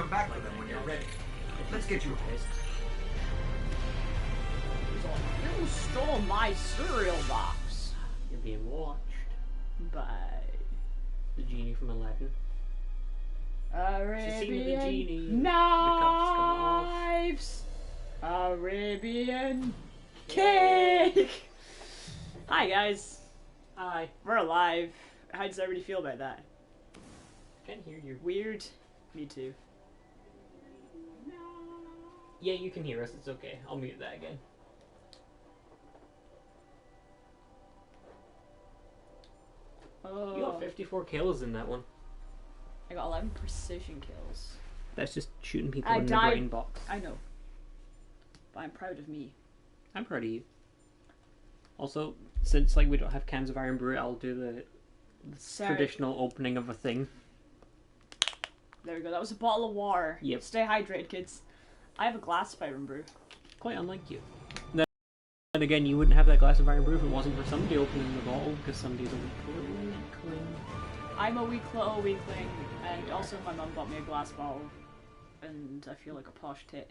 come back for them when you're ready. Let's get you a host. You stole my cereal box. You're being watched By the genie from Aladdin. Arabian genie. knives. Arabian cake. Hi guys. Hi. We're alive. How does everybody feel about that? I can hear you. Weird? Me too. Yeah, you can hear us. It's okay. I'll mute that again. Oh. You got 54 kills in that one. I got 11 precision kills. That's just shooting people I in died. the brain box. I know. But I'm proud of me. I'm proud of you. Also, since like we don't have cans of Iron Brew, I'll do the traditional opening of a thing. There we go. That was a bottle of water. Yep. Stay hydrated, kids. I have a glass of Iron Brew. Quite unlike you. And again, you wouldn't have that glass of Iron Brew if it wasn't for somebody opening the bottle, because somebody's a weakling. I'm a weak little weakling, and also my mum bought me a glass bottle, and I feel like a posh tit.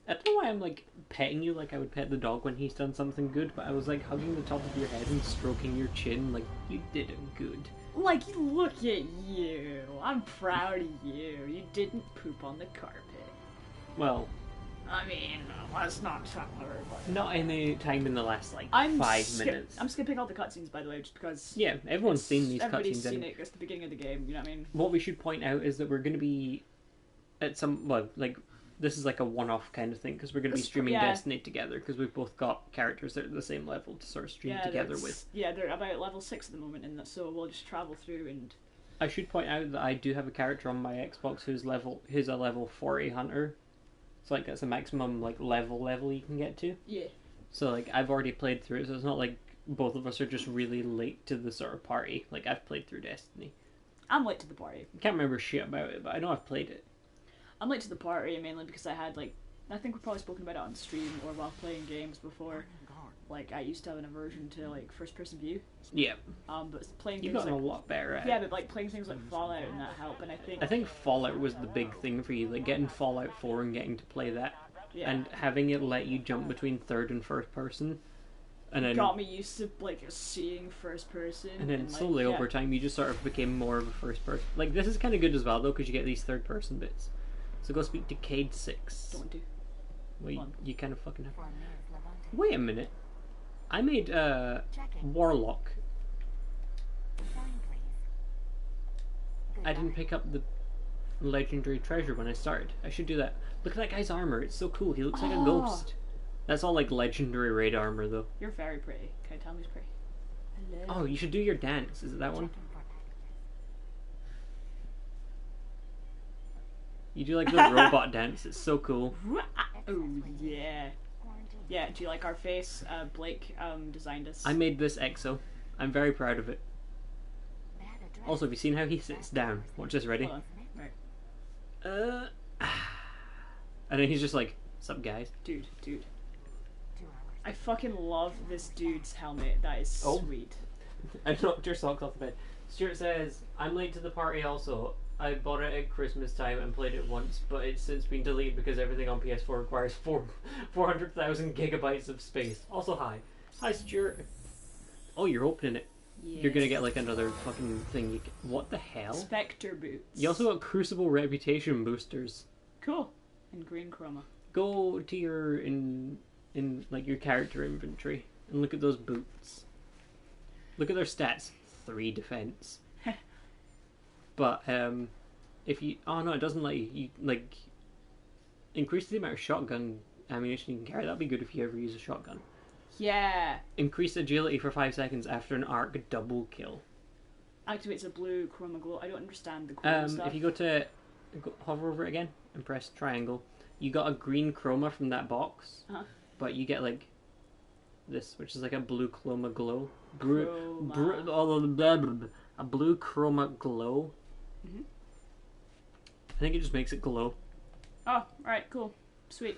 I don't know why I'm like petting you like I would pet the dog when he's done something good, but I was like hugging the top of your head and stroking your chin like you did it good. Like, look at you. I'm proud of you. You didn't poop on the carpet. Well, I mean, let's not talk about it. not any time in the last like 5 minutes. I'm skipping all the cutscenes, by the way, just because. Yeah, everyone's seen these Everybody's cutscenes. seen it. It's the beginning of the game. You know what I mean? What we should point out is that we're going to be at some this is like a one-off kind of thing because we're going to be streaming Destiny together because we've both got characters that are the same level to sort of stream together with. Yeah, they're about level 6 at the moment, and so we'll just travel through and. I should point out that I do have a character on my Xbox who's a level 40 hunter. So like that's the maximum like level you can get to. Yeah. So like I've already played through it, so it's not like both of us are just really late to the sort of party. Like I've played through Destiny. I'm late to the party. I can't remember shit about it, but I know I've played it. I'm late to the party mainly because I had I think we've probably spoken about it on stream or while playing games before. Like I used to have an aversion to like first person view. Yeah. But playing You've things gotten a lot better at it. Yeah, but like playing things like Fallout and that help, and I think Fallout was the big thing for you, like getting Fallout 4 and getting to play that, yeah. and having it let you jump between third and first person, and then got me used to like seeing first person, and then slowly over time you just sort of became more of a first person. Like this is kind of good as well though because you get these third person bits. So go speak to Cade 6. Don't do. Well, you kind of fucking have. Wait a minute. I made Warlock. I didn't pick up the legendary treasure when I started. I should do that. Look at that guy's armor. It's so cool. He looks like a ghost. That's all like legendary raid armor though. You're very pretty. Can I tell me he's pretty? Hello. Oh, you should do your dance. Is it that one? You do like the robot dance. It's so cool. Oh yeah. Yeah, do you like our face? Blake designed us. I made this EXO. I'm very proud of it. Also, have you seen how he sits down? Watch this, ready? Hold on. Right. And then he's just like, "Sup, guys?" Dude. I fucking love this dude's helmet. That is sweet. I knocked your socks off the bed. Stuart says, "I'm late to the party also. I bought it at Christmas time and played it once, but it's since been deleted because everything on PS4 requires 400,000 gigabytes of space." Also, hi Stuart. Oh, you're opening it. Yes. You're gonna get like another fucking thing. What the hell? Spectre boots. You also got Crucible reputation boosters. Cool. And green chroma. Go to your in like your character inventory and look at those boots. Look at their stats. 3 defense. But if you it doesn't let you like increase the amount of shotgun ammunition you can carry. That'd be good if you ever use a shotgun. Yeah. Increase agility for 5 seconds after an arc double kill. Activates a blue chroma glow. I don't understand the chroma stuff. If you hover over it again and press triangle, you got a green chroma from that box, but you get like this, which is like a blue chroma glow. A blue chroma glow. Mm-hmm. I think it just makes it glow. Oh, alright, cool. Sweet.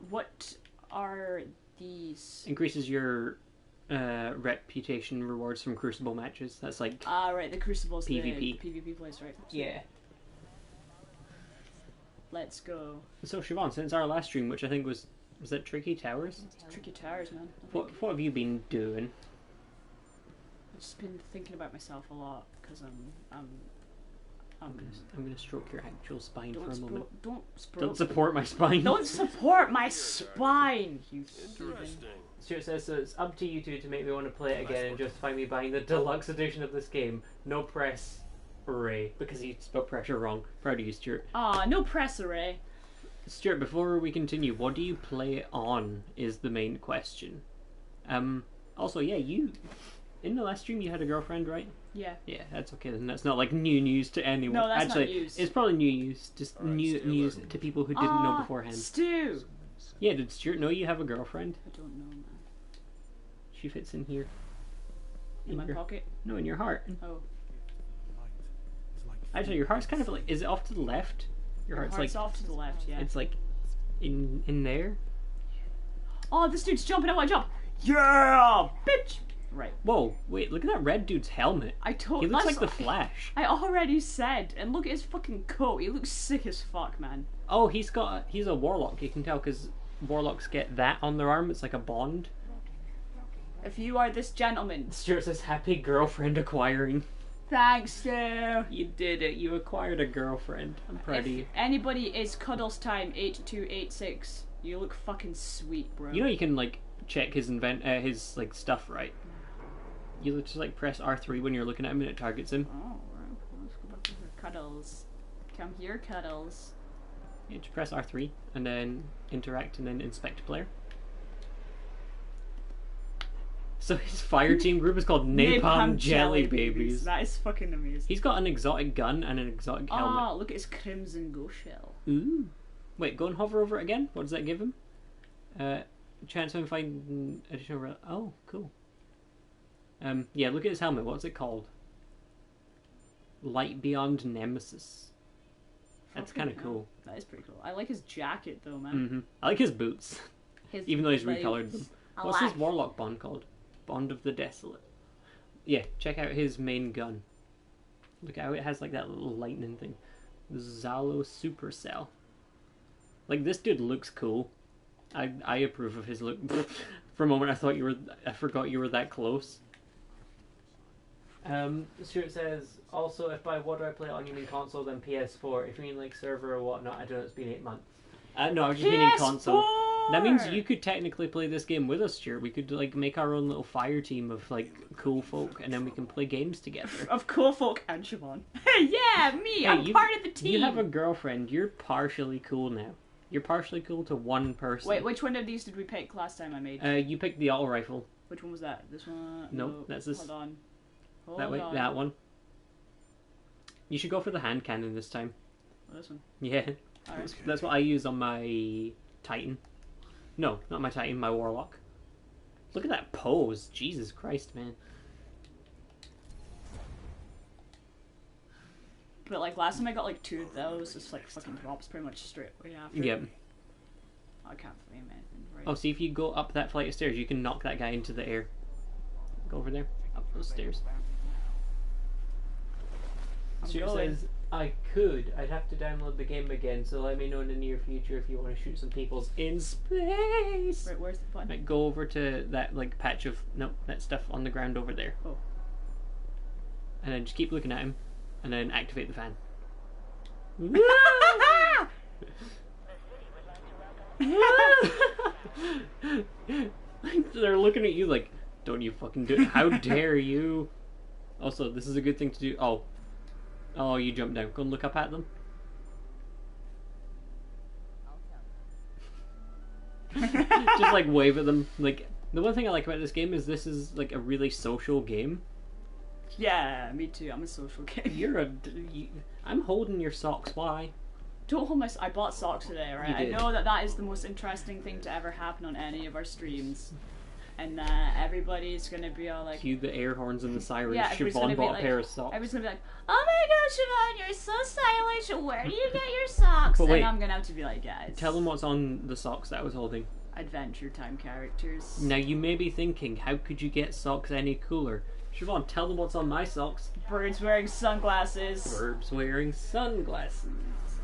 What are these? Increases your reputation rewards from Crucible matches. That's like right, the Crucible's PvP. the PvP place, right? Yeah. Let's go. So Siobhan, since our last stream, which I think was that Tricky Towers? Tricky Towers, man. What have you been doing? I've just been thinking about myself a lot because I'm gonna stroke your actual spine for a moment. Don't support my spine. Don't support my spine, you heathen. Stuart says, so it's up to you two to make me want to play it again and justify me buying the deluxe edition of this game. No press array. Because you spelled pressure wrong. Proud of you, Stuart. Ah, no press array. Stuart, before we continue, what do you play it on is the main question. Also, yeah, you... In the last stream you had a girlfriend, right? Yeah. Yeah, that's okay then. That's not like new news to anyone. No, that's Actually, not news. It's probably new news. Just new news to people who didn't know beforehand. Stu! Yeah, did Stuart know you have a girlfriend? I don't know, man. She fits in here. In my pocket? No, in your heart. Oh. Actually, your heart's kind of like... Is it off to the left? Your heart's like... off to the left, yeah. It's like... In there? Oh, this dude's jumping. I want to jump. Yeah! Bitch! Right. Whoa, wait, look at that red dude's helmet. I told... He looks like the Flash. I already said. And look at his fucking coat. He looks sick as fuck, man. Oh, he's a warlock. You can tell because warlocks get that on their arm. It's like a bond. If you are this gentleman... Stuart says, happy girlfriend acquiring. Thanks, Stu. You did it. You acquired a girlfriend. I'm proud of you. If anybody is Cuddles Time 8286, you look fucking sweet, bro. You know you can, like, check his his, like, stuff, right? You just, like, press R3 when you're looking at him and it targets him. Oh, right. Let's go back to Cuddles. Come here, Cuddles. You just press R3 and then interact and then inspect player. So his fire team group is called Napalm Jelly Babies. That is fucking amazing. He's got an exotic gun and an exotic helmet. Oh, look at his crimson ghost shell. Ooh. Wait, go and hover over it again. What does that give him? Chance of finding additional... Oh, cool. Yeah, look at his helmet. What's it called? Light Beyond Nemesis. That's kind of cool. That is pretty cool. I like his jacket, though, man. Mm-hmm. I like his boots. Even though he's recolored them. What's his warlock bond called? Bond of the Desolate. Yeah, check out his main gun. Look how it has like that little lightning thing. The Zalo Supercell. Like, this dude looks cool. I approve of his look. For a moment I forgot you were that close. Stuart says, also, if by what do I play it on, you mean console, then PS4. If you mean like server or whatnot, I don't know, it's been 8 months. No, I was just meaning console. That means you could technically play this game with us, Stuart. We could like make our own little fire team of like cool folk, and then we can play games together. Of cool folk and Siobhan. Yeah, me. Hey, I'm part of the team. You have a girlfriend. You're partially cool now. You're partially cool to one person. Wait, which one of these did we pick last time I made? You picked the auto rifle. Which one was that? This one? No, that's this. Hold on. That one. You should go for the hand cannon this time. Oh, this one? Yeah. Alright. That's what I use on my Titan. No, not my Titan, my Warlock. Look at that pose. Jesus Christ, man. But like last time I got like 2 of those, it's like fucking drops pretty much straight away after. Yep. I can't frame anything. Right. Oh, see if you go up that flight of stairs, you can knock that guy into the air. Go over there. Up those stairs. Stuart says, I'd have to download the game again, so let me know in the near future if you want to shoot some peoples in space. Right, where's the button? Right, go over to that like patch of that stuff on the ground over there. Oh. And then just keep looking at him, and then activate the fan. They're looking at you like, don't you fucking do it. How dare you? Also, this is a good thing to do. Oh, you jumped down. Go and look up at them. Just like wave at them. Like, the one thing I like about this game is this is like a really social game. Yeah, me too. I'm a social kid. I'm holding your socks. Why? Don't hold my... I bought socks today, right? I know that is the most interesting thing to ever happen on any of our streams. And everybody's gonna be all like... Cue the air horns and the sirens. Yeah, Siobhan bought a pair of socks. Everybody's gonna be like, oh my god, Siobhan, you're so stylish. Where do you get your socks? But wait, and I'm gonna have to be like, guys... Tell them what's on the socks that I was holding. Adventure Time characters. Now, you may be thinking, how could you get socks any cooler? Siobhan, tell them what's on my socks. Birds wearing sunglasses. Birds wearing sunglasses.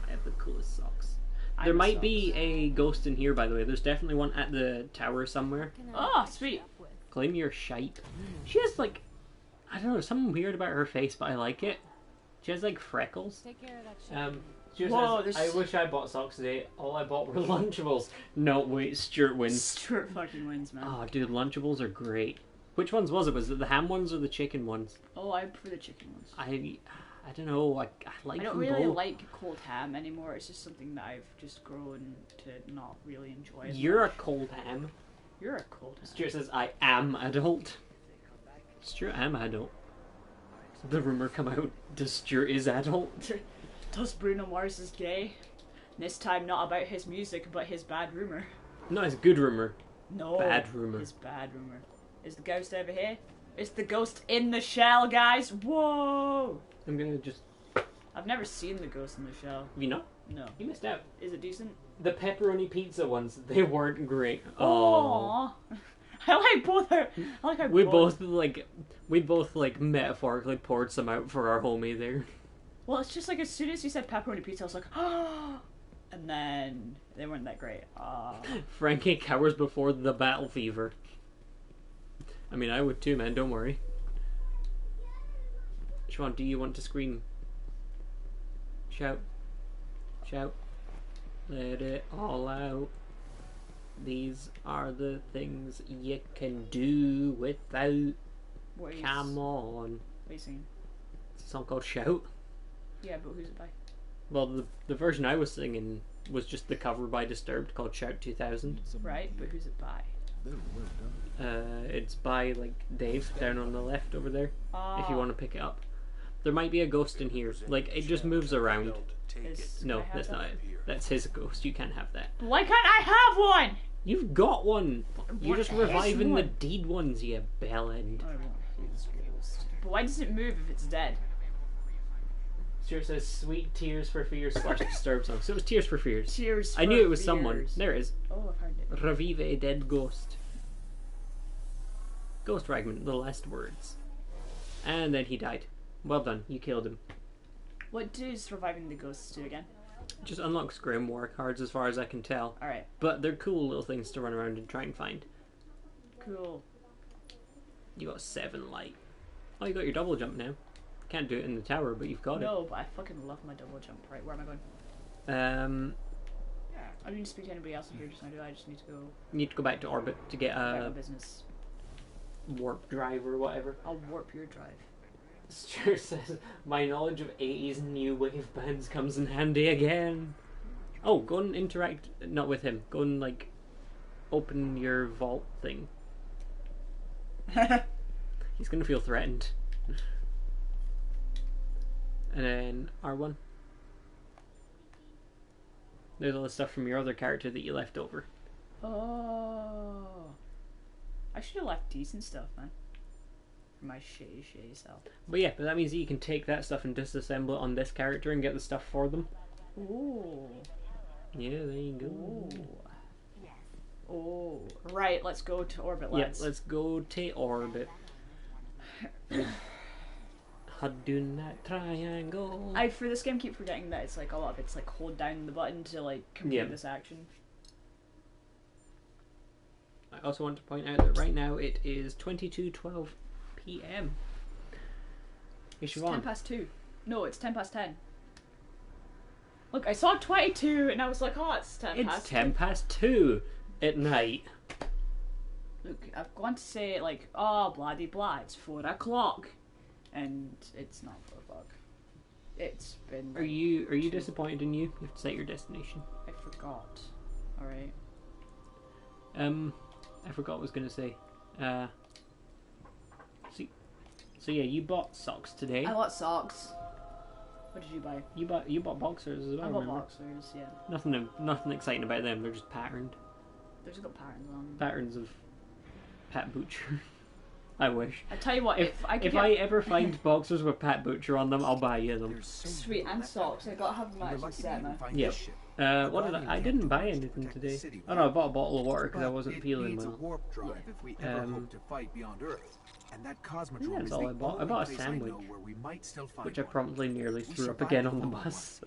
I have the coolest socks. I'm There a might be socks. a ghost in here, by the way. There's definitely one at the tower somewhere. Oh, sweet. Claim your shite. She has like, I don't know, something weird about her face, but I like it. She has like freckles. Take care of that shit. She Whoa, says, there's- I wish I bought socks today. All I bought were Lunchables. No, wait, Stuart wins. Stuart fucking wins, man. Oh, dude, Lunchables are great. Which ones was it? Was it the ham ones or the chicken ones? Oh, I prefer the chicken ones. I don't know. I like I don't them really both. like cold ham anymore. It's just something that I've just grown to not really enjoy. as You're a much. cold ham. You're a cold ham. Stuart says, I am adult. Stuart am adult. The rumor come out, does Stuart is adult? Does Bruno Mars is gay? This time not about his music, but his bad rumor. No, it's good rumor. No. Bad rumor. His bad rumor. Is the ghost over here? It's the ghost in the shell, guys! Whoa! I'm gonna just... I've never seen the ghost in the shell. You know? No. You missed out. Is it decent? The pepperoni pizza ones, they weren't great. Aww. I like both. I like how We both metaphorically poured some out for our homie there. Well, it's just like as soon as you said pepperoni pizza, I was like, oh, and then they weren't that great. Frankie cowers before the battle fever. I mean, I would too, man. Don't worry. Siobhan, do you want to scream? Shout. Shout. Let it all out. These are the things you can do without. What are you Come on. What are you singing? It's a song called Shout. Yeah, but who's it by? Well, the version I was singing was just the cover by Disturbed called Shout 2000. Right, but who's it by? It's by, like, Dave down on the left over there, if you want to pick it up. There might be a ghost in here. Like, it just moves around. No, that's not it. That's his ghost. You can't have that. Why can't I have one? You've got one! You're What just is reviving the one? deed ones, you bellend. I want his ghost. But why does it move if it's dead? Sure says Sweet Tears for Fears / Disturbed song. So it was Tears for Fears. Cheers. I knew for it was someone. fears. There it is. Oh, I found it. Revive a dead ghost. Ghost fragment, the last words. And then he died. Well done, you killed him. What does reviving the ghosts do again? Just unlocks Grimoire cards as far as I can tell. Alright, But they're cool little things to run around and try and find. cool. You got 7 light. Oh, you got your double jump now. Can't do it in the tower, but you've got No, but I fucking love my double jump. Right, where am I going? it. I don't need to speak to anybody else in here just now, do I? I just need to go You need to go back to orbit to get about my a business. warp drive or whatever. I'll warp your drive. Stuart says, my knowledge of 80s new wave bands comes in handy again. Oh, go and interact, not with him. Go and, like, open your vault thing. He's gonna feel threatened. And then R1. There's all the stuff from your other character that you left over. Oh. I should have left decent stuff, man. For my shitty self. But yeah, but that means that you can take that stuff and disassemble it on this character and get the stuff for them. Ooh. Yeah, there you go. Ooh. Oh. Right, let's go to orbit, Yep, lads. let's go to orbit. Do that triangle. I, for this game, keep forgetting that it's like a lot of it's like hold down the button to like complete Yeah. this action. I also want to point out that right now it is 22:12 p.m. Hey, It's 10 Siobhan. past 2. No, it's 10 past 10. Look, I saw 22 and I was like, oh, it's 10 It's past 10 past 2 at night. Look, I've gone to say like, oh, blah de blah, it's 4 o'clock. And it's not 4 o'clock. It's been. Are you disappointed in you? You have to set your destination. I forgot. Alright. I forgot what I was gonna say. So yeah, you bought socks today. I bought socks. What did you buy? You bought boxers as well. I bought remember? boxers, yeah. Nothing exciting about them. They're just patterned. There's got patterns on them. Patterns of Pat Butcher. I wish. I tell you what, if I could If I ever find boxers with Pat Butcher on them, I'll buy you them. sweet and socks, I gotta have them actually set now. Yep. What did I didn't buy anything today. Oh no, I bought a bottle of water because I wasn't feeling well. I think that's all I bought. I bought a sandwich, which I promptly nearly threw up again on the bus.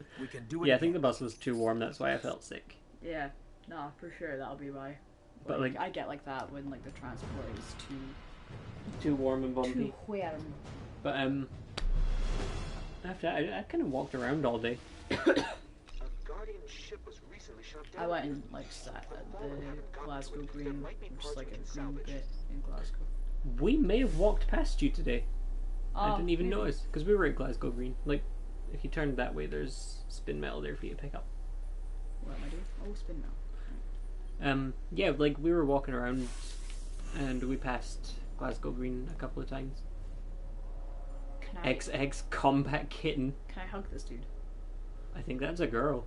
Yeah, I think the bus was too warm, that's why I felt sick. Yeah, no, for sure, that'll be why. But like, I get like that when like the transport is too warm and bumpy. too warm. But after that, I kind of walked around all day. I went and like sat at the Glasgow Green, which is like a green bit in Glasgow. We may have walked past you today. I didn't even maybe. notice because we were at Glasgow Green. Like, if you turn that way, there's spin metal there for you to pick up. What am I doing? Oh, spin now. Yeah, like we were walking around, and we passed Glasgow Green a couple of times. Can I XX Combat Kitten. can I hug this dude? I think that's a girl.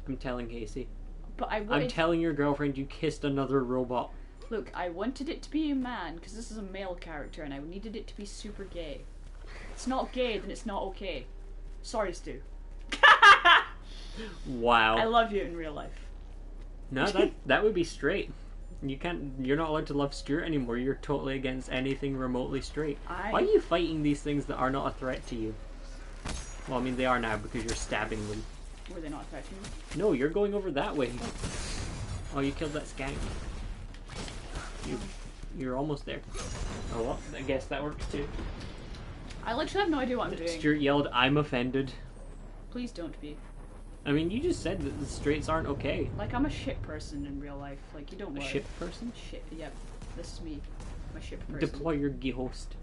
I'm telling Casey. But I I'm wanted. telling your girlfriend you kissed another robot. Look, I wanted it to be a man because this is a male character, and I needed it to be super gay. It's not gay, then it's not okay. Sorry, Stu. Wow. I love you in real life. No, that would be straight. You're not allowed to love Stuart anymore. You're totally against anything remotely straight. Why are you fighting these things that are not a threat to you? Well, I mean, they are now because you're stabbing them. Were they not threatening me? No, you're going over that way. Oh, you killed that skank. You're almost there. Oh well, I guess that works too. I literally have no idea what I'm doing. Stuart yelled, "I'm offended." Please don't be. I mean, you just said that the straights aren't okay. Like, I'm a shit person in real life. Like, you don't A worry. ship person? Shit, yep. This is me. I'm a shit person. Deploy your ghost.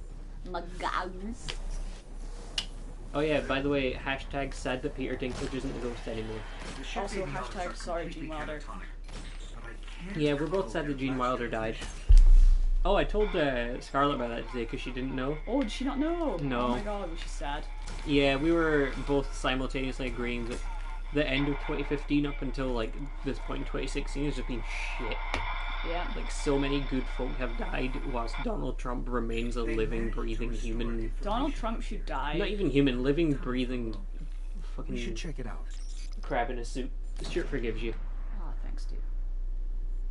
My guns. Oh yeah, by the way, hashtag sad that Peter Dinklage isn't a ghost anymore. Also, hashtag sorry, Gene Wilder. Yeah, we're both sad that Gene Wilder died. Oh, I told Scarlett about that today because she didn't know. Oh, did she not know? No. Oh my god, was she sad? Yeah, we were both simultaneously agreeing that the end of 2015 up until like this point in 2016 has just been shit. Yeah. Like, so many good folk have died whilst Donald Trump remains a living, breathing human. Donald Trump should die. Not even human, living, breathing fucking You should check it out. crab in a suit. Stuart forgives you. Oh, thanks, dude.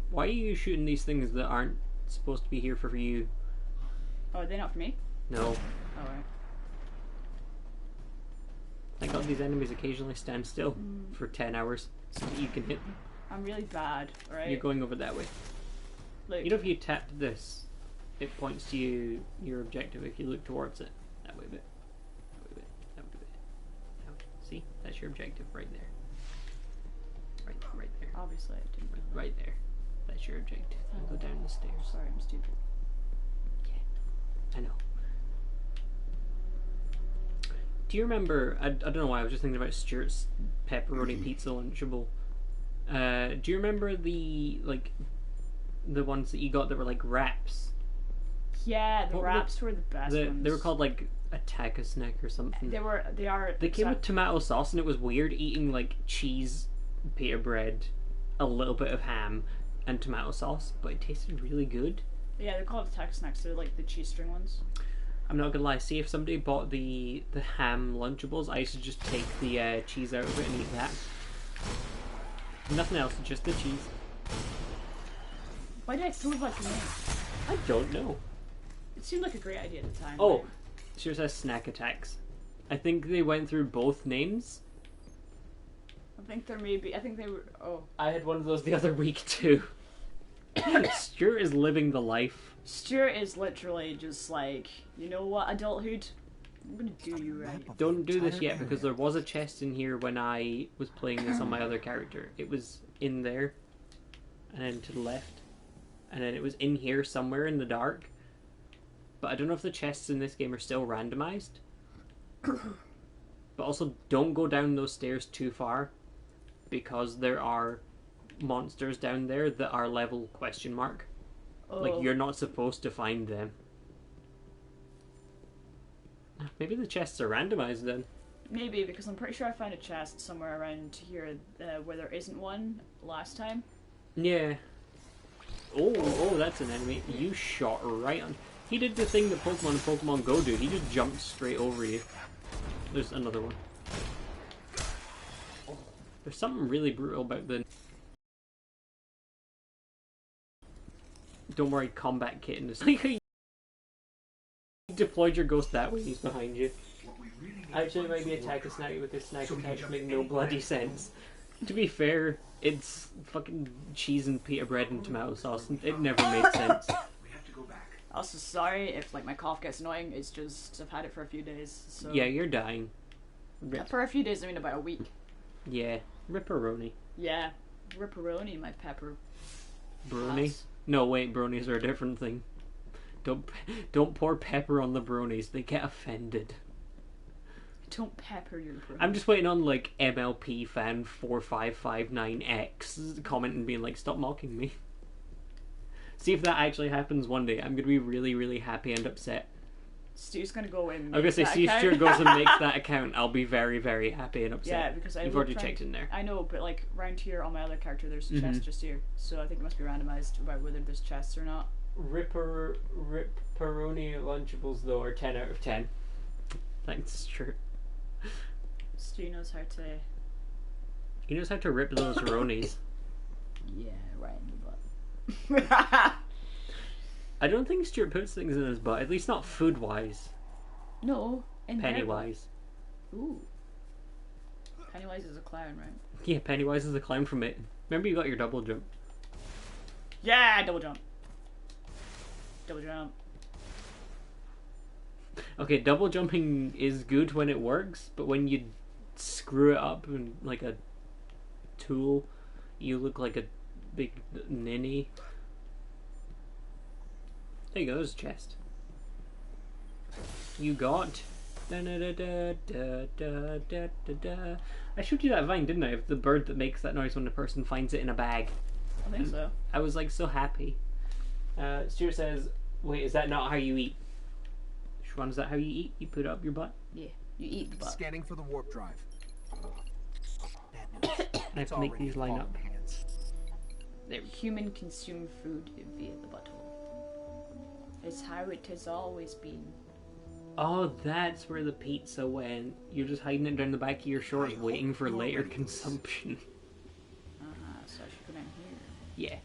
Why are you shooting these things that aren't supposed to be here for you? Oh, are they not for me? No. Alright. Thank God these enemies occasionally stand still for 10 hours so that you can hit them. I'm really bad, right? You're going over that way. Look, You know, if you tap this, it points to your objective if you look towards it. That way a bit. That way a bit. That way a bit. That way. See? That's your objective right there. Right there. obviously I didn't really. Right there. That's your objective. Now go down the stairs. Sorry, I'm stupid. Yeah. I know. Do you remember, I don't know why, I was just thinking about Stuart's pepperoni pizza Lunchable. Do you remember the ones that you got that were like wraps? Yeah, the What were wraps were the best ones. They were called like Attack a Snack or something. They are. They came with tomato sauce and it was weird eating like cheese, pita bread, a little bit of ham, and tomato sauce, but it tasted really good. Yeah, they're called Attack Snacks. They're like the cheese string ones. I'm not gonna lie, see if somebody bought the ham Lunchables, I used to just take the cheese out of it and eat that. Nothing else, just the cheese. Why did I still like the name? I don't know. It seemed like a great idea at the time. Oh, right? sure says Snack Attacks. I think they went through both names. I think they were. Oh, I had one of those the other week too. Stuart is living the life. Stuart is literally just like, you know what, adulthood? I'm gonna do you right. Don't do this yet because there was a chest in here when I was playing this on my other character. It was in there, and then to the left, and then it was in here somewhere in the dark. But I don't know if the chests in this game are still randomized. But also, don't go down those stairs too far, because there are monsters down there that are level ? Oh. Like, you're not supposed to find them. Maybe the chests are randomized then. Maybe, because I'm pretty sure I found a chest somewhere around here where there isn't one last time. Yeah. Oh, that's an enemy. You shot right on. He did the thing that Pokemon and Pokemon Go do. He just jumped straight over you. There's another one. There's something really brutal about the... Don't worry, combat kitten is like you deployed your ghost that way, he's behind you. Actually, maybe attack a snack with this snack attack make no bloody sense. To be fair, it's fucking cheese and pita bread and tomato sauce, and it never made sense. Also, sorry if like my cough gets annoying. It's just I've had it for a few days. So Yeah, you're dying. for a few days, I mean about a week. Yeah, ripperoni. Yeah, ripperoni, my pepper. Brony? Ass. No, wait, bronies are a different thing. Don't pour pepper on the bronies. They get offended. Don't pepper your bronies. I'm just waiting on like MLP fan 4559X comment and being like, stop mocking me. See if that actually happens one day. I'm gonna be really, really happy and upset. Stu's gonna go in. I'm gonna say, see if Stuart goes and makes that account. I'll be very, very happy and upset. Yeah, because You've already checked in there. I know, but like round here on my other character, there's a chest just here, so I think it must be randomized about whether there's chests or not. Ripperoni Lunchables though are 10 out of 10. Thanks, Stuart. Stu knows how to. He knows how to rip those ronies. Yeah, right in the butt. I don't think Stuart puts things in his butt, at least not food-wise. No, in Pennywise. Ooh. Pennywise is a clown, right? Yeah, Pennywise is the clown from it. Remember you got your double jump. Yeah, double jump. Double jump. Okay, double jumping is good when it works, but when you screw it up in like a tool, you look like a big ninny. There you go, there's a chest. You got... I showed you that vine, didn't I? Of the bird that makes that noise when a person finds it in a bag. I think so. I was like so happy. Stuart says, wait, is that not how you eat? Siobhan, is that how you eat? You put it up your butt? Yeah, you eat the butt. Scanning for the warp drive. I have to make these line up. There, human consume food via the butthole. It's how it has always been. Oh, that's where the pizza went. You're just hiding it down the back of your shorts waiting for later consumption. So I should go down here. Yeah.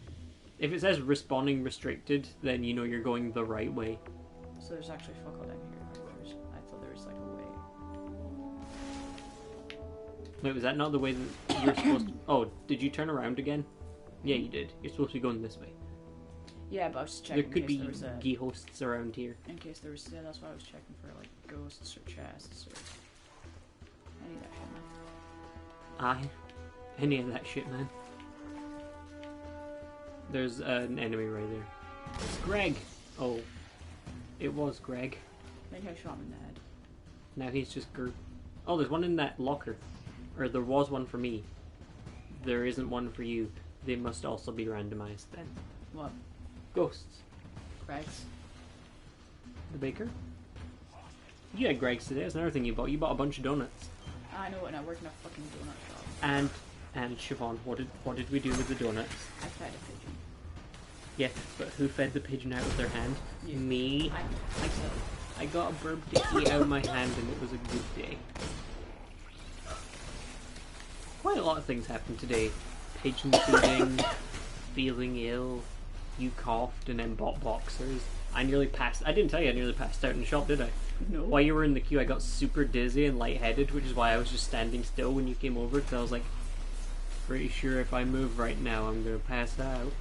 If it says respawning restricted, then you know you're going the right way. So there's actually fuck all down here. I thought there was like a way. Wait, was that not the way that you're supposed to... Oh, did you turn around again? Yeah, you did. You're supposed to be going this way. Yeah, but I was just checking. There could be there was gee hosts around here. in case there was. Yeah, that's why I was checking for like ghosts or chests or any of that shit, man. Aye. Any of that shit, man. There's an enemy right there. It's Greg! Oh. It was Greg. I think I shot him in the head. Now he's just Gert. Oh, there's one in that locker. Or there was one for me. There isn't one for you. They must also be randomized then. What? Ghosts. Greg's? The baker? You had Greg's today. That's another thing you bought. You bought a bunch of donuts. I know, and I work in a fucking donut shop. And Siobhan, what did we do with the donuts? I fed a pigeon. Yeah, but who fed the pigeon out of their hand? You. Me. I got a burp to eat out of my hand and it was a good day. Quite a lot of things happened today. Pigeon feeding, feeling ill, you coughed and then bought boxers. I didn't tell you I nearly passed out in the shop, did I? No. While you were in the queue I got super dizzy and lightheaded, which is why I was just standing still when you came over, because I was like, pretty sure if I move right now I'm gonna pass out.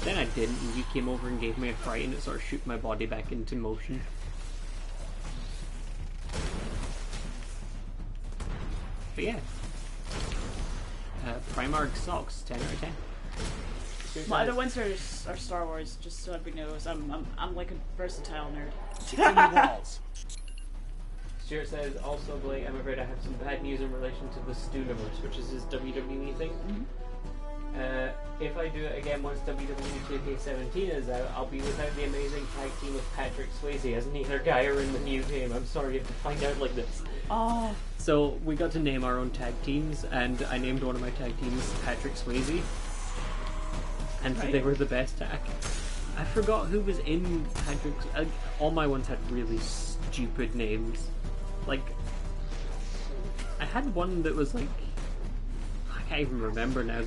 Then I didn't, and you came over and gave me a fright and it sort of shook my body back into motion. But yeah. Primark socks, 10 out of 10. My other ones are Star Wars, just so everybody knows. I'm like a versatile nerd. Walls. Stuart says, also Blake, I'm afraid I have some bad news in relation to the Stooniverse, which is his WWE thing. If I do it again once WWE 2K17 is out, I'll be without the amazing tag team of Patrick Swayze as neither guy are in the new game. I'm sorry you have to find out like this. Oh. So we got to name our own tag teams, and I named one of my tag teams Patrick Swayze. and Right. they were the best tack. I forgot who was in Patrick's. All my ones had really stupid names. Like, I had one that was like, I can't even remember now.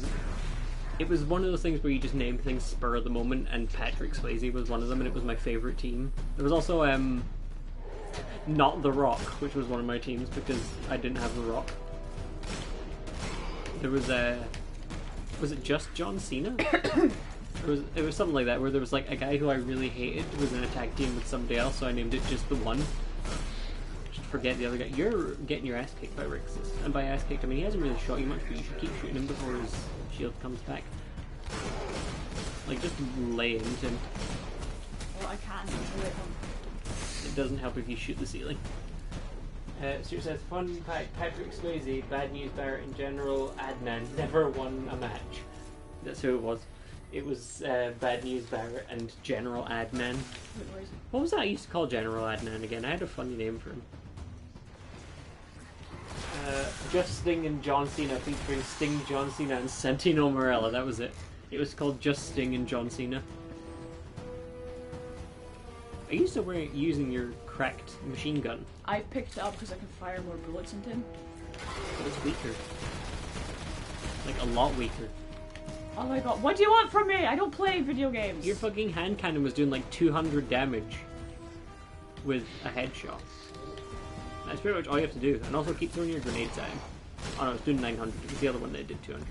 It was one of those things where you just name things spur of the moment, and Patrick Swayze was one of them, and it was my favourite team. There was also not The Rock, which was one of my teams because I didn't have The Rock. There was it just John Cena? It was something like that, where there was like a guy who I really hated was in a tag team with somebody else, so I named it just the one. Just forget the other guy. You're getting your ass kicked by Rixus. And by ass kicked, I mean he hasn't really shot you much, but you should keep shooting him before his shield comes back. Like, just lay into him. Well, I can't. It doesn't help if you shoot the ceiling. Stuart says, fun fact, Patrick Swayze, Bad News Barrett and General Adnan never won a match. That's who it was. It was Bad News Barrett and General Adnan. What was that I used to call General Adnan again? I had a funny name for him. Just Sting and John Cena featuring Sting, John Cena and Santino Marella. That was it. It was called Just Sting and John Cena. Are you still using your cracked machine gun? I picked it up because I can fire more bullets into him. But it's weaker. Like, a lot weaker. Oh my god, what do you want from me? I don't play video games. Your fucking hand cannon was doing like 200 damage with a headshot. That's pretty much all you have to do. And also keep throwing your grenades at him. Oh no, it's doing 900. It was the other one that did 200.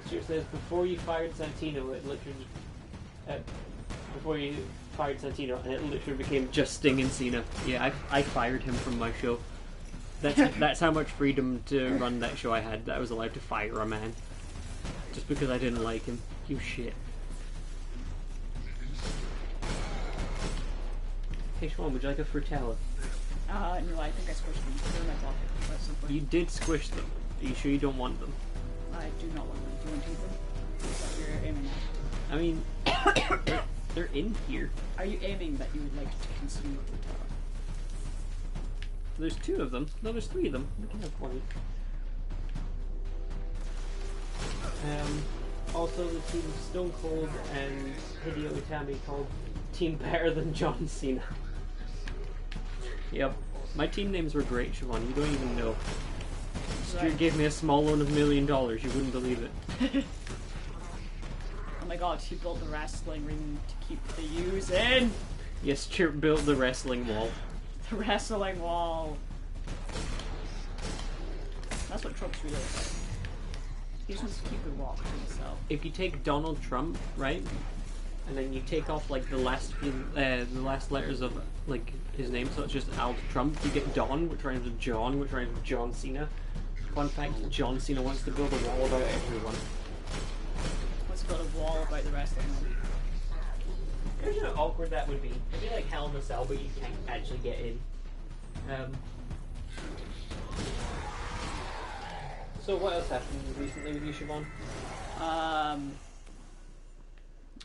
Stuart says, before you fired Santino, it literally... before you fired Santino, and it literally became Just Sting and Cena. Yeah, I fired him from my show. That's how much freedom to run that show I had, that I was allowed to fire a man. Just because I didn't like him. You shit. Hey Siobhan, would you like a Frutella? No, I think I squished them. They're in my pocket at some point. You did squish them. Are you sure you don't want them? I do not want them. Do you want to eat them? Is that what you're aiming at? I mean, they're in here. Are you aiming that you would like to consume the Frutella? There's 2 of them. No, there's 3 of them. We can have one each. Also, the team Stone Cold and Hideo Itami called Team Better Than John Cena. Yep. My team names were great, Siobhan. You don't even know. Stuart gave me a small loan of $1 million. You wouldn't believe it. Oh my god, he built the wrestling ring to keep the U's in! Yes, Stuart built the wrestling wall. The wrestling wall. That's what Trump's really about. He just wants to keep the wall to himself. If you take Donald Trump, right, and then you take off like the last letters of like his name, so it's just Al Trump, you get Don, which rhymes with John, which rhymes with John Cena. Fun fact: John Cena wants to build a wall about everyone. Wants to build a wall about the wrestling ring. Imagine how awkward that would be. It'd be like Hell in a Cell, but you can't actually get in. So what else happened recently with you, Siobhan? I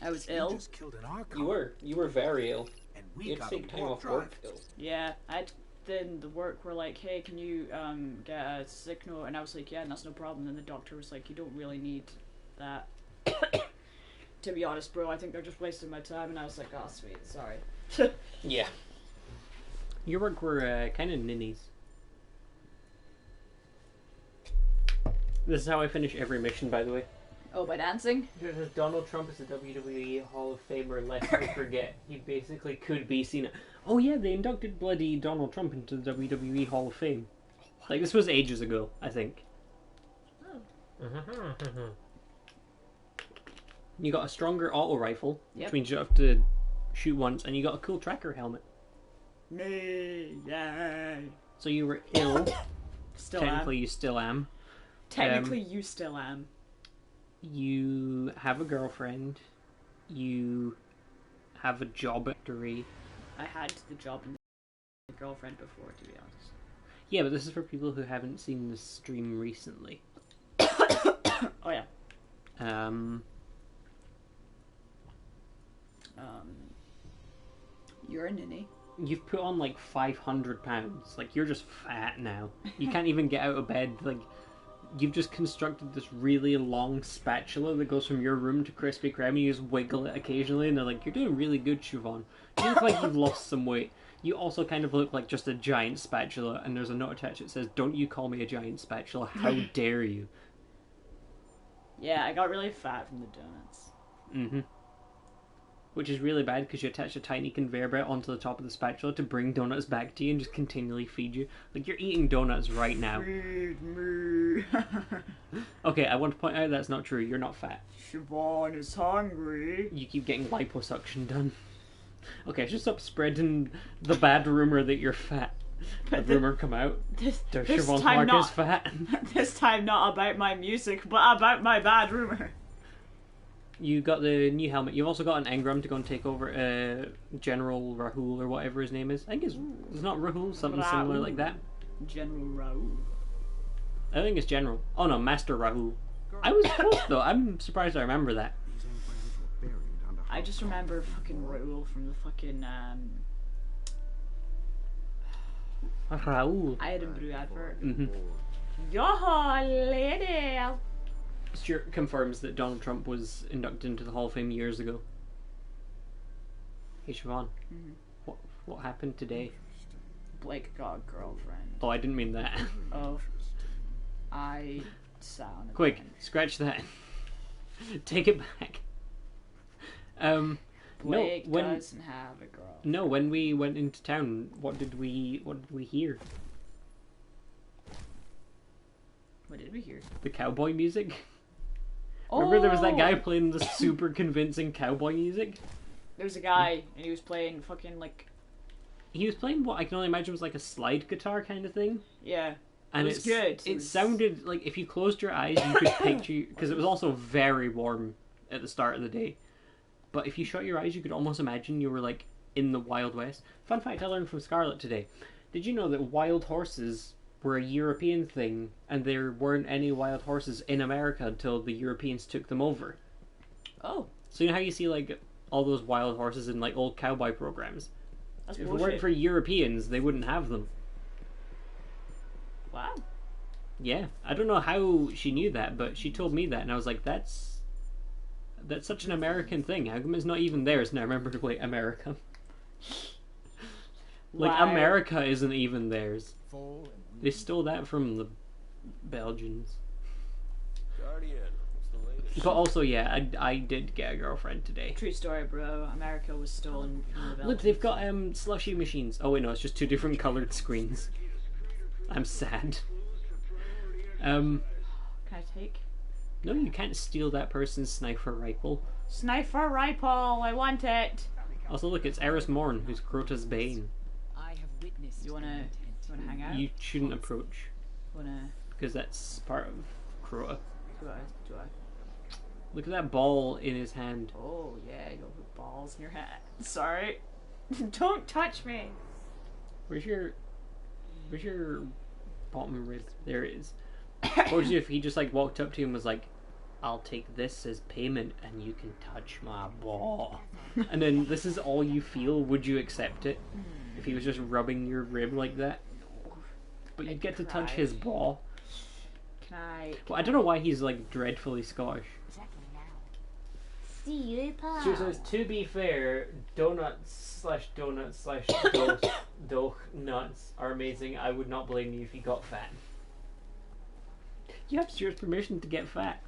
was You ill. just killed an archon. You were very ill. And You we had to got take a time warp off drive. work ill. Yeah, then the work were like, hey, can you get a sick note? And I was like, yeah, that's no problem. And the doctor was like, you don't really need that. To be honest, bro, I think they're just wasting my time. And I was like, oh, sweet, sorry. Yeah. Your work were kind of ninnies. This is how I finish every mission, by the way. Oh, by dancing? Donald Trump is a WWE Hall of Famer, lest we forget. He basically could be Cena. Oh yeah, they inducted bloody Donald Trump into the WWE Hall of Fame. Like, this was ages ago, I think. Oh. You got a stronger auto rifle, Yep. which means you don't have to shoot once, and you got a cool tracker helmet. Me, yay. So you were ill. Still Technically, am. you still am. Technically, you still am. You have a girlfriend. You have a job at factory. I had the job and the girlfriend before, to be honest. Yeah, but this is for people who haven't seen the stream recently. Oh, yeah. You're a ninny. You've put on like 500 pounds. Like, you're just fat now. You can't even get out of bed. Like, you've just constructed this really long spatula that goes from your room to Krispy Kreme, and you just wiggle it occasionally, and they're like, you're doing really good, Siobhan. You look like you've lost some weight. You also kind of look like just a giant spatula, and there's a note attached that says, don't you call me a giant spatula, how dare you. Yeah, I got really fat from the donuts. Mm-hmm. Which is really bad because you attach a tiny conveyor belt onto the top of the spatula to bring donuts back to you and just continually feed you. Like, you're eating donuts right now. Feed me. Okay, I want to point out that's not true. You're not fat. Siobhan is hungry. You keep getting liposuction done. Okay, just stop spreading the bad rumor that you're fat. The rumor come out. This Siobhan time Clark is not. fat. This time not about my music, but about my bad rumor. You got the new helmet. You've also got an engram to go and take over General Rahul or whatever his name is. I think it's not Rahul, something similar like that. General Raoul. I think it's General. Oh no, Master Rahul. I was close though. I'm surprised I remember that. These engrams were buried under I just remember fucking Raoul from the fucking Rahul. Iron Brew advert. Mm-hmm. Yo, lady. Stuart confirms that Donald Trump was inducted into the Hall of Fame years ago. Hey Siobhan, what happened today? Blake got a girlfriend. Oh, I didn't mean that. Oh, I sound. Quick, scratch that. Take it back. Blake no, when doesn't have a girl. no, when we went into town, what did we hear? What did we hear? The cowboy music. Remember there was that guy Oh! playing the super convincing cowboy music? There was a guy, and he was playing fucking like. He was playing what I can only imagine was like a slide guitar kind of thing. Yeah. And It was good. It sounded like if you closed your eyes, you could picture, because it was also very warm at the start of the day. But if you shut your eyes, you could almost imagine you were like in the Wild West. Fun fact I learned from Scarlett today: did you know that wild horses were a European thing, and there weren't any wild horses in America until the Europeans took them over? Oh, So you know how you see like all those wild horses in like old cowboy programs? that's If it bullshit. weren't for Europeans, they wouldn't have them. Wow. Yeah, I don't know how she knew that, but she told me that, and I was like, that's such an American thing. How come it's not even theirs? And I remember to play America. Like, Wow. America isn't even theirs. full and They stole that from the Belgians. Guardian, what's the latest? But also, yeah, I did get a girlfriend today. True story, bro. America was stolen from the Look, Belgians. they've got slushy machines. Oh wait, no, it's just two different coloured screens. I'm sad. Can I take? No, you can't steal that person's sniper rifle. Sniper rifle, I want it. Also, look, it's Eris Morn, who's Crota's Bane. I have witnessed You wanna hang out? You shouldn't approach, Wanna? because that's part of Crota. Do I? Look at that ball in his hand. Oh yeah, you got put balls in your hat. Sorry. Don't touch me. Where's your bottom rib? There it is. What would you do if he just like walked up to you and was like, I'll take this as payment and you can touch my ball. And then this is all you feel, would you accept it? If he was just rubbing your rib like that? But you'd get to touch cry. his ball. Can I? Well, I don't know why he's like dreadfully Scottish. Super. So it says, to be fair, donuts / doch nuts are amazing. I would not blame you if you got fat. You have Stuart's permission to get fat.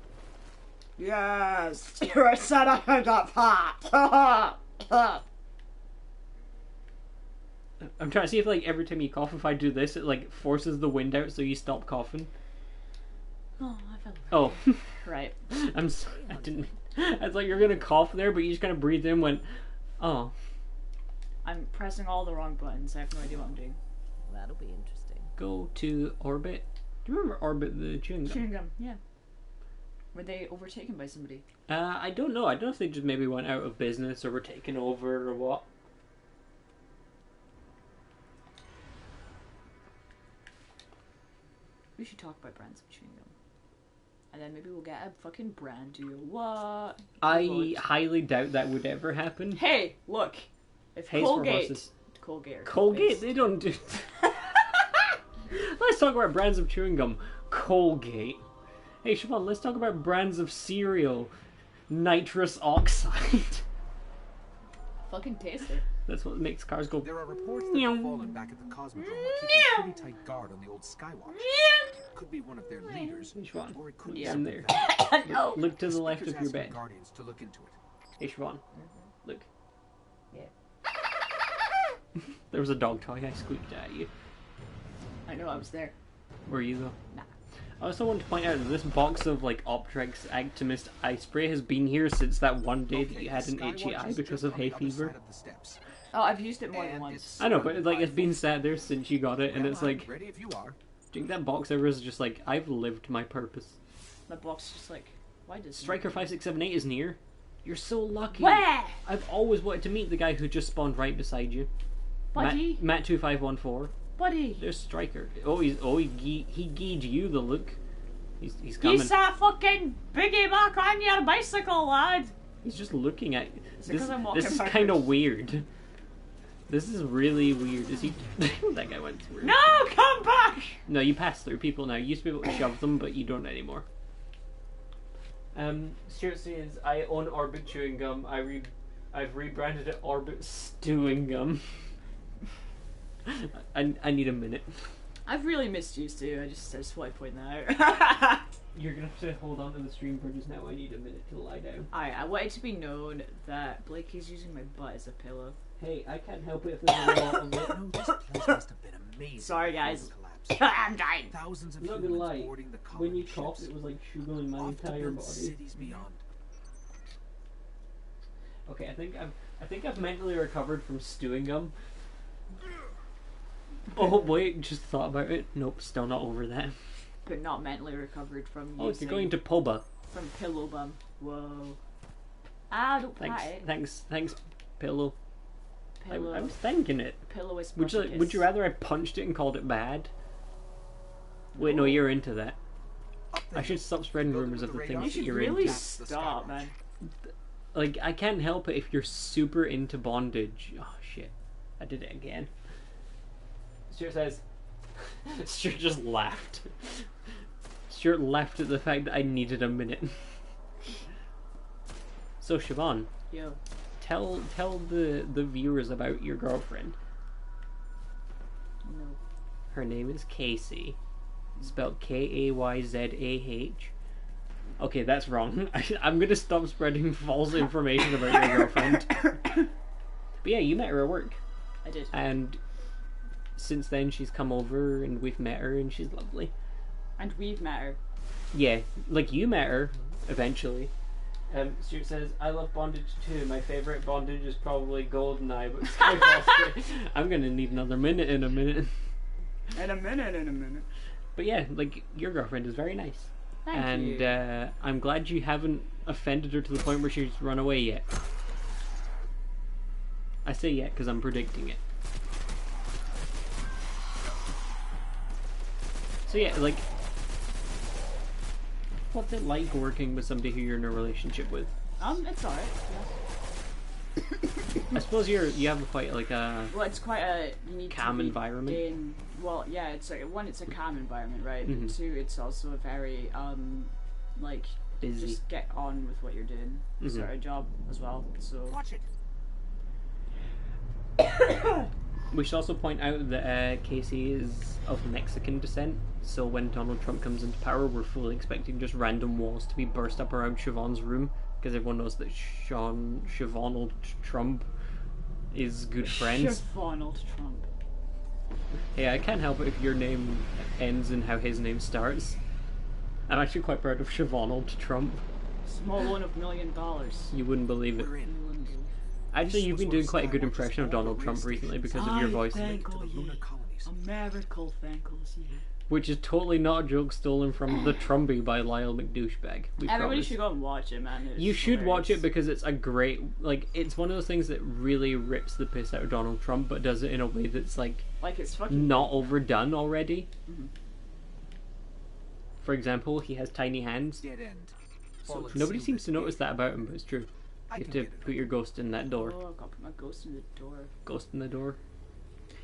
Yes. Stuart said I got fat. I'm trying to see if like every time you cough, if I do this, it like forces the wind out so you stop coughing. Oh, I felt Oh, right. I'm sorry. I didn't. I thought you were gonna cough there, but you just kind of breathed in. Went, oh. I'm pressing all the wrong buttons. I have no idea what I'm doing. That'll be interesting. Go to Orbit. Do you remember Orbit the chewing gum? Chewing gum. Yeah. Were they overtaken by somebody? I don't know. I don't know if they just maybe went out of business or were taken over or what. We should talk about brands of chewing gum. And then maybe we'll get a fucking brand deal. What? I highly doubt that would ever happen. Hey, look. If Hayes for Colgate. horses. Colgate. or Colgate? Colgate. They don't do. Let's talk about brands of chewing gum. Colgate. Hey, Siobhan, let's talk about brands of cereal. Nitrous oxide. Fucking tasty. That's what makes cars go. There are reports that the fallen back at the Cosmodrome are keeping a pretty tight guard on the old Skywatch. Could be one of their leaders, Siobhan, or it could be Yeah. in something there. bad. No. Look to the The left of Speaker's your asking bed. Guardians to look into it. Hey, Siobhan, look. Yeah. There was a dog toy. I squeaked at you. I know I was there. Were you though? Nah. I also want to point out that this box of like Optrex Actimist eye spray has been here since that one day that you had an itchy Skywatch eye is because just of on hay the other fever. side of the steps. Oh, I've used it more than And once. it's I know, but like it's surrounded been by sat there since you got it, and it's I'm like, ready if you are. do you think that box ever is just like, I've lived my purpose? My box is just like, why does Striker 5678 is near. You're so lucky. Where? I've always wanted to meet the guy who just spawned right beside you. Buddy? Matt 2514. Buddy? There's Striker. He geed you the look. He's coming. You saw fucking Biggie Mac on your bicycle, lad! He's just looking at you. Is it 'cause I'm walking This is backwards? kind of weird. This is really weird. Is he? That guy went through. No, come back! No, you pass through people now. You used to be able to shove them, but you don't anymore. Stuart says, I own Orbit Chewing Gum. I've rebranded it Orbit Stewing Gum. I need a minute. I've really missed you too. I just want to point that out. You're gonna have to hold on to the stream for just now. I need a minute to lie down. I want it to be known that Blake is using my butt as a pillow. Hey, I can't help it if there's a lot of it. No, this place must have been amazing. Sorry, before guys. the collapse. I'm dying. Thousands of I'm not gonna humans lie. boarding the When you colony coughed, ships. it was like sugar in my Off to entire build body. cities beyond. Okay, I think I've mentally recovered from stewing gum. Oh wait, just thought about it. Nope, still not over that. But not mentally recovered from Oh, using... you're going to Poba. From pillow bum. Whoa. Ah, don't Thanks, pat it. thanks, Pillow. Pillow. I was thinking it. Pillow is Would you rather I punched it and called it bad? Wait, no, you're into that. Up I there. should stop spreading Building rumors with of the the things radar. You that should you're really into. That's the stop, Skywatch. man. Like, I can't help it if you're super into bondage. Oh shit, I did it again. Stuart says, Stuart just laughed. Stuart laughed at the fact that I needed a minute. So Siobhan, Yo. tell the viewers about your girlfriend. No. Her name is Casey, spelled Kayzah. Okay, that's wrong. I'm gonna stop spreading false information about your girlfriend. But yeah, you met her at work, I did. and since then she's come over and we've met her, and she's lovely. And we've met her. Yeah, like you met her eventually. Stuart says, I love bondage too. My favourite bondage is probably GoldenEye, but Skyfoster. I'm gonna need another minute in a minute. In a minute. But yeah, like, your girlfriend is very nice. Thank you. And I'm glad you haven't offended her to the point where she's run away yet. I say yet because I'm predicting it. So yeah, like, what's it like working with somebody who you're in a relationship with? It's alright. I suppose you have quite like a Well, it's quite a you need calm to be environment. Well, yeah, it's like one, it's a calm environment, right? And Mhm. two, it's also a very like busy. just get on with what you're doing sort of job as well. So Watch it. We should also point out that Casey is of Mexican descent, so when Donald Trump comes into power, we're fully expecting just random walls to be burst up around Siobhan's room, because everyone knows that Siobhan Trump is good friends. Donald Trump. Yeah, I can't help it if your name ends in how his name starts. I'm actually quite proud of Siobhan Trump. Small loan of $1 million. You wouldn't believe it. We're in. Actually, This you've was been one doing of quite a good Skywatch's impression of small Donald Trump radio recently stations. because of your voice. Thank To the you. lunar colonies. America, thankful. Which is totally not a joke stolen from The Trumpy by Lyle McDouchebag. We Everybody promise. should go and watch it, man. It's You should watch it hilarious. because it's a great, like, it's one of those things that really rips the piss out of Donald Trump, but does it in a way that's, like, Like, it's fucking... not overdone already. Mhm. For example, he has tiny hands. Dead end. Nobody seems to notice that about him, but it's true. I You have can to get it put your ghost in that door. Oh, I've got to put my ghost in the door. Ghost in the door.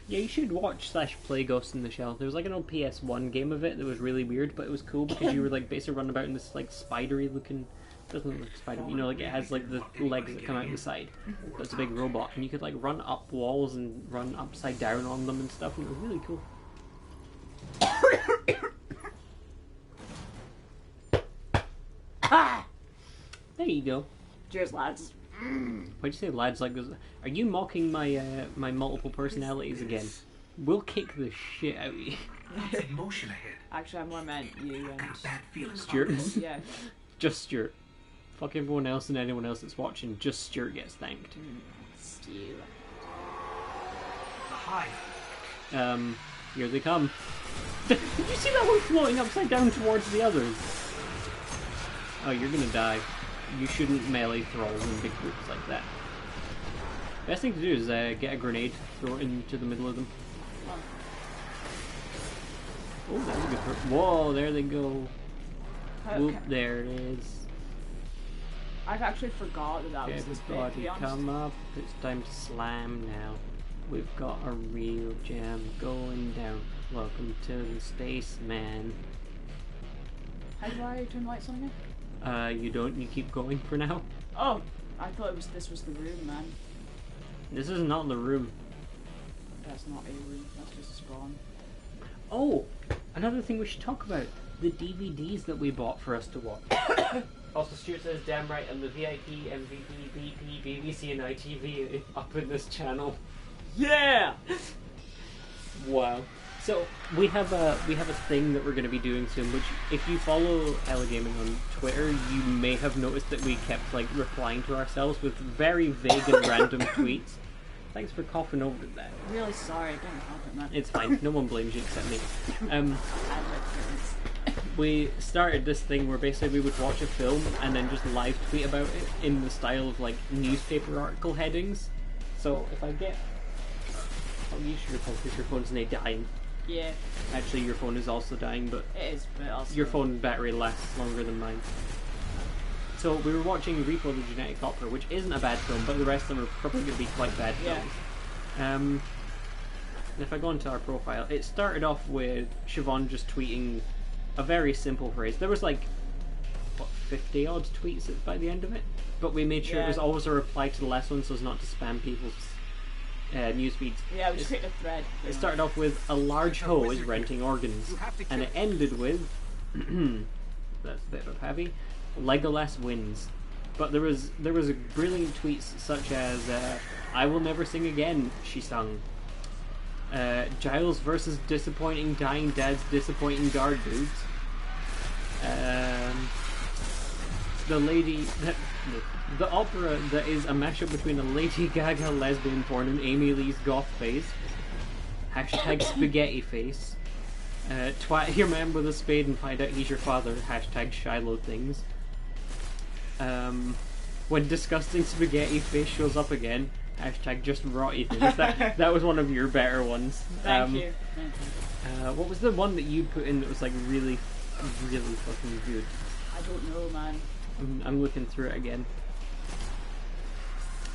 Yeah, you should watch / play Ghost in the Shell. There was like an old PS1 game of it that was really weird, but it was cool because you were like basically running about in this like spidery looking. Doesn't look like a spider, you know, like it has like the legs that come out the side. But it's a big robot, and you could like run up walls and run upside down on them and stuff, and it was really cool. There you go. Cheers, lads. Why'd you say lads like this? Are you mocking my my multiple personalities again? We'll kick the shit out of you. What's in motion ahead? Actually, I more meant you and... Got a bad feeling. Stuart. Yeah. Just Stuart. Fuck everyone else and anyone else that's watching. Just Stuart gets thanked. Stew. Hi. Here they come. Did you see that one floating upside down towards the others? Oh, you're gonna die. You shouldn't melee thralls in big groups like that. Best thing to do is get a grenade, throw it into the middle of them. Oh, that was a good hurt. Whoa, there they go. Whoop, there it is. I've actually forgot that was this bit, to Everybody be honest. come up, it's time to slam now. We've got a real jam going down. Welcome to the Spaceman. How do I turn the lights on again? You don't, you keep going for now? Oh, I thought this was the room, man. This is not the room. That's not a room, that's just a spawn. Oh, another thing we should talk about. The DVDs that we bought for us to watch. Also, Stuart says, damn right, I'm the VIP, MVP, BP, BBC and ITV up in this channel. Yeah! Wow. So, we have a thing that we're going to be doing soon, which, if you follow Gayming on Twitter, you may have noticed that we kept, like, replying to ourselves with very vague and random tweets. Thanks for coughing over that. Really sorry, I can't help it, man. It's fine, no one blames you except me. I like curtains. We started this thing where basically we would watch a film and then just live tweet about it in the style of, like, newspaper article headings. So, if I get... I'll use your phone because your phone's now dying. Yeah, Actually, your phone is also dying, but it is, but also... your phone battery lasts longer than mine. So we were watching Repo the Genetic Opera, which isn't a bad film, but the rest of them are probably going to be quite bad Yeah. films. If I go into our profile, it started off with Siobhan just tweeting a very simple phrase. There was like, what, 50 odd tweets by the end of it? But we made sure it was Yeah. always a reply to the last one so as not to spam people's news feeds. Yeah, we just created a thread. It started off with a large hoe is renting organs, and it ended with that's a bit of heavy. Legolas wins, but there was a brilliant tweets such as "I will never sing again," she sung. Giles versus disappointing dying dad's disappointing guard dudes. The opera that is a mashup between a Lady Gaga lesbian porn and Amy Lee's goth phase. Hashtag spaghetti face. Twat your man with a spade and find out he's your father. Hashtag Shiloh things. When disgusting spaghetti face shows up again. Hashtag just rotty things. That was one of your better ones. Thank you. What was the one that you put in that was like really, really fucking good? I don't know, man. I'm looking through it again.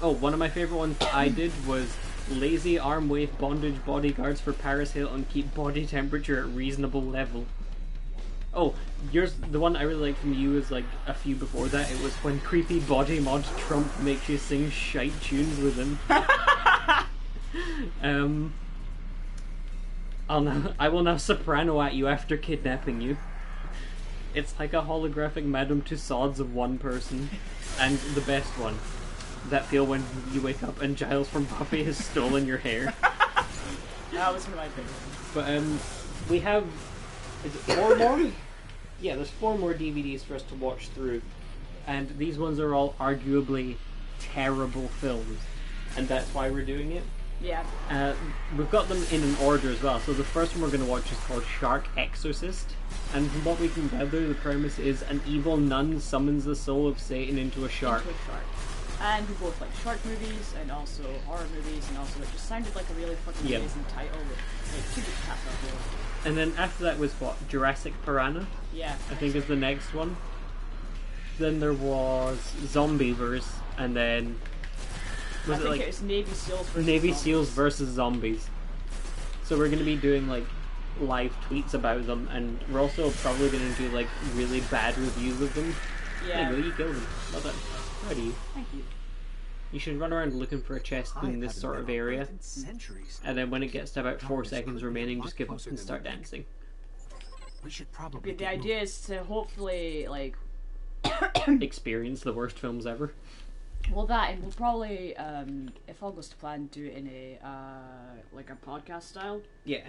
Oh, one of my favourite ones I did was lazy arm wave bondage bodyguards for Paris Hilton keep body temperature at reasonable level. Oh, yours, the one I really liked from you was like a few before that. It was when creepy body mod Trump makes you sing shite tunes with him. I will now soprano at you after kidnapping you. It's like a holographic Madame Tussauds of one person, and the best one. That feel when you wake up and Giles from Buffy has stolen your hair. That was one of my favorites. But we have, is it 4 more? Yeah, there's 4 more DVDs for us to watch through, and these ones are all arguably terrible films, and that's why we're doing it. Yeah. We've got them in an order as well. So the first one we're going to watch is called Shark Exorcist, and from what we can gather, the premise is an evil nun summons the soul of Satan into a shark. Into a shark. And we both like shark movies and also horror movies, and also it just sounded like a really fucking amazing title with like 2 good cats out there. And then after that was what? Jurassic Piranha? Yeah. I think is the next one. Then there was Zombievers, and then I think it was Navy Seals versus Navy Zombies. Seals versus Zombies. So we're going to be doing like live tweets about them, and we're also probably going to do like really bad reviews of them. Yeah. There you go, you killed them. Well done. Proud of you. Thank you. You should run around looking for a chest in this sort of area, Centuries. and then when it gets to about 4 seconds remaining, just give up and start dancing. We should probably. But the idea is to hopefully, like, Experience the worst films ever. well, that, and we'll probably, if all goes to plan, do it in a, like a podcast style. Yeah.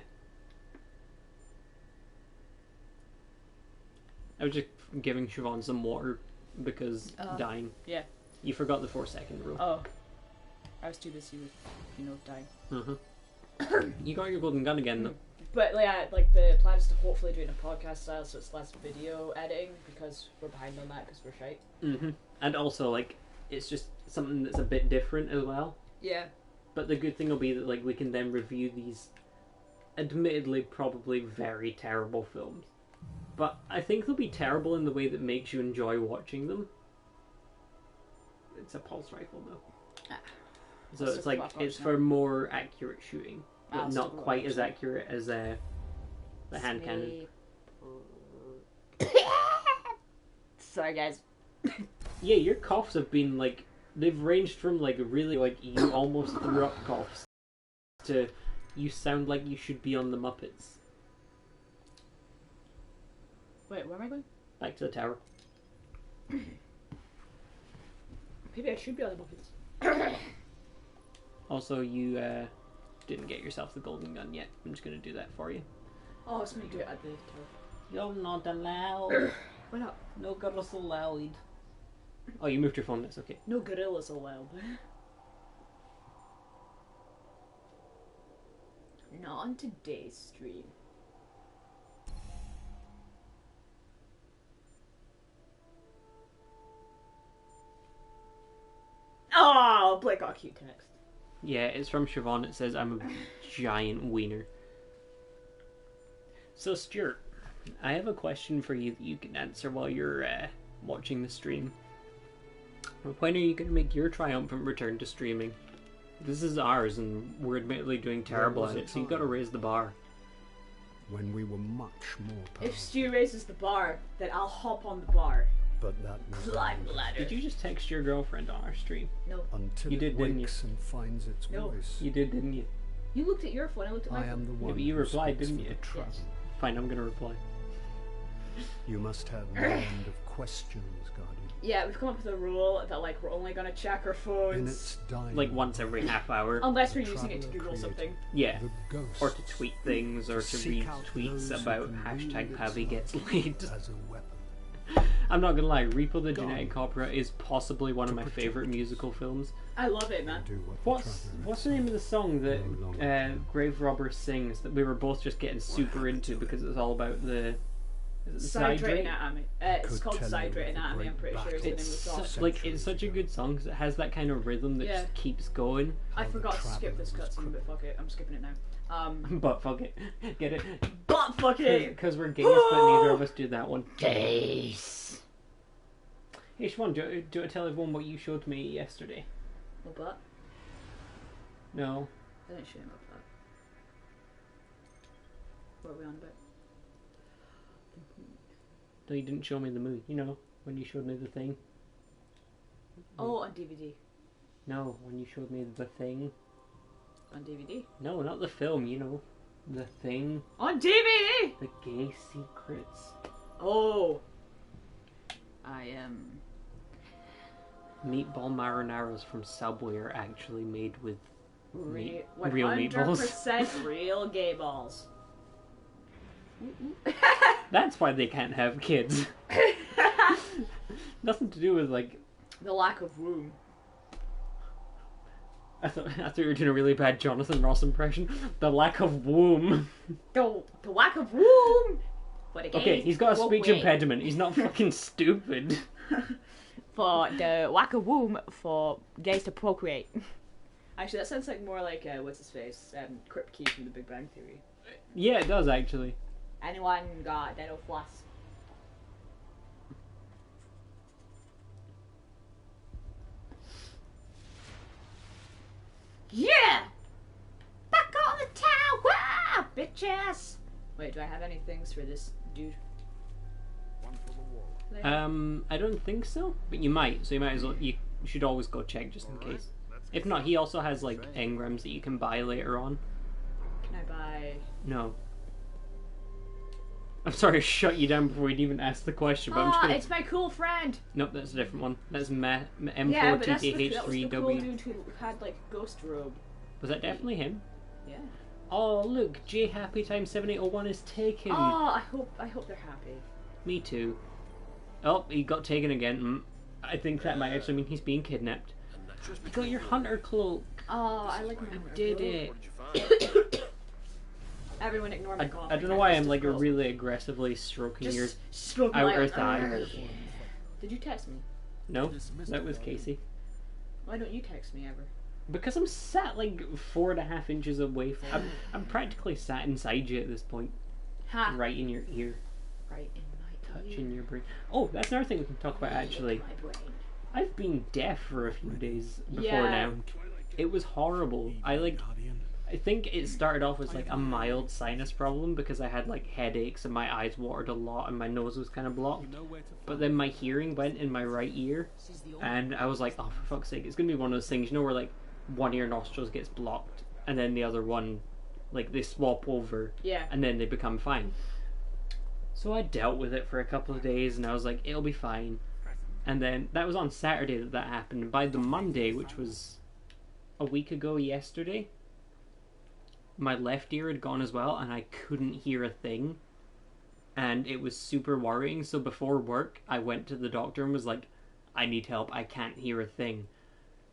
I was just giving Siobhan some water because dying. Yeah. You forgot the 4 second rule. Oh. I was too busy with, you know, dying. You got your golden gun again, though. But, yeah, like, the plan is to hopefully do it in a podcast style so it's less video editing, because we're behind on that because we're shite. And also, like, it's just something that's a bit different as well. Yeah. But the good thing will be that, like, we can then review these admittedly probably very terrible films. But I think they'll be terrible in the way that makes you enjoy watching them. It's a pulse rifle, though. So That's it's a like, clock it's watch for more accurate shooting. But I'll not still quite watch as it. accurate as the hand cannon. Sorry, guys. Yeah, your coughs have been, like, they've ranged from, like, really, like, you almost threw up coughs to you sound like you should be on the Muppets. Wait, where am I going? Back to the tower. Maybe I should be on the Muppets. Also, you didn't get yourself the golden gun yet. I'm just going to do that for you. Oh, it's me do it at the tower. You're not allowed. Why not? No girls allowed. Oh, you moved your phone. That's okay. No gorillas allowed. Not on today's stream. Oh, Blake got cute text. Yeah, it's from Siobhan. It says, I'm a giant wiener. So, Stuart, I have a question for you that you can answer while you're watching the stream. When are you going to make your triumphant return to streaming? This is ours, and we're admittedly doing terrible at it, so you've got to raise the bar. When we were much more powerful. If Stu raises the bar, then I'll hop on the bar. But that was Climb always ladder. Did you just text your girlfriend on our stream? No. until You it did, didn't you? wakes and finds its No. voice. You did, didn't you? You looked at your phone, I looked at my I am the phone. one. but you who replied, speaks didn't for you? the travel. Yes. Fine, I'm going to reply. You must have no end of questions, Guardian. Yeah, we've come up with a rule that, like, we're only gonna check our In phones. its dying Like once every half hour. Unless the we're using it to traveller Google created something. Yeah. the ghost Or to tweet things, or to seek read out tweets those who about can hashtag wield Pavy its gets light laid. as a weapon. I'm not gonna lie, Repo the Gone. Genetic Opera is possibly one of To my protect. favourite musical films. I love it, man. Do what the What's traveller the name of the song No that longer. Grave Robber sings that we were both just getting super into because it's all about the Sidrate Zydrate? Anatomy. It's Could called tell you Sidrate of the Anatomy, great I'm pretty sure is the name of the It's song. such, like it's such a good song 'cause it has that kind of rhythm that Yeah. just keeps going. I How the forgot to skip this traveller was cutscene, but fuck it, I'm skipping it now. But fuck it, get it? But fuck it! Because we're gays, but neither of us do that one. Gays. Hey Siobhan, do you want to tell everyone what you showed me yesterday? What butt? No. I didn't show him about that. What are we on about? No, you didn't show me the movie. You know, when you showed me the thing. Oh, on DVD. No, when you showed me the thing. On DVD? No, not the film, you know. The thing. On DVD! The gay secrets. Oh! I am... Meatball marinaras from Subway are actually made with meat, 100% real meatballs. real gay balls. That's why they can't have kids. Nothing to do with, like... The lack of womb. I thought you were doing a really bad Jonathan Ross impression. The lack of womb. The lack of womb! For the gays Okay, he's got a speech procreate. impediment. He's not fucking stupid. For the lack of womb for gays to procreate. Actually, that sounds like more like, what's his face? Kripke from The Big Bang Theory. Yeah, it does, actually. Anyone got dental floss? Yeah! Back on the tower! chess! Wait, do I have any things for this dude? One for the wall. I don't think so, but you might. So you might as well. You should always go check just in case. If not, he also has like engrams that you can buy later on. Can I buy... No. I'm sorry, I shut you down before you'd even asked the question, but I'm just gonna... it's my cool friend! Nope, that's a different one. That's Yeah, but that's the, that was the cool M4TKH3W. dude who had, like, ghost robe. Was that definitely him? Yeah. Oh, look, J Happy Time 7801 is taken. Oh, I hope they're happy. Me too. Oh, he got taken again. I think that might actually mean he's being kidnapped. You got your hunter cloak. Oh, I like my Did it. What did you find? Everyone ignore my cough. I don't know why I'm like really aggressively stroking your stroke my outer thigh. Did you text me? No, that was Casey. Why don't you text me ever? Because I'm sat like 4.5 inches away from. I'm practically sat inside you at this point, Ha! right in your ear, Right in my touching your brain. Oh, that's another thing we can talk about actually. My brain. I've been deaf for a few days before Yeah. now. It was horrible. I think it started off as like a mild sinus problem because I had like headaches and my eyes watered a lot and my nose was kind of blocked. But then my hearing went in my right ear, and I was like, oh, for fuck's sake, it's gonna be one of those things, you know, where like one of your nostrils gets blocked and then the other one, like they swap over, Yeah. and then they become fine. So I dealt with it for a couple of days and I was like, it'll be fine. And then that was on Saturday that happened. And by the Monday, which was a week ago yesterday, my left ear had gone as well and I couldn't hear a thing. And it was super worrying. So before work, I went to the doctor and was like, I need help. I can't hear a thing.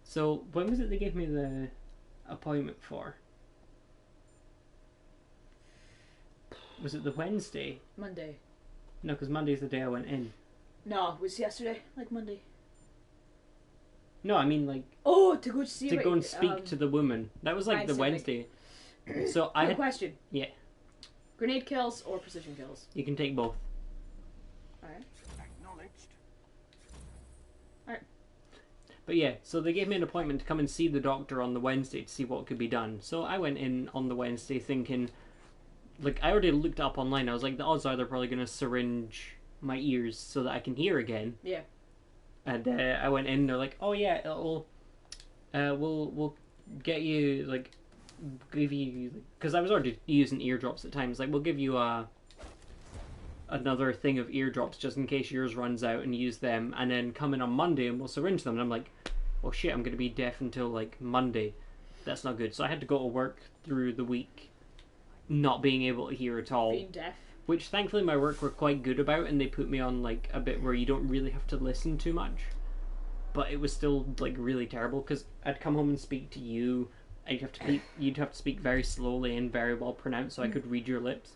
So when was it they gave me the appointment for? Was it the Wednesday? Monday. No, because Monday's the day I went in. No, it was yesterday, like Monday. No, I mean like Oh, to go see to go and speak to the woman. That was like the Wednesday. So I had, question. yeah, Grenade kills or precision kills? you can take both. Alright. Acknowledged. But yeah, so they gave me an appointment to come and see the doctor on the Wednesday to see what could be done. So I went in on the Wednesday thinking, like, I already looked up online. I was like, the odds are they're probably going to syringe my ears so that I can hear again. Yeah. And I went in, they're like, oh yeah, it'll, we'll get you, like, give you, because I was already using eardrops at times, like, we'll give you another thing of eardrops just in case yours runs out and use them, and then come in on Monday and we'll syringe them. And I'm like, well shit, I'm going to be deaf until, like, Monday. That's not good. So I had to go to work through the week not being able to hear at all. Being deaf. Which thankfully my work were quite good about, and they put me on like a bit where you don't really have to listen too much. But it was still like really terrible because I'd come home and speak to you, and you'd have to speak very slowly and very well pronounced so I could read your lips.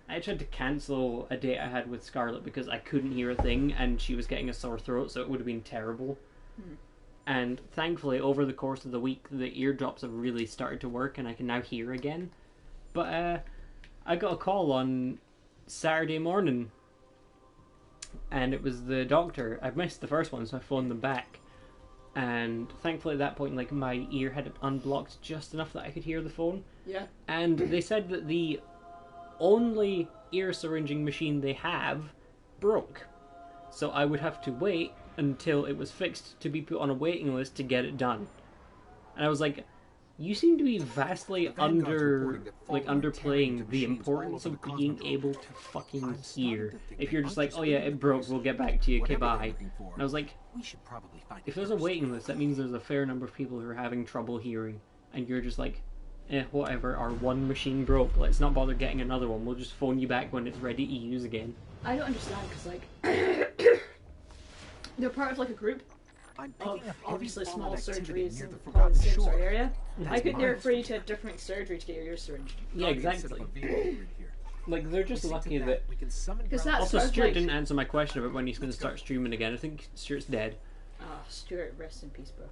I tried to cancel a date I had with Scarlett because I couldn't hear a thing and she was getting a sore throat, so it would have been terrible. And thankfully over the course of the week the eardrops have really started to work and I can now hear again. But I got a call on Saturday morning and it was the doctor. I missed the first one, so I phoned them back, and thankfully at that point like my ear had unblocked just enough that I could hear the phone. Yeah. And they said that the only ear syringing machine they have broke, so I would have to wait until it was fixed to be put on a waiting list to get it done. And I was like, you seem to be vastly underplaying the importance of being able to fucking hear. If you're just like, oh yeah, it broke, we'll get back to you, okay, bye. And I was like, if there's a waiting list, that means there's a fair number of people who are having trouble hearing. And you're just like, whatever, our one machine broke, let's not bother getting another one, we'll just phone you back when it's ready to use again. I don't understand, because like, they're part of like a group of obviously small surgeries in probably the same sort of area. I could refer you to a different surgery to get your ears syringed. Yeah, exactly. Like, they're just lucky that... Because that's Also, sort of Stuart like... didn't answer my question about when he's going to start streaming again. I think Stuart's dead. Oh, Stuart, rest in peace, bro.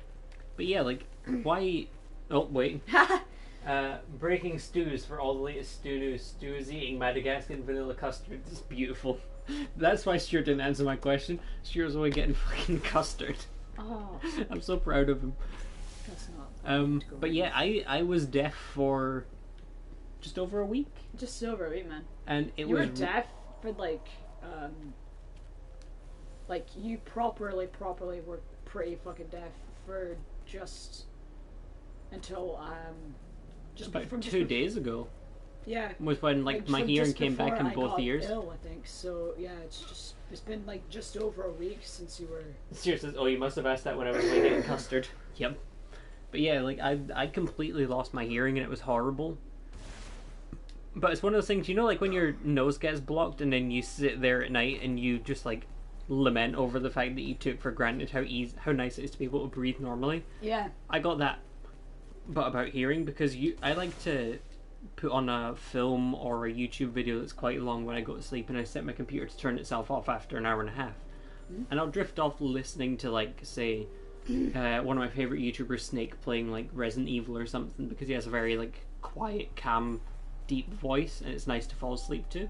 But yeah, like, why... Oh, wait. Breaking stews for all the latest stew news. Stu is eating Madagascan vanilla custard. It's beautiful. That's why Stuart didn't answer my question. Stuart was only getting fucking custard. Oh. I'm so proud of him. That's not... But yeah, I was deaf for just over a week. Just over a week, man. And it You was were deaf for like you properly were pretty fucking deaf for just until just about from 2 days ago. Yeah. Was when like my from hearing just came back before in I both got ears. Ill, I think so. Yeah, it's been like just over a week since you were. Stuart says, "Oh, you must have asked that when I was making custard." Yep. But yeah, like I completely lost my hearing and it was horrible. But it's one of those things, you know, like when your nose gets blocked and then you sit there at night and you just like lament over the fact that you took for granted how nice it is to be able to breathe normally. Yeah. I got that, but about hearing, because I like to put on a film or a YouTube video that's quite long when I go to sleep, and I set my computer to turn itself off after an hour and a half. And I'll drift off listening to, like, say, one of my favourite YouTubers, Snake, playing, like, Resident Evil or something, because he has a very, like, quiet, calm, deep voice, and it's nice to fall asleep to.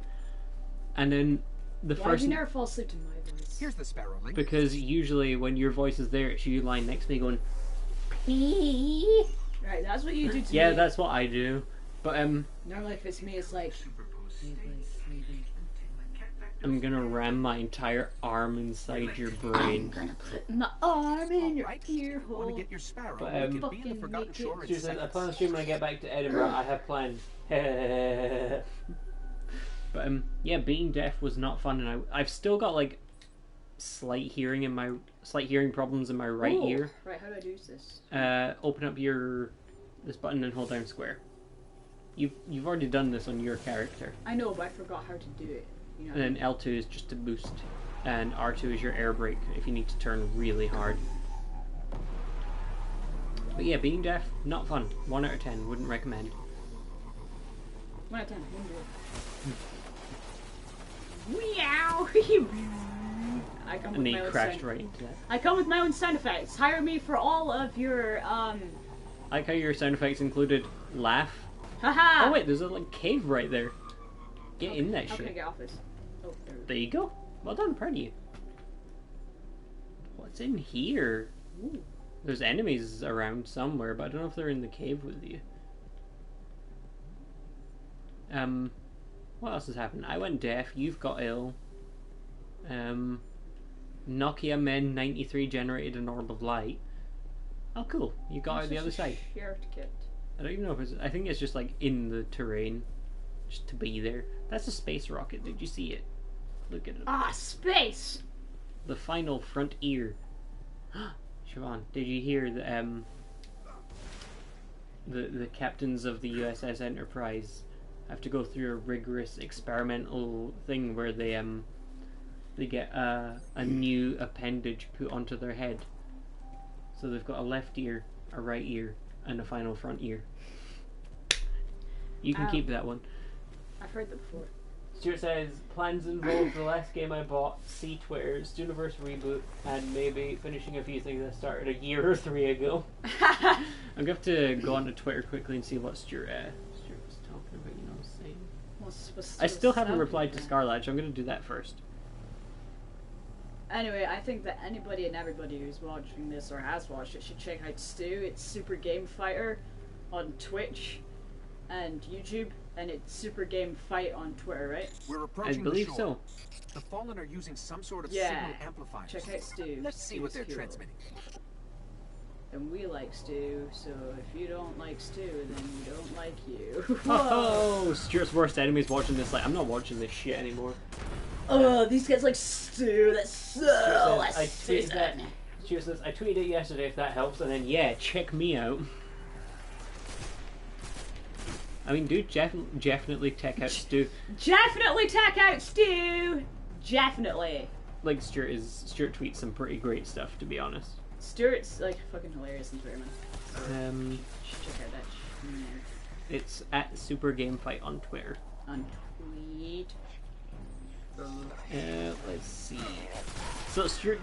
And then Why do you never fall asleep to my voice? Here's the sparrow link. Because usually when your voice is there, it's you lying next to me going, Right, that's what you do to me. yeah, that's what I do. But, Normally if it's me, it's like... I'm gonna ram my entire arm inside your brain. Put my arm in your Right. ear Want hole. to get your sparrow? But, You can be in the fucking Forgotten make it- Shore in She says, I seconds. plan on streaming when I get back to Edinburgh. I have plans. But yeah, being deaf was not fun, and I've still got like slight hearing problems in my right Ooh. ear. Right, how do I do this? Open up this button and hold down square. You've already done this on your character. I know, but I forgot how to do it. You know. And then L2 is just to boost, and R2 is your air brake if you need to turn really hard. But yeah, being deaf, not fun. 1 out of 10, wouldn't recommend. 1 out of 10, wouldn't do it. Meow! I come with And my he own crashed sound. right into that. I come with my own sound effects. Hire me for all of your I like how your sound effects included laugh. haha. Oh wait, there's a like cave right there. Get in that How can I shit. get off this? Oh, there we go. There you go. Well done, proud of you. What's in here? Ooh. There's enemies around somewhere, but I don't know if they're in the cave with you. What else has happened? I went deaf, you've got ill. Nokia Men 93 generated an orb of light. Oh cool, you got out the other side. Share kit. I don't even know if it's... I think it's just like in the terrain. Just to be there. That's a space rocket, did you see it? Look at it. Ah, space! The final front ear. Siobhan, did you hear the captains of the USS Enterprise have to go through a rigorous experimental thing where they get a new appendage put onto their head. So they've got a left ear, a right ear, and a final front ear. You can keep that one. I've heard that before. Stuart says, plans involve the last game I bought, see Twitter, Studioverse reboot, and maybe finishing a few things I started a year or 3 ago. I'm going to have to go onto Twitter quickly and see what Stuart was talking about, you know what I'm saying? I still haven't replied to Scarlet, so I'm going to do that first. Anyway, I think that anybody and everybody who's watching this or has watched it should check out Stu. It's Super Game Fighter on Twitch and YouTube, and it's Super Game Fight on Twitter, right? We're I approaching believe the shore. so. The Fallen are using some sort of Yeah. signal amplifiers. Check out Stu. Let's see what they're Stu's cool. transmitting. And we like Stu, so if you don't like Stu, then we don't like you. Oh, Stuart's worst enemy is watching this. Like, I'm not watching this shit anymore. Oh, these guys like Stu. That's so. I tweeted that. Stuart says, I tweeted it yesterday if that helps, and then yeah, check me out. I mean, dude, definitely check out Stu. Definitely check out Stu. Definitely. Like Stuart tweets some pretty great stuff, to be honest. Stuart's like fucking hilarious on Twitter, man. Um, Should check out that shit. it's at Super Game Fight on Twitter. On tweet. Let's see. So Stuart,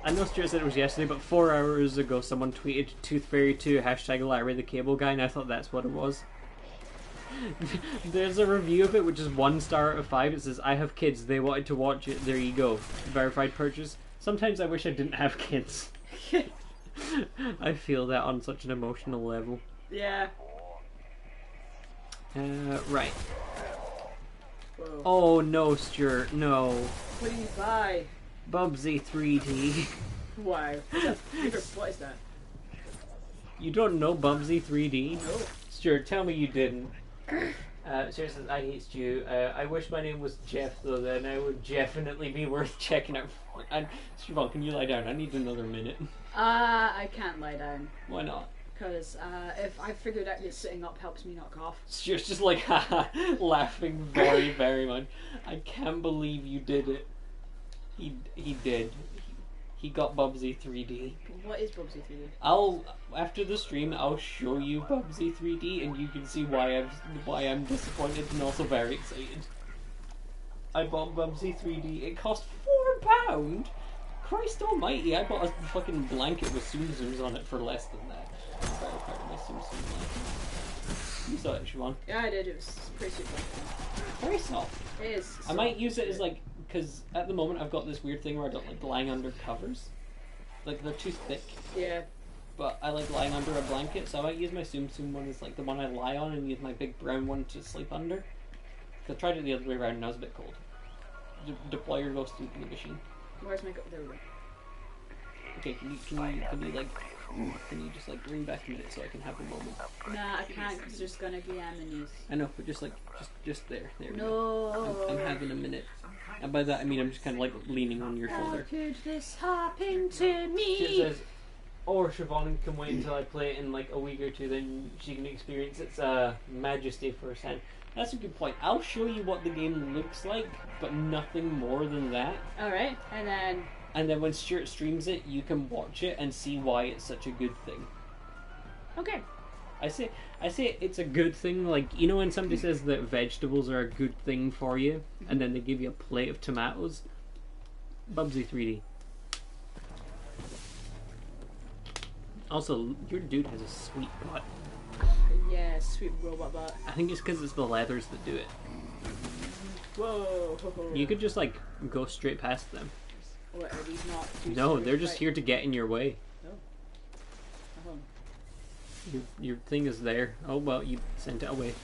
I know Stuart said it was yesterday, but 4 hours ago someone tweeted Tooth Fairy 2 hashtag Larry the Cable Guy, and I thought that's what it was. There's a review of it which is 1 star out of 5. It says, I have kids, they wanted to watch it, there you go. Verified purchase. Sometimes I wish I didn't have kids. I feel that on such an emotional level. Yeah. Right. Whoa. Oh no, Stuart, no. What do you buy? Bubsy 3D. Wow. What is that? You don't know Bubsy 3D? No. Stuart, tell me you didn't. Stuart says, I hate Stu. I wish my name was Jeff, though, then I would definitely be worth checking out. And Siobhan, can you lie down? I need another minute. I can't lie down. Why not? Because if I figured out that sitting up helps me not cough. Stuart's just like, haha, laughing very, very much. I can't believe you did it. He did. He got Bubsy 3D. What is Bubsy 3D? After the stream, I'll show you Bubsy 3D, and you can see why I'm disappointed and also very excited. I bought Bubsy 3D. It cost £4. Christ Almighty! I bought a fucking blanket with Tsum Tsums on it for less than that. Sorry, part of my Tsum Tsum blanket. You saw it, Siobhan. Yeah, I did. It was pretty super. Very soft. It is. I might use it as like, because at the moment I've got this weird thing where I don't like lying under covers. Like they're too thick. Yeah. But I like lying under a blanket, so I might use my Tsum Tsum one as like the one I lie on and use my big brown one to sleep under. Because I tried it the other way around and I was a bit cold. Deploy your ghost into the machine. Where's my there we go. Okay, can you just like lean back a minute so I can have a moment? Nah, I can't because there's gonna be enemies. I know, but just like just there. There we No. go. I'm having a minute. And by that I mean I'm just kind of like leaning on your shoulder. How could this happen to me? She says, or Siobhan can wait until I play it in like a week or two, then she can experience its majesty firsthand. That's a good point. I'll show you what the game looks like, but nothing more than that. Alright, And then when Stuart streams it, you can watch it and see why it's such a good thing. okay. I say it's a good thing, like, you know when somebody says that vegetables are a good thing for you, and then they give you a plate of tomatoes? Bubsy 3D. Also, your dude has a sweet butt. Yeah, sweet robot butt. I think it's because it's the leathers that do it. Whoa. You could just, like, go straight past them. What, are these not? No, they're just here to get in your way. Oh. Your thing is there. Oh, well, you sent it away.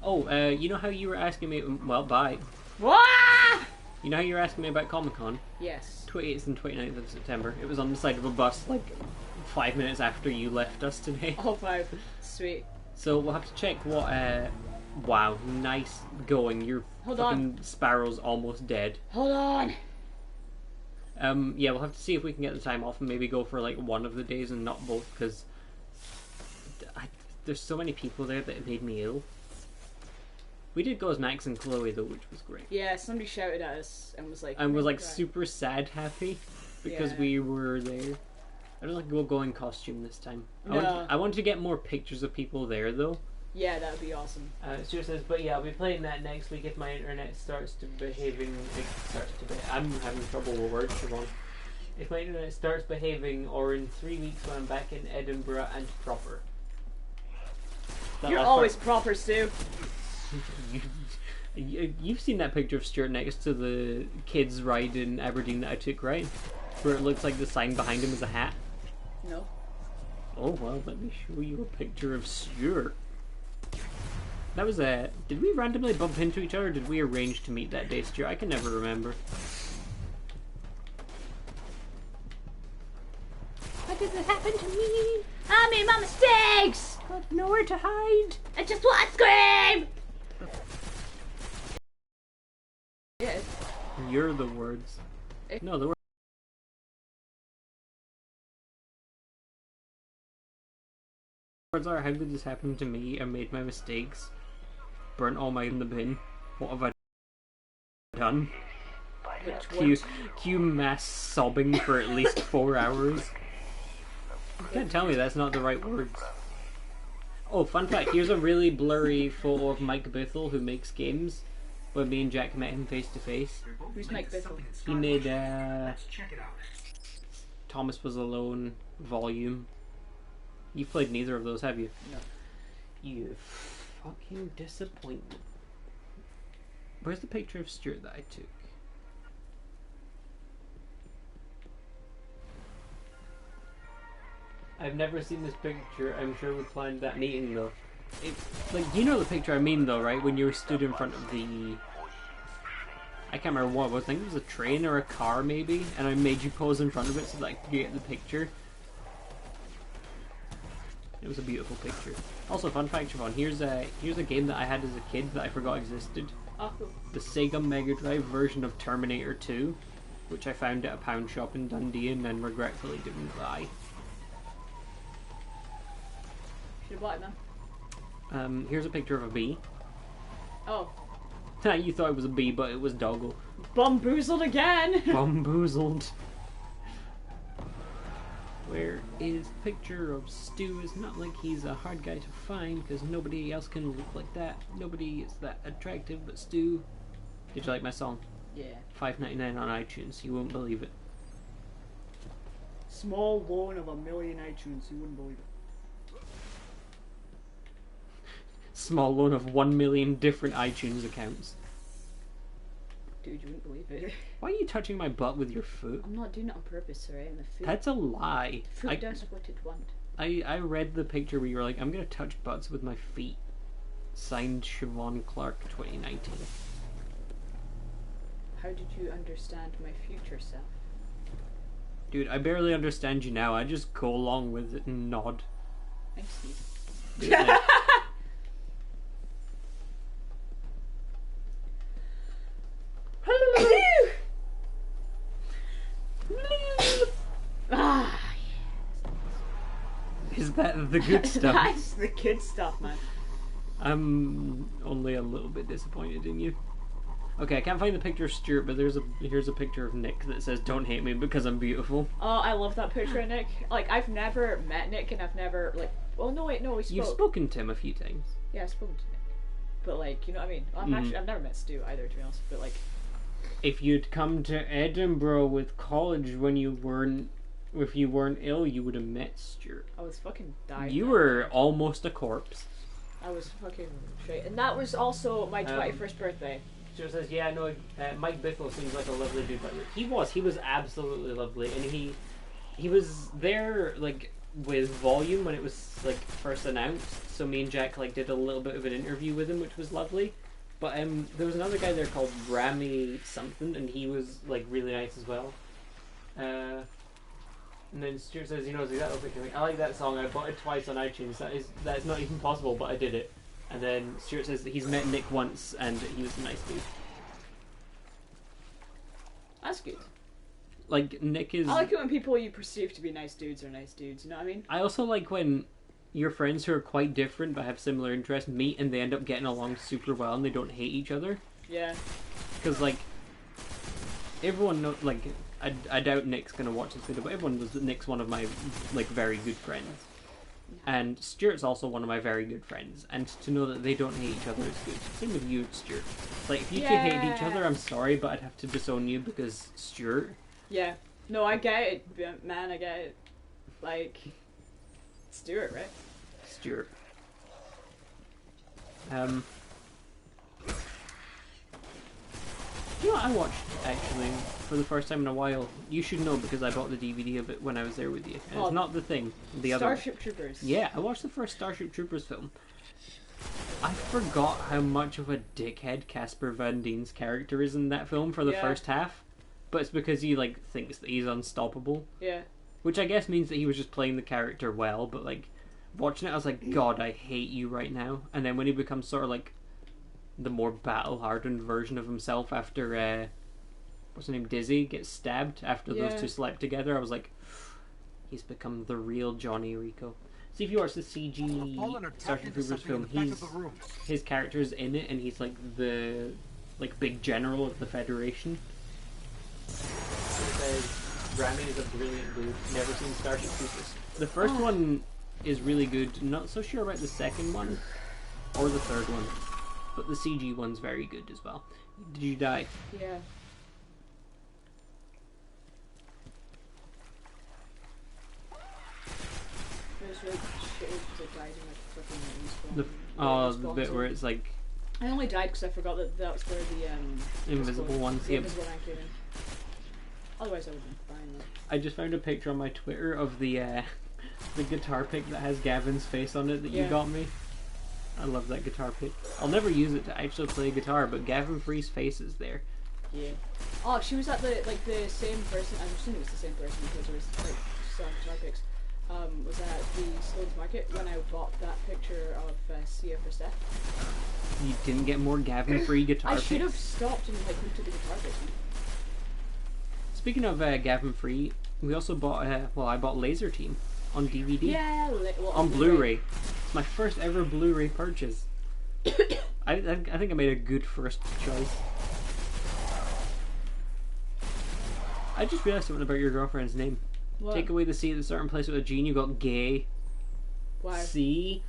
Oh, you know how you were asking me... Well, bye. What? You know how you were asking me about Comic-Con? Yes. 28th and 29th of September. It was on the side of a bus, like, 5 minutes after you left us today. Oh, wow. Sweet. So we'll have to check what, wow, nice going. Your fucking sparrow's almost dead. Hold on. Yeah, we'll have to see if we can get the time off and maybe go for, like, one of the days and not both, because there's so many people there that it made me ill. We did go as Max and Chloe, though, which was great. Yeah, somebody shouted at us and was like... And was, like, super sad happy because we were there. I don't think we'll go in costume this time. No. I want to get more pictures of people there, though. Yeah, that would be awesome. Stuart says, but yeah, I'll be playing that next week if my internet starts to behaving... I'm having trouble with words, Siobhan. If my internet starts behaving, or in 3 weeks when I'm back in Edinburgh and proper. You're always proper, Stu. You've seen that picture of Stuart next to the kids' ride in Aberdeen that I took, right? Where it looks like the sign behind him is a hat. No. Oh, well, let me show you a picture of Stuart. That was a... Did we randomly bump into each other, or did we arrange to meet that day, Stuart? I can never remember. How did this happen to me? I made my mistakes! Got nowhere to hide. I just want to scream! Yeah. You're the words. No, the words are, how did this happen to me? I made my mistakes. Burnt all mine in the bin. What have I done? Cue mass sobbing for at least 4 hours. You can't tell me that's not the right words. Oh, fun fact, here's a really blurry photo of Mike Bithell, who makes games, when me and Jack met him face to face. Who's Mike Bithell? He made Thomas Was Alone Volume. You've played neither of those, have you? No. You fucking disappointment. Where's the picture of Stuart that I took? I've never seen this picture. I'm sure we'd find that meeting though. Like, you know the picture I mean though, right? When you were stood in front of the... I can't remember what it was. I think it was a train or a car maybe, and I made you pose in front of it so that I could get the picture. It was a beautiful picture. Also, fun fact, Siobhan, here's a game that I had as a kid that I forgot existed. Oh, cool. The Sega Mega Drive version of Terminator 2, which I found at a pound shop in Dundee and then regretfully didn't buy. Should have bought it, man. Here's a picture of a bee. Oh. You thought it was a bee, but it was Doggle. Bamboozled again! Bamboozled. Where is picture of Stu? It's not like he's a hard guy to find, because nobody else can look like that. Nobody is that attractive, but Stu. Did you like my song? Yeah. $5.99 on iTunes. You won't believe it. Small loan of 1 million iTunes. You wouldn't believe it. Small loan of 1 million different iTunes accounts. Dude, you wouldn't believe it. Why are you touching my butt with your foot? I'm not doing it on purpose, alright? The food, That's a lie. food does what it wants. I read the picture where you were like, I'm gonna touch butts with my feet. Signed Siobhan Clark 2019. How did you understand my future self? Dude, I barely understand you now. I just go along with it and nod. Thanks, Steve. Dude, Ah, is that the good stuff? that's the good stuff, man. I'm only a little bit disappointed in you. Okay, I can't find the picture of Stuart, but here's a picture of Nick that says, "Don't hate me because I'm beautiful." Oh, I love that picture of Nick. Like, I've never met Nick, and I've never, like... Oh, no, wait, no, we spoke. You've spoken to him a few times. Yeah, I've spoken to Nick. But, like, you know what I mean? I've never met Stu either, to be honest. But, like... If you'd come to Edinburgh with college when you weren't... If you weren't ill, you would have met Stuart. I was fucking dying. You were almost a corpse. I was fucking straight. And that was also my 21st birthday. Stuart says, yeah, no, Mike Biffle seems like a lovely dude. But he was absolutely lovely. And he was there, like, with Volume when it was, like, first announced. So me and Jack, like, did a little bit of an interview with him, which was lovely. But there was another guy there called Rami something, and he was, like, really nice as well. And then Stuart says, he knows exactly what picture. I like that song. I bought it twice on iTunes. That is not even possible, but I did it. And then Stuart says that he's met Nick once, and he was a nice dude. That's good. Like, Nick is... I like it when people you perceive to be nice dudes are nice dudes, you know what I mean? I also like when your friends who are quite different but have similar interests meet and they end up getting along super well and they don't hate each other. Yeah. Because, like, everyone knows, like, I doubt Nick's going to watch this video, but everyone knows that Nick's one of my, like, very good friends. And Stuart's also one of my very good friends. And to know that they don't hate each other is good. Same with you, Stuart. Like, if you two hated each other, I'm sorry, but I'd have to disown you because Stuart. Yeah. No, I get it, man, I get it. Like, Stuart, right? Stuart. You know what I watched, actually, for the first time in a while? You should know because I bought the DVD of it when I was there with you. And it's not The Thing. The Starship Troopers. Yeah, I watched the first Starship Troopers film. I forgot how much of a dickhead Casper Van Dien's character is in that film for the first half. But it's because he, like, thinks that he's unstoppable. Yeah. Which I guess means that he was just playing the character well, but, like, watching it I was like, God, I hate you right now. And then when he becomes sort of, like, the more battle-hardened version of himself after, what's her name, Dizzy gets stabbed after those two slept together, I was like, he's become the real Johnny Rico. See, if you watch the CG Starship Troopers film, his character's in it, and he's like the big general of the Federation. It says Rami is a brilliant dude. Never seen Starship Troopers. The first one is really good. Not so sure about the second one or the third one, but the CG one's very good as well. Did you die? Yeah. The bit where it's like... I only died because I forgot that was where the invisible ones. The invisible one came in. Otherwise I would have been fine though. I just found a picture on my Twitter of the The guitar pick that has Gavin's face on it that you got me. I love that guitar pick. I'll never use it to actually play guitar, but Gavin Free's face is there. Yeah. Oh, she was at the same person. I'm assuming it's the same person because it was like selling guitar picks. Was at the Sloan's Market when I bought that picture of Sia for Steph. You didn't get more Gavin Free guitar picks? I should have stopped and like looked at the guitar picks. Speaking of Gavin Free, we also bought, I bought Laser Team on DVD. Yeah, on Blu-ray. It's my first ever Blu-ray purchase. I think I made a good first choice. I just realized something about your girlfriend's name. What? Take away the C at the starting place with a G and you got gay. Why? See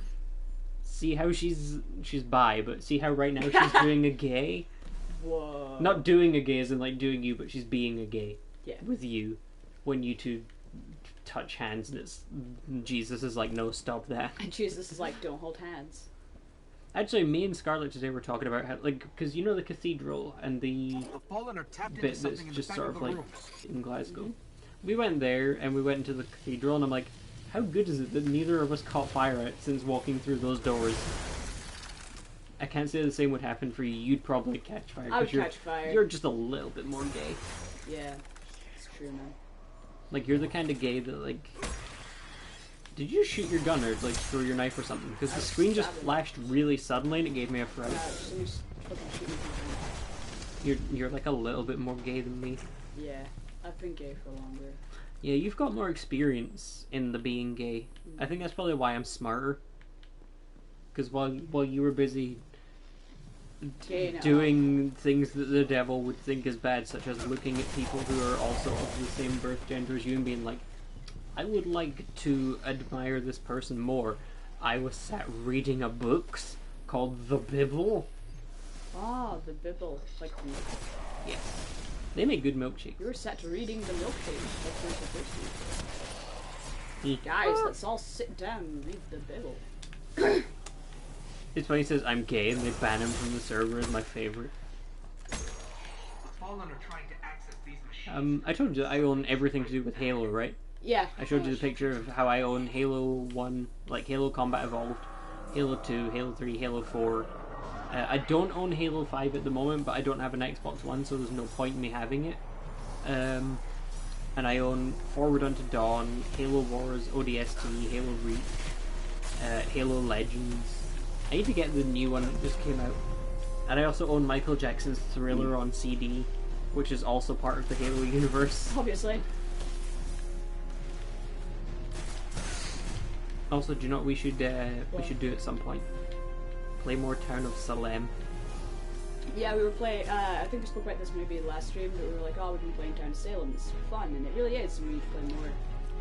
how she's bi, but see how right now she's doing a gay? Whoa. Not doing a gay as in like doing you, but she's being a gay. Yeah. With you. When you two touch hands and it's Jesus is like, no, stop that. And Jesus is like, don't hold hands. Actually, me and Scarlett today were talking about how, like, because you know the cathedral and the bit that's just sort of like in Glasgow. Mm-hmm. We went there and we went into the cathedral and I'm like, how good is it that neither of us caught fire out since walking through those doors? I can't say the same would happen for you. You'd probably catch fire. I would catch fire. You're just a little bit more gay. Yeah, it's true, man. Like, you're the kind of gay that, like... Did you shoot your gun or, like, throw your knife or something? Because the screen just flashed really suddenly and it gave me a fright. You're like a little bit more gay than me. Yeah, I've been gay for longer. Yeah, you've got more experience in the being gay. I think that's probably why I'm smarter. Because while you were busy doing things that the devil would think is bad, such as looking at people who are also of the same birth gender as you and being like, I would like to admire this person more, I was sat reading a book called The Bible. Oh, The Bible. Like the milk. Yes. They make good milkshakes. You were sat reading the milkshake. That's what you're supposed to. Guys, let's all sit down and read the Bible. It's funny he says I'm gay and they ban him from the server is my favourite. Fallen are trying to access these machines. I told you that I own everything to do with Halo, right? Yeah. I showed you the picture of how I own Halo 1, like Halo Combat Evolved, Halo 2, Halo 3, Halo 4. I don't own Halo 5 at the moment, but I don't have an Xbox One, so there's no point in me having it. And I own Forward Unto Dawn, Halo Wars, ODST, Halo Reach, Halo Legends. I need to get the new one that just came out. And I also own Michael Jackson's Thriller on CD, which is also part of the Halo universe. Obviously. Also, do you know what we should do at some point? Play more Town of Salem. Yeah, we were playing, I think we spoke about this maybe last stream, but we were like, oh, we've been playing Town of Salem, it's fun, and it really is, and we need to play more.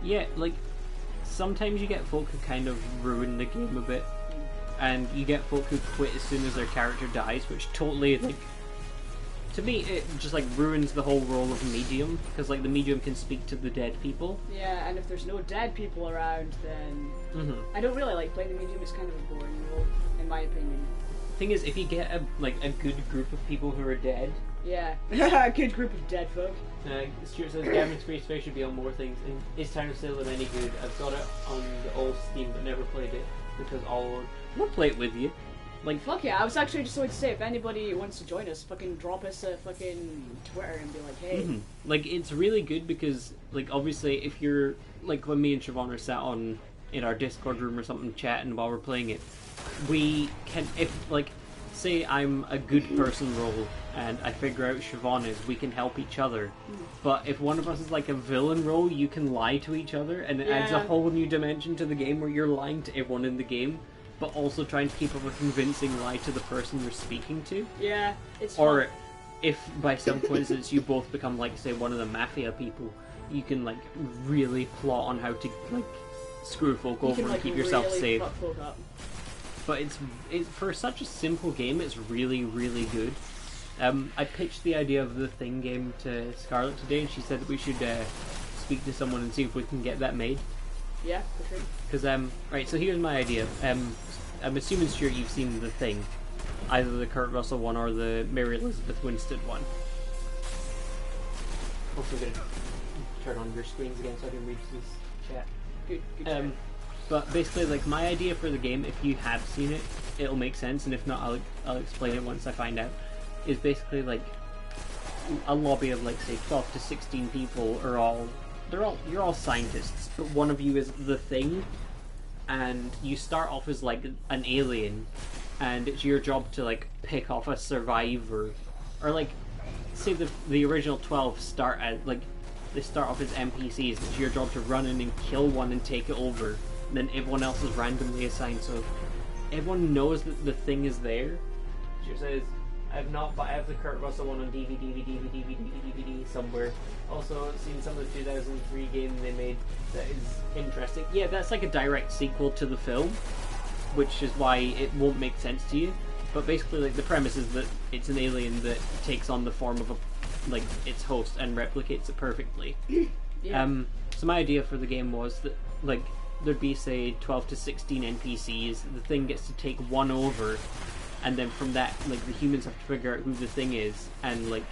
Yeah, like, sometimes you get folk who kind of ruin the game a bit, and you get folk who quit as soon as their character dies, which totally, like, to me, it just, like, ruins the whole role of medium, because, like, the medium can speak to the dead people. Yeah, and if there's no dead people around, then... I don't really like playing the medium, it's kind of a boring role, in my opinion. Thing is, if you get a good group of people who are dead... Yeah, a good group of dead folk. Stuart says, Gavin's Free Space should be on more things. Is Town of Salem any good? I've got it on the old Steam, but never played it, because I'll play it with you. Like, fuck yeah, I was actually just going to say, if anybody wants to join us, fucking drop us a fucking Twitter and be like, hey. Like, it's really good because, like, obviously, if you're, like, when me and Siobhan are sat in our Discord room or something chatting while we're playing it, we can, if, like, say I'm a good person role and I figure out Siobhan is, we can help each other. But if one of us is like a villain role, you can lie to each other and it adds a whole new dimension to the game where you're lying to everyone in the game, but also trying to keep up a convincing lie to the person you're speaking to. Yeah, it's Or fun. if by some coincidence you both become, like, say, one of the mafia people, you can, like, really plot on how to, like, screw folk over and keep yourself really safe. fuck folk up. But it's for such a simple game, it's really, really good. I pitched the idea of the Thing game to Scarlett today, and she said that we should speak to someone and see if we can get that made. Yeah, for sure. Because, right, so here's my idea. I'm assuming, Stuart, you've seen The Thing. Either the Kurt Russell one or the Mary Elizabeth Winstead one. Also going to turn on your screens again so I can read this chat. Good try. But basically, like, my idea for the game, if you have seen it, it'll make sense, and if not, I'll explain it once I find out. Is basically like a lobby of, like, say 12 to 16 people you're all scientists, but one of you is the Thing, and you start off as like an alien, and it's your job to like pick off a survivor, or like say the original 12 start as like they start off as NPCs. It's your job to run in and kill one and take it over. And then everyone else is randomly assigned, so everyone knows that the Thing is there. She says, I have not, but I have the Kurt Russell one on DVD somewhere. Also, I've seen some of the 2003 game they made that is interesting. Yeah, that's like a direct sequel to the film, which is why it won't make sense to you. But basically, like, the premise is that it's an alien that takes on the form of its host and replicates it perfectly. Yeah. So my idea for the game was that, like, there'd be, say, 12 to 16 NPCs. The Thing gets to take one over, and then from that, like, the humans have to figure out who the Thing is, and, like,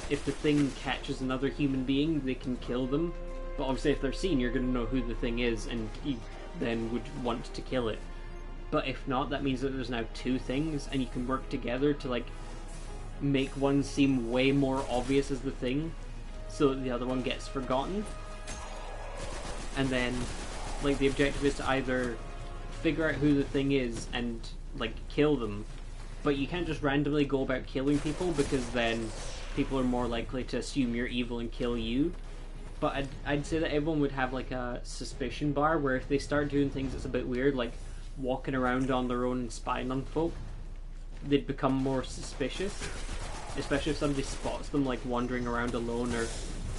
if the Thing catches another human being, they can kill them. But obviously, if they're seen, you're going to know who the Thing is, and you then would want to kill it. But if not, that means that there's now two Things, and you can work together to, like, make one seem way more obvious as the Thing, so that the other one gets forgotten. And then, like, the objective is to either figure out who the Thing is and, like, kill them. But you can't just randomly go about killing people, because then people are more likely to assume you're evil and kill you. But I'd say that everyone would have, like, a suspicion bar, where if they start doing things that's a bit weird, like walking around on their own and spying on folk, they'd become more suspicious. Especially if somebody spots them, like, wandering around alone or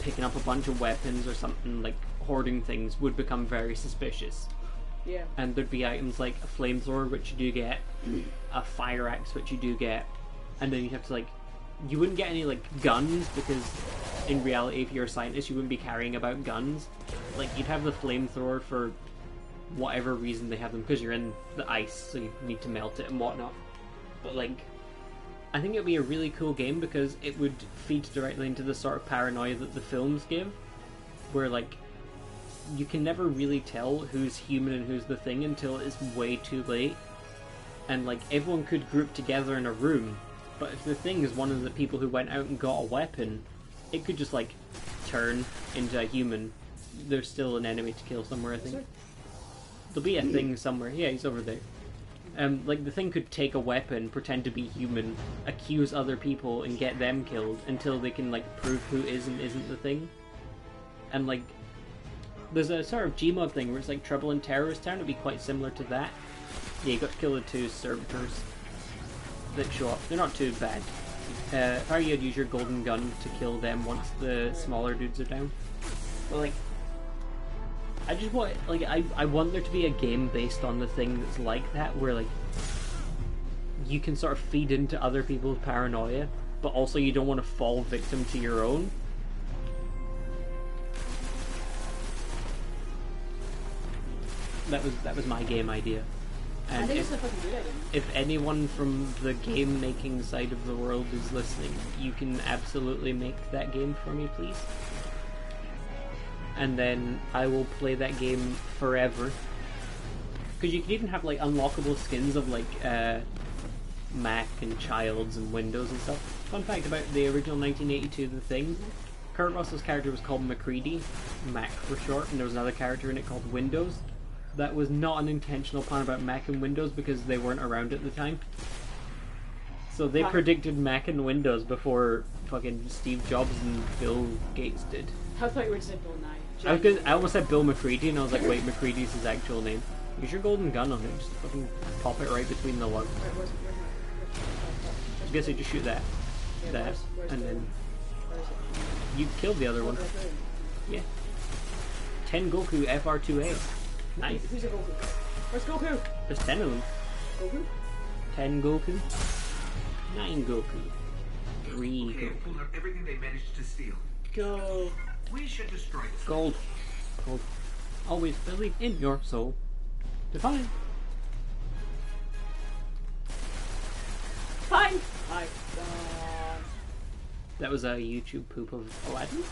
picking up a bunch of weapons or something, like hoarding things, would become very suspicious. Yeah. And there'd be items like a flamethrower, which you do get, a fire axe, which you do get, and then you have to, like, you wouldn't get any, like, guns, because in reality, if you're a scientist, you wouldn't be carrying about guns. Like, you'd have the flamethrower for whatever reason they have them, because you're in the ice, so you need to melt it and whatnot. But, like, I think it would be a really cool game, because it would feed directly into the sort of paranoia that the films give, where, like, you can never really tell who's human and who's the Thing until it's way too late. And, like, everyone could group together in a room, but if the Thing is one of the people who went out and got a weapon, it could just, like, turn into a human. There's still an enemy to kill somewhere, I think. There'll be a Thing somewhere. Yeah, he's over there. Like, the Thing could take a weapon, pretend to be human, accuse other people, and get them killed until they can, like, prove who is and isn't the Thing. And, like, there's a sort of Gmod thing where it's like Trouble in Terrorist Town. It'd be quite similar to that. Yeah, you got to kill the two servitors that show up. They're not too bad. How you'd use your golden gun to kill them once the smaller dudes are down. But, like, I just want, like, I want there to be a game based on the Thing that's like that, where, like, you can sort of feed into other people's paranoia, but also you don't want to fall victim to your own. That was my game idea. And I think it's a fucking good idea. If anyone from the game making side of the world is listening, you can absolutely make that game for me, please. And then I will play that game forever. Because you can even have, like, unlockable skins of, like, Mac and Childs and Windows and stuff. Fun fact about the original 1982 The Thing, Kurt Russell's character was called MacReady, Mac for short, and there was another character in it called Windows. That was not an intentional pun about Mac and Windows, because they weren't around at the time. So they predicted Mac and Windows before fucking Steve Jobs and Bill Gates did. I thought you were saying Bill Nye. I almost said Bill MacReady, and I was like, wait, MacReady's his actual name. Use your golden gun on it, just fucking pop it right between the lugs. I guess I just shoot that. Yeah, that. where's And the- then Where is it? you killed the other one. Yeah. 10 Goku FR2A. Nice. Who's a Goku? Where's Goku? There's 10 of them. Goku? 10 Goku. 9 Goku. 3 Okay, Goku. I've pulled out everything they managed to steal. Go. We should destroy this. Gold. Gold. Always believe in your soul. Define. Fine. Hi. That was a YouTube poop of Aladdin?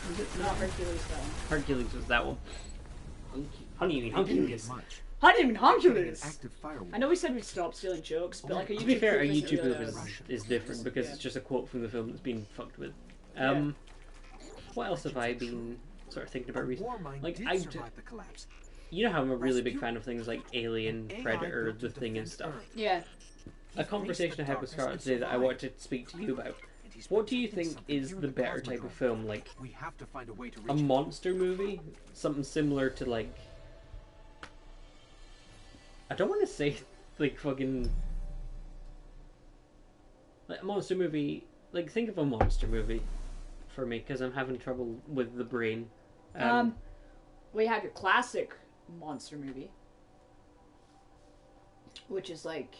Was it? Not Hercules though. Hercules was that one. Honey, They didn't Hunculus. get much. I didn't even An Honculus! active firewall. I know we said we'd stop stealing jokes, but like a To be YouTube fair, a clip isn't YouTube really clip a- is different because Yeah. it's just a quote from the film that's been fucked with. Yeah. What else have I been sort of thinking about A recently? war mine Like, did I survive the collapse. You know how I'm a really big fan of things like Alien, AI Predator, built to The Thing and defend stuff. Earth. Yeah. A conversation I had with Scarlett today that I wanted to speak to you about. And he's What do you protecting think something is here in the better type of Cosmodrome. film? Like We have to find a way to a reach it. monster movie? Something similar to like... I don't want to say like fucking... Like a monster movie... Like think of a monster movie for me because I'm having trouble with the brain. We have your classic monster movie, which is like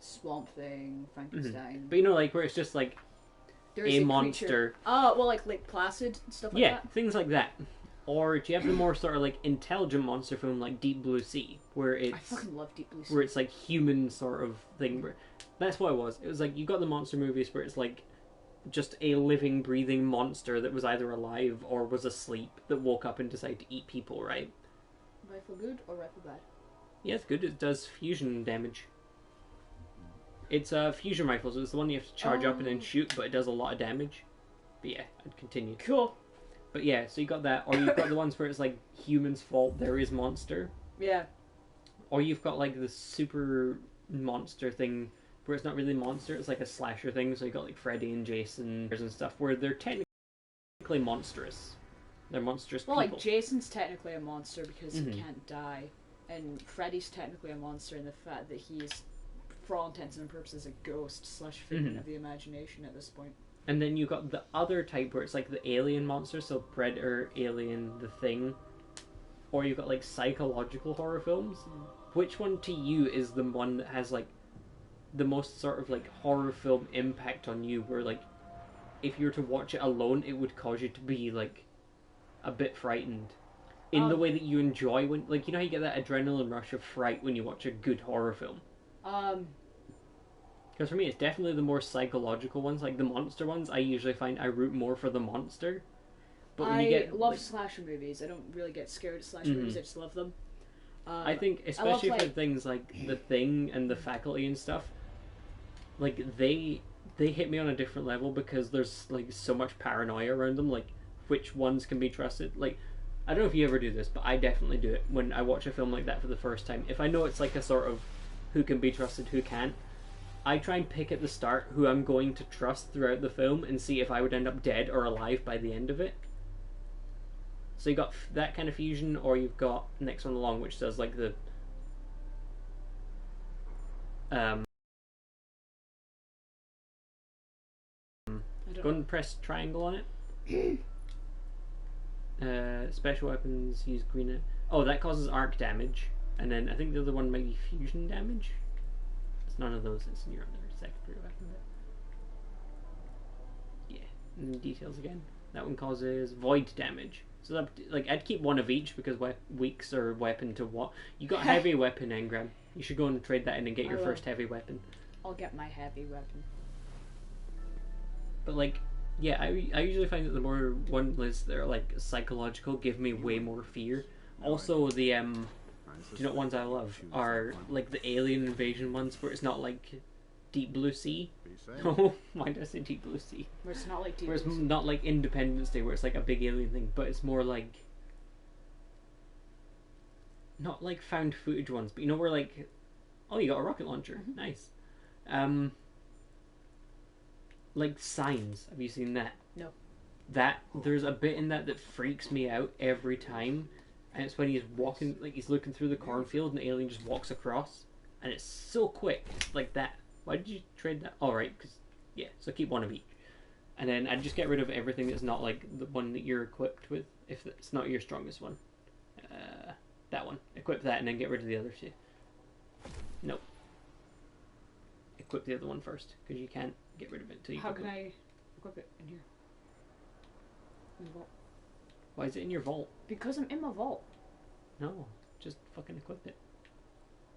Swamp Thing, Frankenstein. But you know, like where it's just like There is a creature- monster. Oh, well, like Lake Placid and stuff like Yeah, that. things like that. Or do you have the more sort of like intelligent monster film like Deep Blue Sea, where I it's fucking love Deep Blue Sea. where it's like human sort of thing. Where that's what it was. It was like you got the monster movies where it's like just a living, breathing monster that was either alive or was asleep that woke up and decided to eat people. Right? Rifle good or rifle bad? Yeah, it's good. It does fusion damage. It's fusion rifles. It's the one you have to charge up and then shoot, but it does a lot of damage. But yeah, I'd continue. Cool. But yeah, so you got that, or you've got the ones where it's like humans' fault, there is monster. Yeah. Or you've got like the super monster thing where it's not really monster, it's like a slasher thing. So you got like Freddy and Jason and stuff where they're technically monstrous. They're monstrous Well, people. like Jason's technically a monster because Mhm. he can't die, and Freddy's technically a monster in the fact that he is, for all intents and purposes, a ghost slash figment Mhm. of the imagination at this point. And then you got the other type where it's like the alien monster, so Predator, Alien, The Thing. Or you've got like psychological horror films. Which one to you is the one that has like the most sort of like horror film impact on you, where like if you were to watch it alone it would cause you to be like a bit frightened in the way that you enjoy when, like, you know how you get that adrenaline rush of fright when you watch a good horror film? Because for me it's definitely the more psychological ones, like the monster ones. I usually find I root more for the monster. But when I you get love like, slasher movies. I don't really get scared of slasher Mhm. movies. I just love them. I think especially love, for like- things like The Thing and The Faculty and stuff, like they hit me on a different level because there's like so much paranoia around them, like which ones can be trusted. Like I don't know if you ever do this, but I definitely do it when I watch a film like that for the first time. If I know it's like a sort of who can be trusted, who can't, I try and pick at the start who I'm going to trust throughout the film and see if I would end up dead or alive by the end of it. So you got that kind of fusion, or you've got next one along, which does like the go and press triangle on it. Special weapons use green. Oh, that causes arc damage, and then I think the other one might be fusion damage. It's none of those. It's in your other secondary weapon. Yeah, and the details again. That one causes void damage. So that, like, I'd keep one of each because weaks are weapon to what you got. Heavy weapon, Engram. You should go and trade that in and get your first heavy weapon. I'll get my heavy weapon. But like, yeah, I usually find that the more one lists that are like psychological give me way more fear. Also, the do you know what ones I love are like the alien invasion ones where it's not like Deep Blue Sea. Oh, why did I say Deep Blue Sea? Where it's not like Deep Where it's Blue Sea. not like Independence Day where it's like a big alien thing, but it's more like not like found footage ones, but you know where like, oh, you got a rocket launcher, nice. Like Signs, have you seen that? No. That there's a bit in that freaks me out every time, and it's when he's walking, like he's looking through the cornfield and the alien just walks across, and it's so quick, like that. Why did you trade that? All right, because yeah, so keep one of each, and then I'd just get rid of everything that's not like the one that you're equipped with, if it's not your strongest one. That one, equip that, and then get rid of the other two. Nope. Equip the other one first, because you can't get rid of it until you. How can I equip it in here? In the vault. Why is it in your vault? Because I'm in my vault. No, just fucking equip it.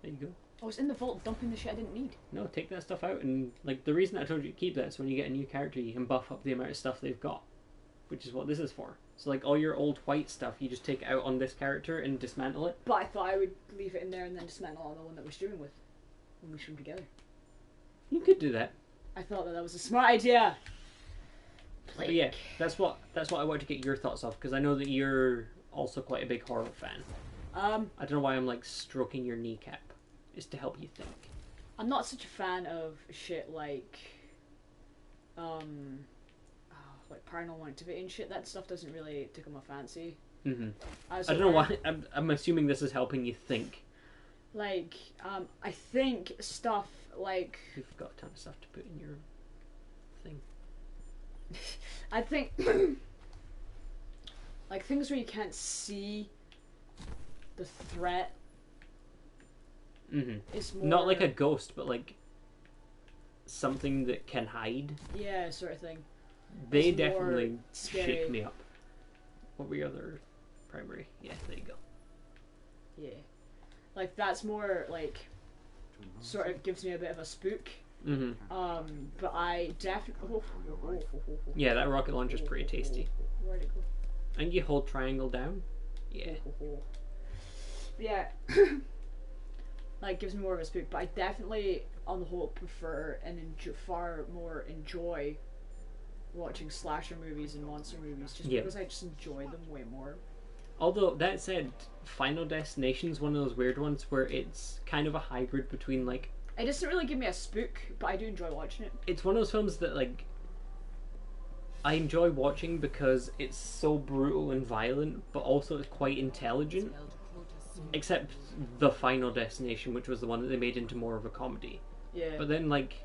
There you go. I was in the vault dumping the shit I didn't need. No, take that stuff out, and like the reason I told you to keep that is when you get a new character, you can buff up the amount of stuff they've got. which is what this is for. So like all your old white stuff, you just take it out on this character and dismantle it. But I thought I would leave it in there and then dismantle on the one that we're streaming with when we stream together. You could do that. I thought that was a smart idea. But yeah, that's what I want to get your thoughts of, because I know that you're also quite a big horror fan. I don't know why I'm like stroking your kneecap. It's to help you think. I'm not such a fan of shit like paranormal activity and shit. That stuff doesn't really tickle my fancy. Mm-hmm. I don't know why. I'm assuming this is helping you think. Like, I think stuff like... You've got a ton of stuff to put in your thing. I think... like, things where you can't see the threat is more... Not like a ghost, but like something that can hide. Yeah, sort of thing. They It's definitely more scary. shake me up. What were your other primary? Yeah, there you go. Yeah. Like, that's more, like, sort of gives me a bit of a spook. Mm-hmm. But I definitely... Yeah, that rocket launcher's pretty tasty. Where'd it go? And you hold triangle down. Yeah. Yeah. Like, gives me more of a spook. But I definitely, on the whole, prefer and far more enjoy watching slasher movies and monster movies, just because I just enjoy them way more. Although, that said, Final Destination's one of those weird ones where it's kind of a hybrid between, like... It doesn't really give me a spook, but I do enjoy watching it. It's one of those films that, like, I enjoy watching because it's so brutal and violent, but also it's quite intelligent. Except the Final Destination, which was the one that they made into more of a comedy. Yeah. But then, like...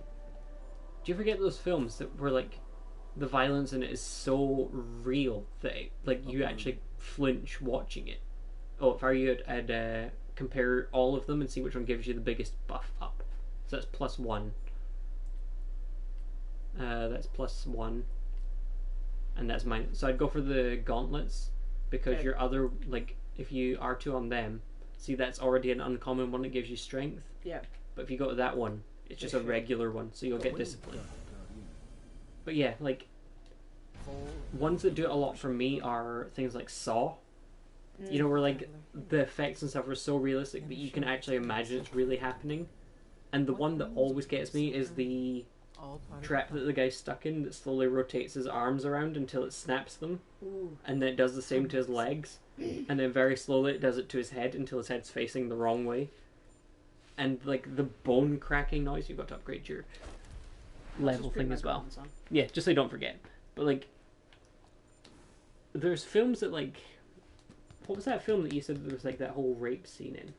Do you ever get those films that were, like... The violence in it is so real that, like, you actually flinch watching it. Oh, if I'd compare all of them and see which one gives you the biggest buff up. So that's +1. That's +1. And that's mine. So I'd go for the gauntlets, because your other, like, if you R2 on them, see, that's already an uncommon one that gives you strength. Yeah. But if you go to that one, it's just a regular one, so you'll get discipline. But yeah, like, ones that do it a lot for me are things like Saw. You know, where, like, the effects and stuff are so realistic that you can actually imagine it's really happening. And the one that always gets me is the trap that the guy's stuck in that slowly rotates his arms around until it snaps them. Ooh. And then it does the same to his legs. And then very slowly it does it to his head until his head's facing the wrong way. And, like, the bone cracking noise, you've got to upgrade your level thing as well. Yeah, just so you don't forget. But, like, there's films that, like, what was that film that you said there was, like, that whole rape scene in?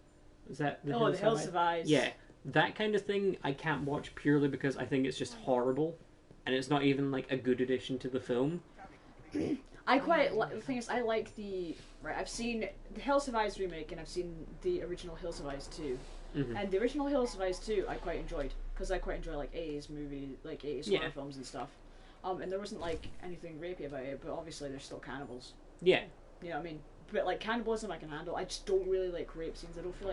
Was that The Hills Have Eyes? Yeah, that kind of thing I can't watch purely because I think it's just horrible, and it's not even, like, a good addition to the film. I quite the thing is, I like the I've seen the Hills Have Eyes remake, and I've seen the original Hills Have Eyes 2. And the original Hills Have Eyes 2 I quite enjoyed, because I quite enjoy, like, 80s movies, like 80s horror films and stuff. And there wasn't, like, anything rapey about it, but obviously they're still cannibals. Yeah. You know what I mean? But, like, cannibalism I can handle. I just don't really like rape scenes. I feel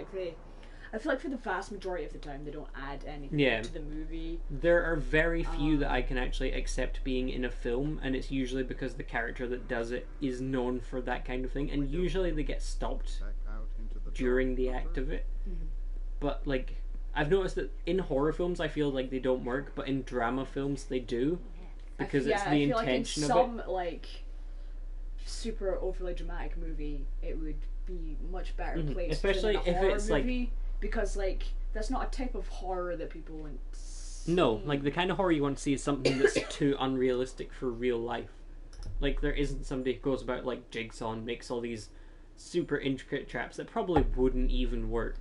like for the vast majority of the time they don't add anything to the movie. There are very few that I can actually accept being in a film, and it's usually because the character that does it is known for that kind of thing, and usually they get stopped during the act of it. But, like, I've noticed that in horror films I feel like they don't work, but in drama films they do, because it's the intention of it. I feel like in some, like, super overly dramatic movie it would be much better placed, especially than a if horror it's movie, like, because, like, that's not a type of horror that people want to see. No, like, the kind of horror you want to see is something that's too unrealistic for real life. Like, there isn't somebody who goes about, like, Jigsaw and makes all these super intricate traps that probably wouldn't even work.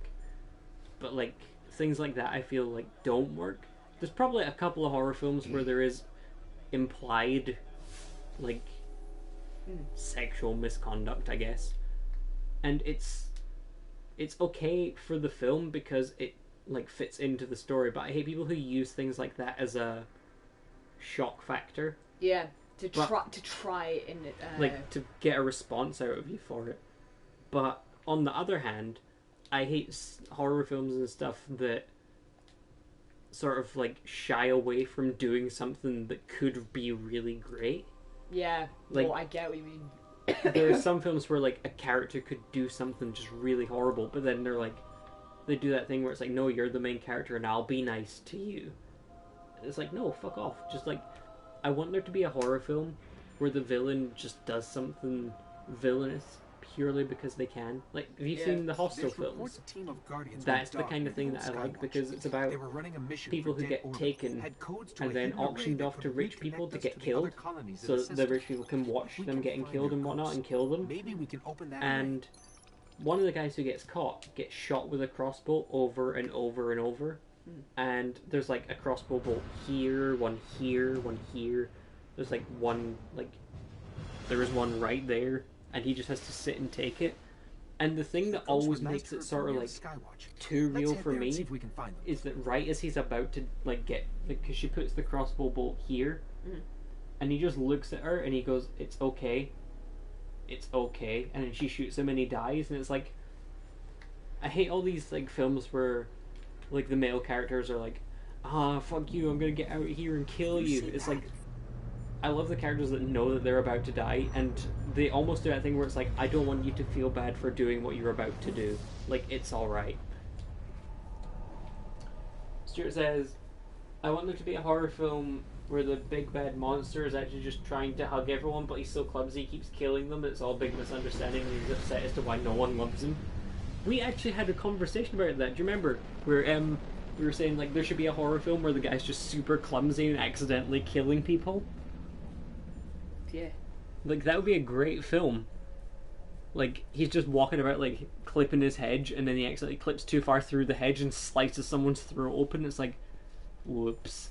But, like, things like that I feel like don't work. There's probably a couple of horror films where there is implied, like, sexual misconduct, I guess. And it's okay for the film because it, like, fits into the story, but I hate people who use things like that as a shock factor. Yeah, to try and like, to get a response out of you for it. But on the other hand, I hate horror films and stuff that sort of, like, shy away from doing something that could be really great. Yeah. Like- Oh, I get what you mean. There are some films where like a character could do something just really horrible, but then they do that thing where it's like, no, you're the main character and I'll be nice to you. It's like, no, fuck off. Just like, I want there to be a horror film where the villain just does something villainous purely because they can. Like, have you seen the Hostel There's films? reports a team of Guardians That's went the kind of dark thing in that I the like Skywatch. because it's about They were running a mission people for who dead get Orville, taken had codes to and a then hidden array auctioned that off to could rich people reconnect to us get the killed, other colonies in so the that the system. rich people can watch We them can getting find killed their and whatnot codes. and kill them. Maybe we can open that array. And one of the guys who gets caught gets shot with a crossbow over and over and over. And there's like a crossbow bolt here, one here, one here. There's like one, like, there is one right there, and he just has to sit and take it. And the thing that always makes it sort of like too real for me is that right as he's about to like get, because she puts the crossbow bolt here, and he just looks at her and he goes, "It's okay, it's okay," and then she shoots him and he dies. And it's like, I hate all these like films where like the male characters are like, "Ah, fuck you, I'm gonna get out here and kill you." It's like, I love the characters that know that they're about to die, and they almost do that thing where it's like, I don't want you to feel bad for doing what you're about to do. Like, it's alright. Stuart says, I want there to be a horror film where the big bad monster is actually just trying to hug everyone, but he's so clumsy he keeps killing them. It's all a big misunderstanding and he's upset as to why no one loves him. We actually had a conversation about that. Do you remember? Where we were saying like there should be a horror film where the guy's just super clumsy and accidentally killing people. Yeah. Like, that would be a great film. Like, he's just walking about, like, clipping his hedge, and then he accidentally clips too far through the hedge and slices someone's throat open. It's like, whoops.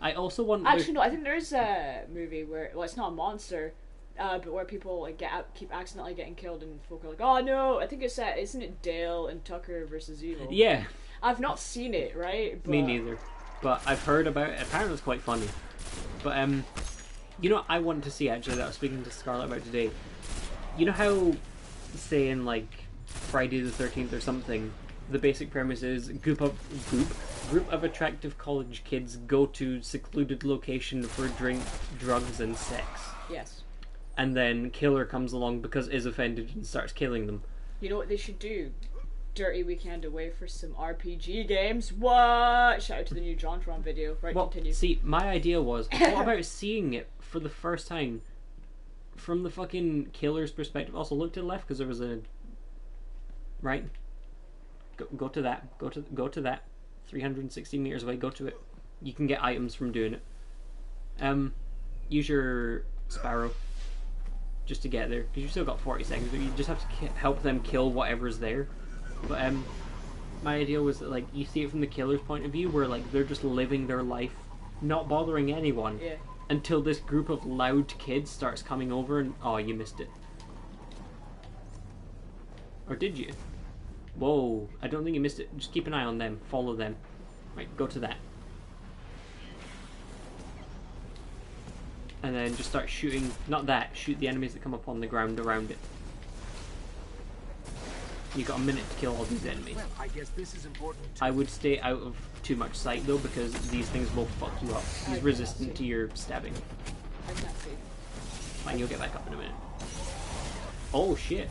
I also want... Actually, no, I think there's a movie where, well, it's not a monster, but where people like keep accidentally getting killed, and folk are like, "Oh no!" I think it's isn't it Dale and Tucker versus Evil? Yeah. I've not seen it, right? But... Me neither. But I've heard about it. Apparently it's quite funny. But, you know what I want to see, actually, that I was speaking to Scarlett about today? You know how, say in, like, Friday the 13th or something, the basic premise is group of attractive college kids go to secluded location for drink, drugs, and sex. Yes. And then killer comes along because is offended and starts killing them. You know what they should do? Dirty weekend away for some RPG games. What? Shout out to the new JonTron video. Right, Well, continue. see, my idea was, what about seeing it for the first time from the fucking killer's perspective? Also, look to the left because there was a... Right? Go to that. Go to that. 360 meters away. Go to it. You can get items from doing it. Use your Sparrow just to get there, because you've still got 40 seconds, but you just have to help them kill whatever's there. But my idea was that, like, you see it from the killer's point of view, where like they're just living their life, not bothering anyone, Yeah. until this group of loud kids starts coming over and you missed it. Or did you? Whoa, I don't think you missed it. Just keep an eye on them. Follow them. Right, go to that. And then just start shooting, not that, shoot the enemies that come up on the ground around it. You got a minute to kill all these enemies. Well, I guess this is important. I would stay out of too much sight though, because these things will fuck you up. He's resistant to your stabbing. I can't see. Fine, you'll get back up in a minute. Oh shit.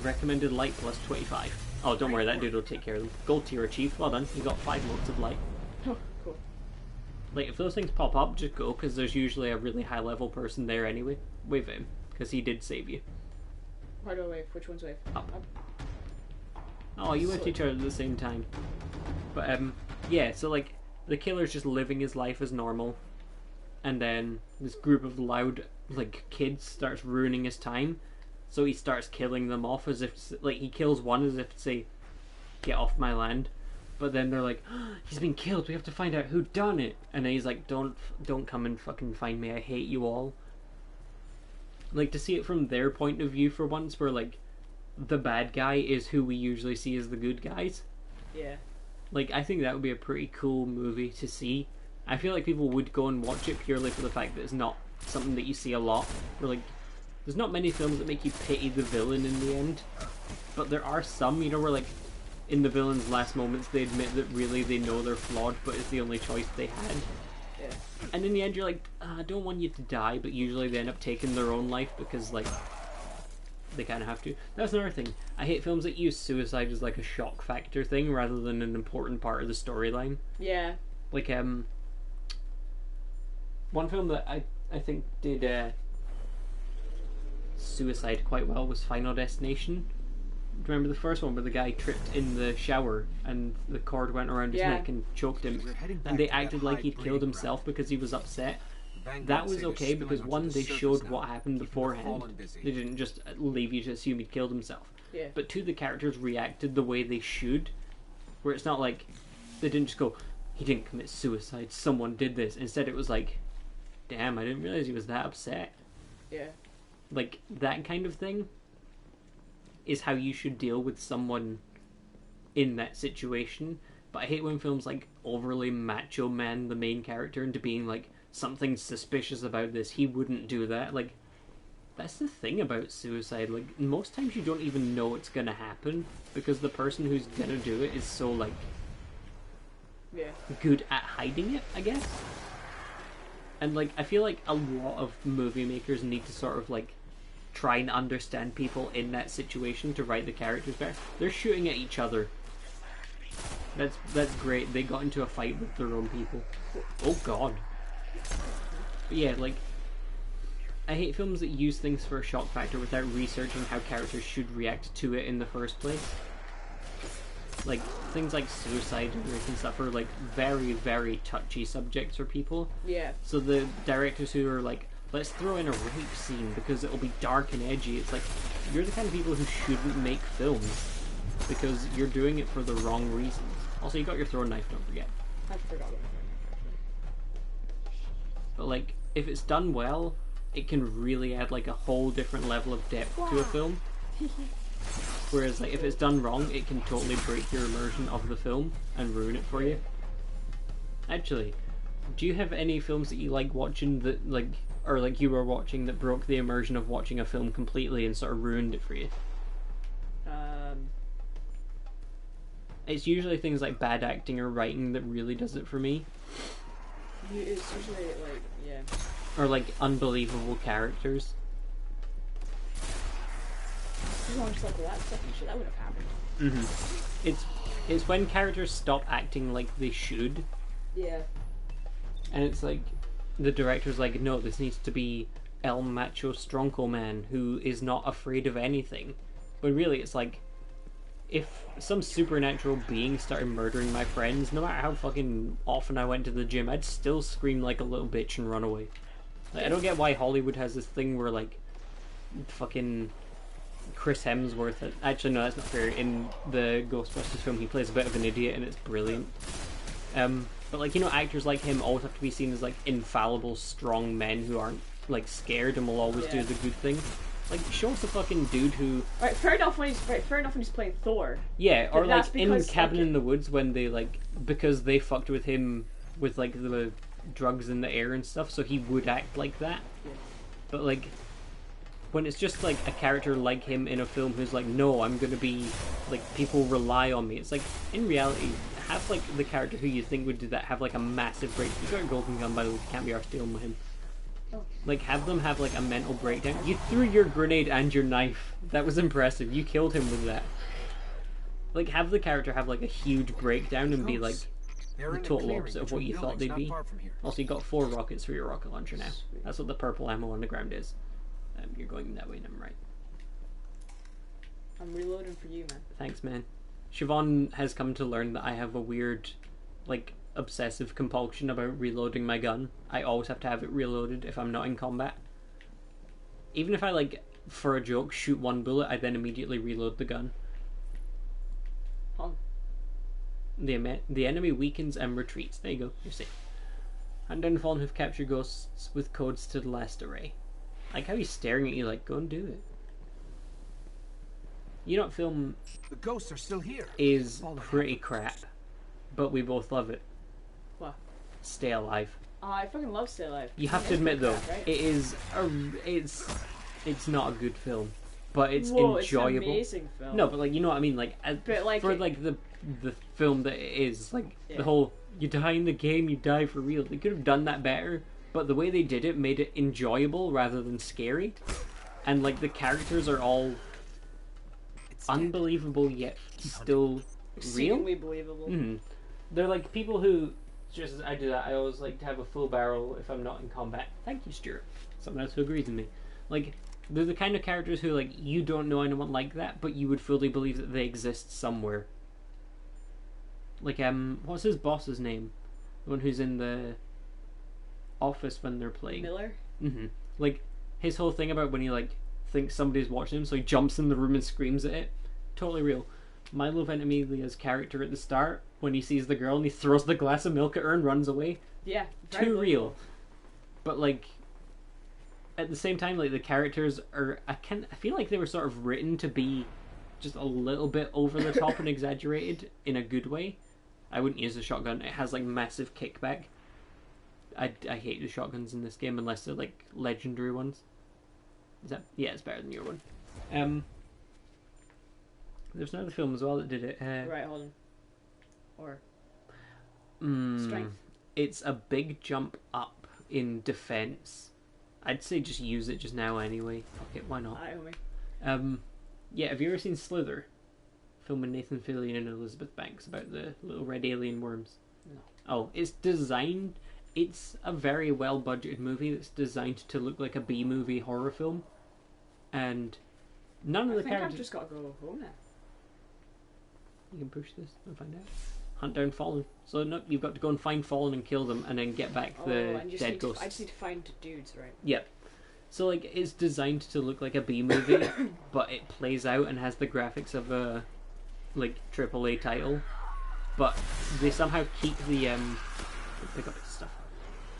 Recommended light plus 25. Oh, don't worry, that dude will take care of them. Gold tier achieved. Well done. You got 5 months of light. Oh, cool. Like, if those things pop up, just go, because there's usually a really high level person there anyway. Wave at him, because he did save you. Where do I wave? Which one's wave? Up. Oh, you went to each other at the same time. But, yeah, so, like, the killer's just living his life as normal. And then this group of loud, like, kids starts ruining his time. So he starts killing them off as if, like, he kills one as if to say, get off my land. But then they're like, oh, he's been killed, we have to find out who done it. And then he's like, don't come and fucking find me, I hate you all. Like, to see it from their point of view for once, where, like, the bad guy is who we usually see as the good guys. Yeah. Like, I think that would be a pretty cool movie to see. I feel like people would go and watch it purely for the fact that it's not something that you see a lot. Where, like, there's not many films that make you pity the villain in the end. But there are some, you know, where, like, in the villain's last moments they admit that really they know they're flawed, but it's the only choice they had. Yeah. And in the end, you're like, I don't want you to die, but usually they end up taking their own life because, like, they kind of have to. That's another thing. I hate films that use suicide as, like, a shock factor thing rather than an important part of the storyline. Yeah. Like, one film that I think did suicide quite well was Final Destination. Do you remember the first one where the guy tripped in the shower and the cord went around his neck and choked him, and they acted like he'd killed himself because he was upset? That was okay because one, they showed what happened beforehand. They didn't just leave you to assume he'd killed himself. Yeah. But two, the characters reacted the way they should, where it's not like they didn't just go, he didn't commit suicide, someone did this. Instead it was like, damn, I didn't realize he was that upset. Yeah. Like, that kind of thing is how you should deal with someone in that situation. But I hate when films, like, overly macho man the main character into being like, something suspicious about this, he wouldn't do that. Like, that's the thing about suicide. Like, most times you don't even know it's gonna happen because the person who's gonna do it is so, like, good at hiding it, I guess. And, like, I feel like a lot of movie makers need to sort of, like, try and understand people in that situation to write the characters better. They're shooting at each other. That's great. They got into a fight with their own people. Oh god. But yeah, like, I hate films that use things for a shock factor without researching how characters should react to it in the first place. Like, things like suicide and rape and stuff are, like, very, very touchy subjects for people. Yeah. So the directors who are like, let's throw in a rape scene because it'll be dark and edgy, it's like, you're the kind of people who shouldn't make films because you're doing it for the wrong reasons. Also, you got your throwing knife, don't forget. I forgot about that. But, like, if it's done well, it can really add, like, a whole different level of depth to a film. Whereas, like, if it's done wrong, it can totally break your immersion of the film and ruin it for you. Actually, do you have any films that you like watching that, like, or like you were watching that broke the immersion of watching a film completely and sort of ruined it for you? It's usually things like bad acting or writing that really does it for me. It's usually, like, yeah. Or, like, unbelievable characters. Just like that second shit, that would have happened. It's when characters stop acting like they should. Yeah. And it's like, the director's like, no, this needs to be El Macho Stronco Man who is not afraid of anything. But really, it's like, if some supernatural being started murdering my friends, no matter how fucking often I went to the gym, I'd still scream like a little bitch and run away. Like, I don't get why Hollywood has this thing where, like, fucking Chris Hemsworth, actually no, that's not fair, in the Ghostbusters film he plays a bit of an idiot and it's brilliant. But, like, you know, actors like him always have to be seen as, like, infallible, strong men who aren't, like, scared and will always do the good thing. Like, show us a fucking dude who... Right, fair enough when he's playing Thor. Yeah, or, like, in because, Cabin like, in the Woods when they, like, because they fucked with him with, like, the drugs in the air and stuff, so he would act like that. Yeah. But, like, when it's just, like, a character like him in a film who's like, no, I'm gonna be, like, people rely on me. It's like, in reality, have, like, the character who you think would do that have, like, a massive break. You got a golden gun, by the way, you can't be arsed dealing with him. Oh. Like, have them have, like, a mental breakdown. You threw your grenade and your knife. That was impressive. You killed him with that. Like, have the character have, like, a huge breakdown and be, like, the total opposite of what you thought they'd be. Also, you got 4 rockets for your rocket launcher now. That's what the purple ammo on the ground is. You're going that way, and I'm right. I'm reloading for you, man. Thanks, man. Siobhan has come to learn that I have a weird, like, obsessive compulsion about reloading my gun. I always have to have it reloaded if I'm not in combat. Even if I, like, for a joke, shoot one bullet, I then immediately reload the gun. Huh. The enemy weakens and retreats. There you go, you're safe. Hunt down Fallen have captured ghosts with codes to the last array. Like how he's staring at you like, go and do it. You know what film The ghosts are still here. is pretty crap, but we both love it? What? Stay Alive. Oh, I fucking love Stay Alive. You have to admit though, Crap, right? it is it's not a good film, but it's Whoa, enjoyable. It's an amazing film. No, but like, you know what I mean, like, But, like, for like the the film that it is. Like, Yeah. the whole, you die in the game, you die for real. They could have done that better, but the way they did it made it enjoyable rather than scary. And, like, the characters are all unbelievable yet still real. Exceedingly believable. They're like people who, just as I do that, I always like to have a full barrel if I'm not in combat. Thank you, Stuart. Someone else who agrees with me. Like, they're the kind of characters who, like, you don't know anyone like that, but you would fully believe that they exist somewhere. Like, what's his boss's name? The one who's in the office when they're playing. Miller? Like, his whole thing about when he, like, thinks somebody's watching him, so he jumps in the room and screams at it. Totally real. Milo Ventimiglia's character at the start, when he sees the girl and he throws the glass of milk at her and runs away. Yeah. very Too believable. real. But, like, at the same time, like, the characters are... I feel like they were sort of written to be just a little bit over the top and exaggerated in a good way. I wouldn't use a shotgun. It has, like, massive kickback. I hate the shotguns in this game unless they're, like, legendary ones. Is that... Yeah, it's better than your one. There's another film as well that did it. Right, hold on. Or... strength. It's a big jump up in defense. I'd say just use it just now anyway. Fuck it, why not? Aye, homie. Yeah, have you ever seen Slither? Film with Nathan Fillion and Elizabeth Banks about the little red alien worms. No. Oh, it's designed... It's a very well-budgeted movie that's designed to look like a B-movie horror film. And none of the I think I've characters... just got to go home now. You can push this and find out. Hunt down Fallen. So no, you've got to go and find Fallen and kill them, and then get back the and you just dead need ghosts. I just need to find dudes, right? Yep. So like it's designed to look like a B movie, but it plays out and has the graphics of a like AAA title. But they somehow keep the pick up this stuff.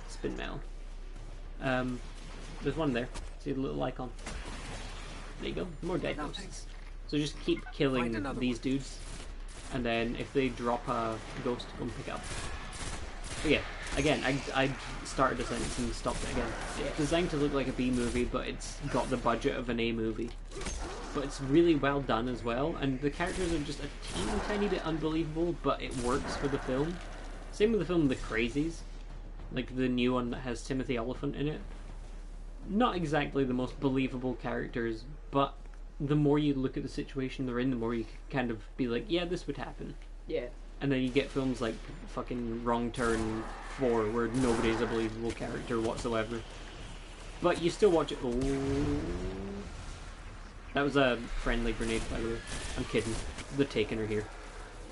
Spin metal. There's one there. See the little icon. There you go. More dead ghosts. So just keep killing these dudes. And then if they drop a ghost, go and pick it up. But yeah, again, I started a sentence and stopped it again. It's designed to look like a B movie, but it's got the budget of an A movie. But it's really well done as well, and the characters are just a teeny tiny bit unbelievable, but it works for the film. Same with the film The Crazies, like the new one that has Timothy Olyphant in it. Not exactly the most believable characters, but the more you look at the situation they're in, the more you can kind of be like, yeah, this would happen. Yeah. And then you get films like fucking Wrong Turn 4, where nobody's a believable character whatsoever. But you still watch it. Oh, that was a friendly grenade, by the way. I'm kidding. The Taken are here.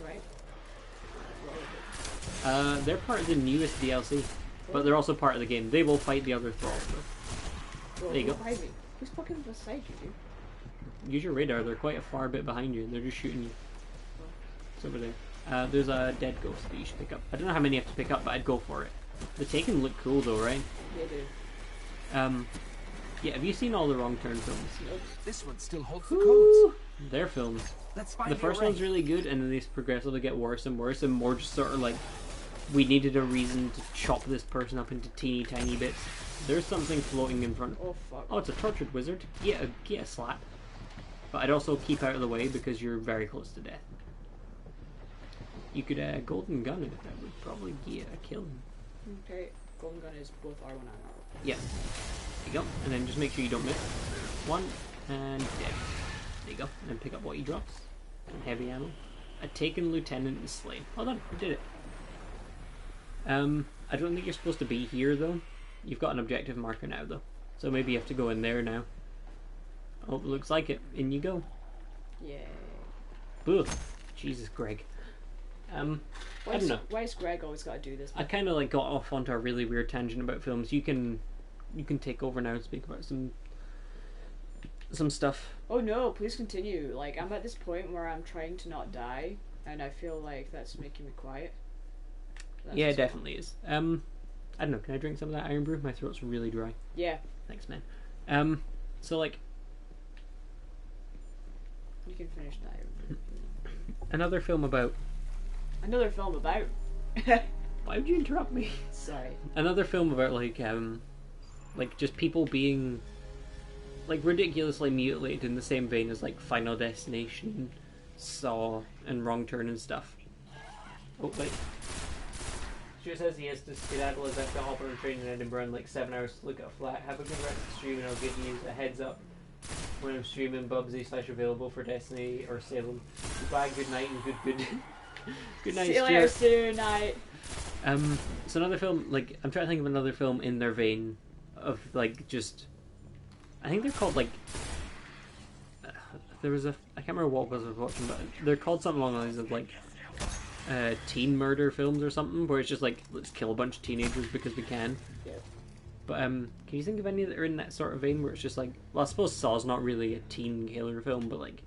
Right. They're part of the newest DLC, but they're also part of the game. They will fight the other thralls, though. There you go. Behind me. Who's fucking beside you, dude? Use your radar. They're quite a far bit behind you, and they're just shooting you. It's over there. There's a dead ghost that you should pick up. I don't know how many you have to pick up, but I'd go for it. The Taken look cool, though, right? Yeah, dude. Yeah, have you seen all the Wrong Turn films? Nope. This one still holds the codes. Their films. Let's find The first one's really good, and then they progressively get worse and worse, and more just sort of like, we needed a reason to chop this person up into teeny tiny bits. There's something floating in front. Oh, fuck. Oh, it's a tortured wizard. Get a slap. But I'd also keep out of the way because you're very close to death. You could golden gun it. That would probably get a kill. Okay. Golden gun is both R1 and R. Yeah. There you go. And then just make sure you don't miss. One, and dead. There you go. And then pick up what he drops. And heavy ammo. A Taken lieutenant is slain. Well done. We did it. I don't think you're supposed to be here, though. You've got an objective marker now, though. So maybe you have to go in there now. Oh, looks like it. In you go. Yeah. Ugh. Jesus, Greg. I don't know. Why has Greg always got to do this? I kind of like got off onto a really weird tangent about films. You can take over now and speak about some stuff. Oh no, please continue. Like, I'm at this point where I'm trying to not die, and I feel like that's making me quiet. That's Yeah, it just- definitely is. I don't know. Can I drink some of that iron brew? My throat's really dry. Yeah, Thanks, man. So like you can finish that. another film about. Another film about. Why would you interrupt me? Sorry. Another film about like just people being like ridiculously mutilated in the same vein as like Final Destination, Saw, and Wrong Turn and stuff. Oh, wait. Stuart says he has to skedaddle as I've got hop on a train in Edinburgh in like 7 hours to look at a flat. Have a good rest of the stream and I'll give you a heads up when I'm streaming Bubsy/available for Destiny or Salem. Goodbye, good night, and good good night, See you later, Stuart. night. So another film, like, I'm trying to think of another film in their vein of, like, just... I think they're called, like... there was a... I can't remember what I was watching, but they're called something along the lines of, like, teen murder films or something, where it's just, like, let's kill a bunch of teenagers because we can. Yeah. But, can you think of any that are in that sort of vein where it's just, like... Well, I suppose Saw's not really a teen killer film, but, like,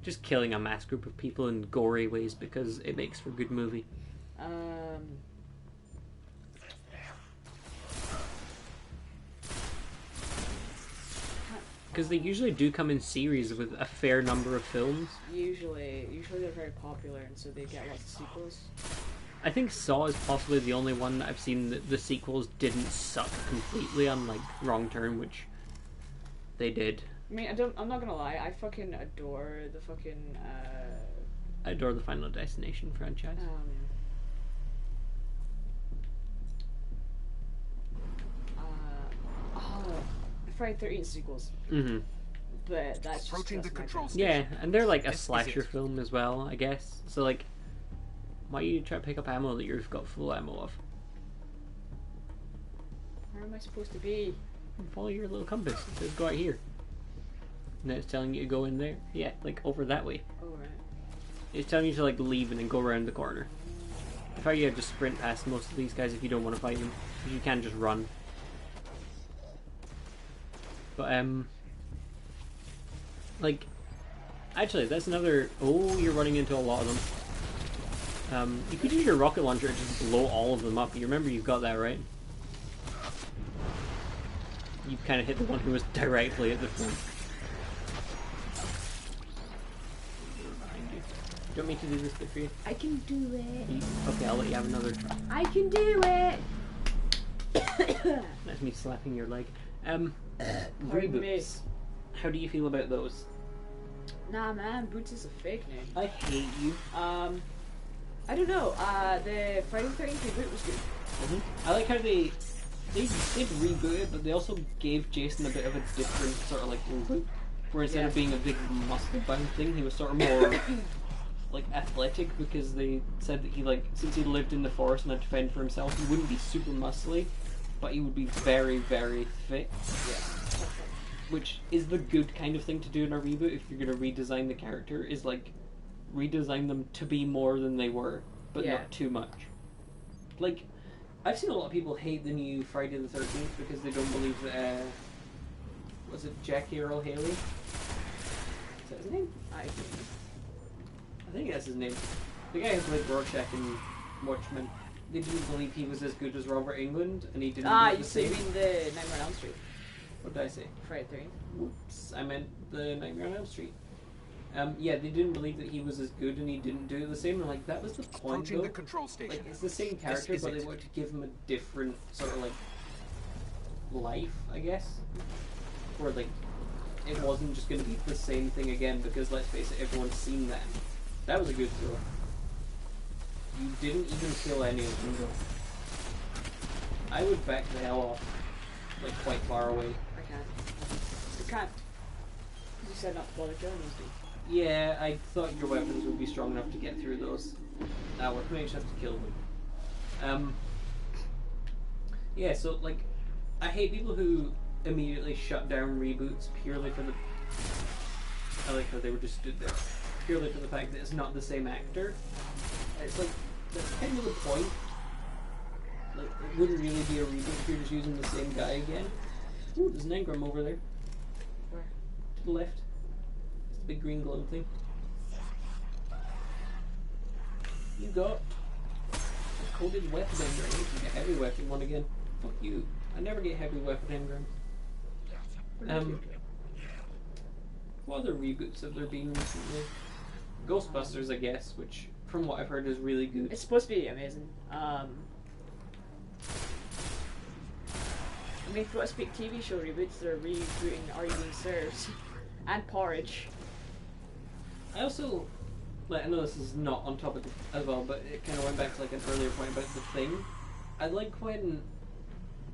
just killing a mass group of people in gory ways because it makes for a good movie. Because they usually do come in series with a fair number of films. Usually they're very popular, and so they get lots of sequels. I think Saw is possibly the only one that I've seen that the sequels didn't suck completely, unlike Wrong Turn, which they did. I mean, I'm not gonna lie, I fucking adore the fucking, I adore the Final Destination franchise. Friday 13th sequels. Mm-hmm. But that's Approaching just the control Yeah, station. and they're like a This is slasher it. film as well, I guess. So, like, why you try to pick up ammo that you've got full ammo of? Where am I supposed to be? Follow your little compass. It says go out here. And then it's telling you to go in there. Yeah, like over that way. Oh, right. It's telling you to like leave and then go around the corner. If I you just sprint past most of these guys if you don't want to fight them. Because you can just run. But like, actually that's another... Oh, you're running into a lot of them. You could use your rocket launcher to just blow all of them up. You remember you've got that, right? You kind of hit the one who was directly at the front. Behind you. Do you want me to do this bit for you? I can do it. Okay, I'll let you have another try. I can do it. That's me slapping your leg. Pardon me. Reboots. How do you feel about those? Nah, man, Boots is a fake name. I hate you. I don't know. The Friday 13th reboot was good. I like how they did reboot it, but they also gave Jason a bit of a different sort of like reboot, where instead of being a big muscle bound thing, he was sort of more like athletic, because they said that he, like, since he lived in the forest and had to fend for himself, he wouldn't be super muscly, but he would be very, very fit. Yeah. Which is the good kind of thing to do in a reboot if you're going to redesign the character, is like redesign them to be more than they were, but not too much. Like, I've seen a lot of people hate the new Friday the 13th because they don't believe that, was it Jackie Earl Haley? Is that his name? I think that's his name. The guy who played Rorschach in Watchmen. They didn't believe he was as good as Robert Englund, and he didn't do the same. You mean the Nightmare on Elm Street? What did I say? Friday 13th. Whoops, I meant the Nightmare on Elm Street. Yeah, they didn't believe that he was as good, and he didn't do it the same. And like, that was the point, Approaching though. the control station. Like, it's the same character, This is but they it. wanted to give him a different sort of like life, I guess. Where like, it wasn't just going to be the same thing again, because let's face it, everyone's seen that. That was a good throw. You didn't even kill any of them, though. I would back the hell off, like, quite far away. I can't. You can't. You said not to bother killing those dudes. Yeah, I thought your weapons would be strong enough to get through those. Now we may just have to kill them. Yeah, so like, I hate people who immediately shut down reboots purely for the... I like how they were just stood there. Purely for the fact that it's not the same actor. It's like, that's kind of the point. Like, it wouldn't really be a reboot if you're just using the same guy again. Ooh, there's an engram over there. Where? To the left. It's the big green glow thing. You got a coded weapon engram. You can get heavy weapon one again. Fuck you. I never get heavy weapon engram. What other reboots have there been recently? Ghostbusters, I guess, which, from what I've heard, is really good. It's supposed to be amazing. I mean, if you want to speak TV show reboots, they're rebooting Are You Being Served? And Porridge. I also like, I know this is not on topic as well, but it kind of went back to like an earlier point about the thing. I like when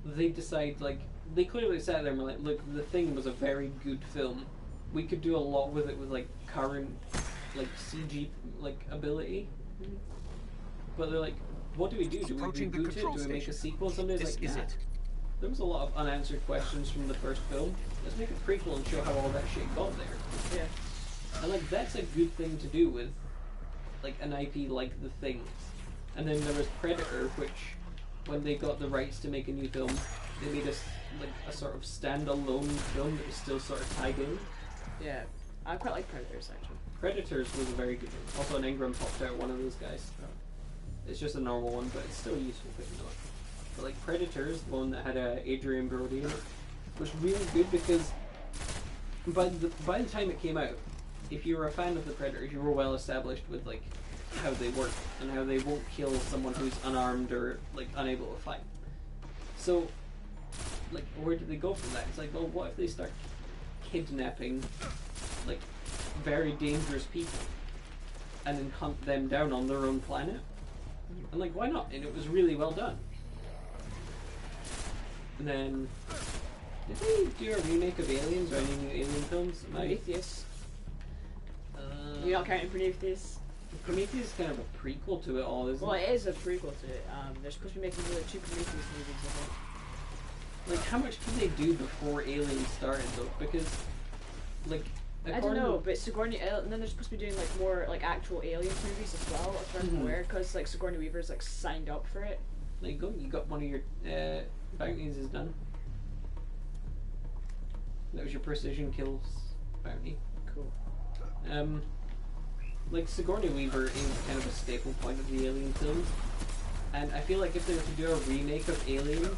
they decide, like, they clearly sat there and were like, look, the thing was a very good film. We could do a lot with it with like current like CG like ability. But they're like, what do we do? Do we Approaching the reboot it? control Do we make a station. sequel? Somebody's This like, is nah. it. There was a lot of unanswered questions from the first film. Let's make a prequel and show how all that shit got there. Yeah. And like that's a good thing to do with like an IP like The Thing. And then there was Predator, which when they got the rights to make a new film, they made a sort of standalone film that was still sort of tied in. Yeah. I quite like Predators actually. Predators was a very good one. Also an Ingram popped out one of those guys. It's just a normal one, but it's still useful picking up. But like Predators, the one that had Adrian Brody in it, was really good because by the time it came out, if you were a fan of the Predators, you were well established with like how they work and how they won't kill someone who's unarmed or like unable to fight. So, like, where do they go from that? It's like, well, what if they start kidnapping like very dangerous people and then hunt them down on their own planet? And like, why not? And it was really well done. And then, did they do a remake of Aliens or any new Alien films? Prometheus. You're not counting Prometheus? Prometheus is kind of a prequel to it all, isn't Well, it? it is a prequel to it. They're supposed to be making really 2 Prometheus movies, I think. Like, how much can they do before Aliens started, though? Because, like, I don't know, but Sigourney, and then they're supposed to be doing like more like actual Aliens movies as well, as far as I'm aware, because like Sigourney Weaver's like signed up for it. There you go. You got one of your bounties is done. That was your precision kills bounty. Cool. Like Sigourney Weaver is kind of a staple point of the Alien films, and I feel like if they were to do a remake of Alien,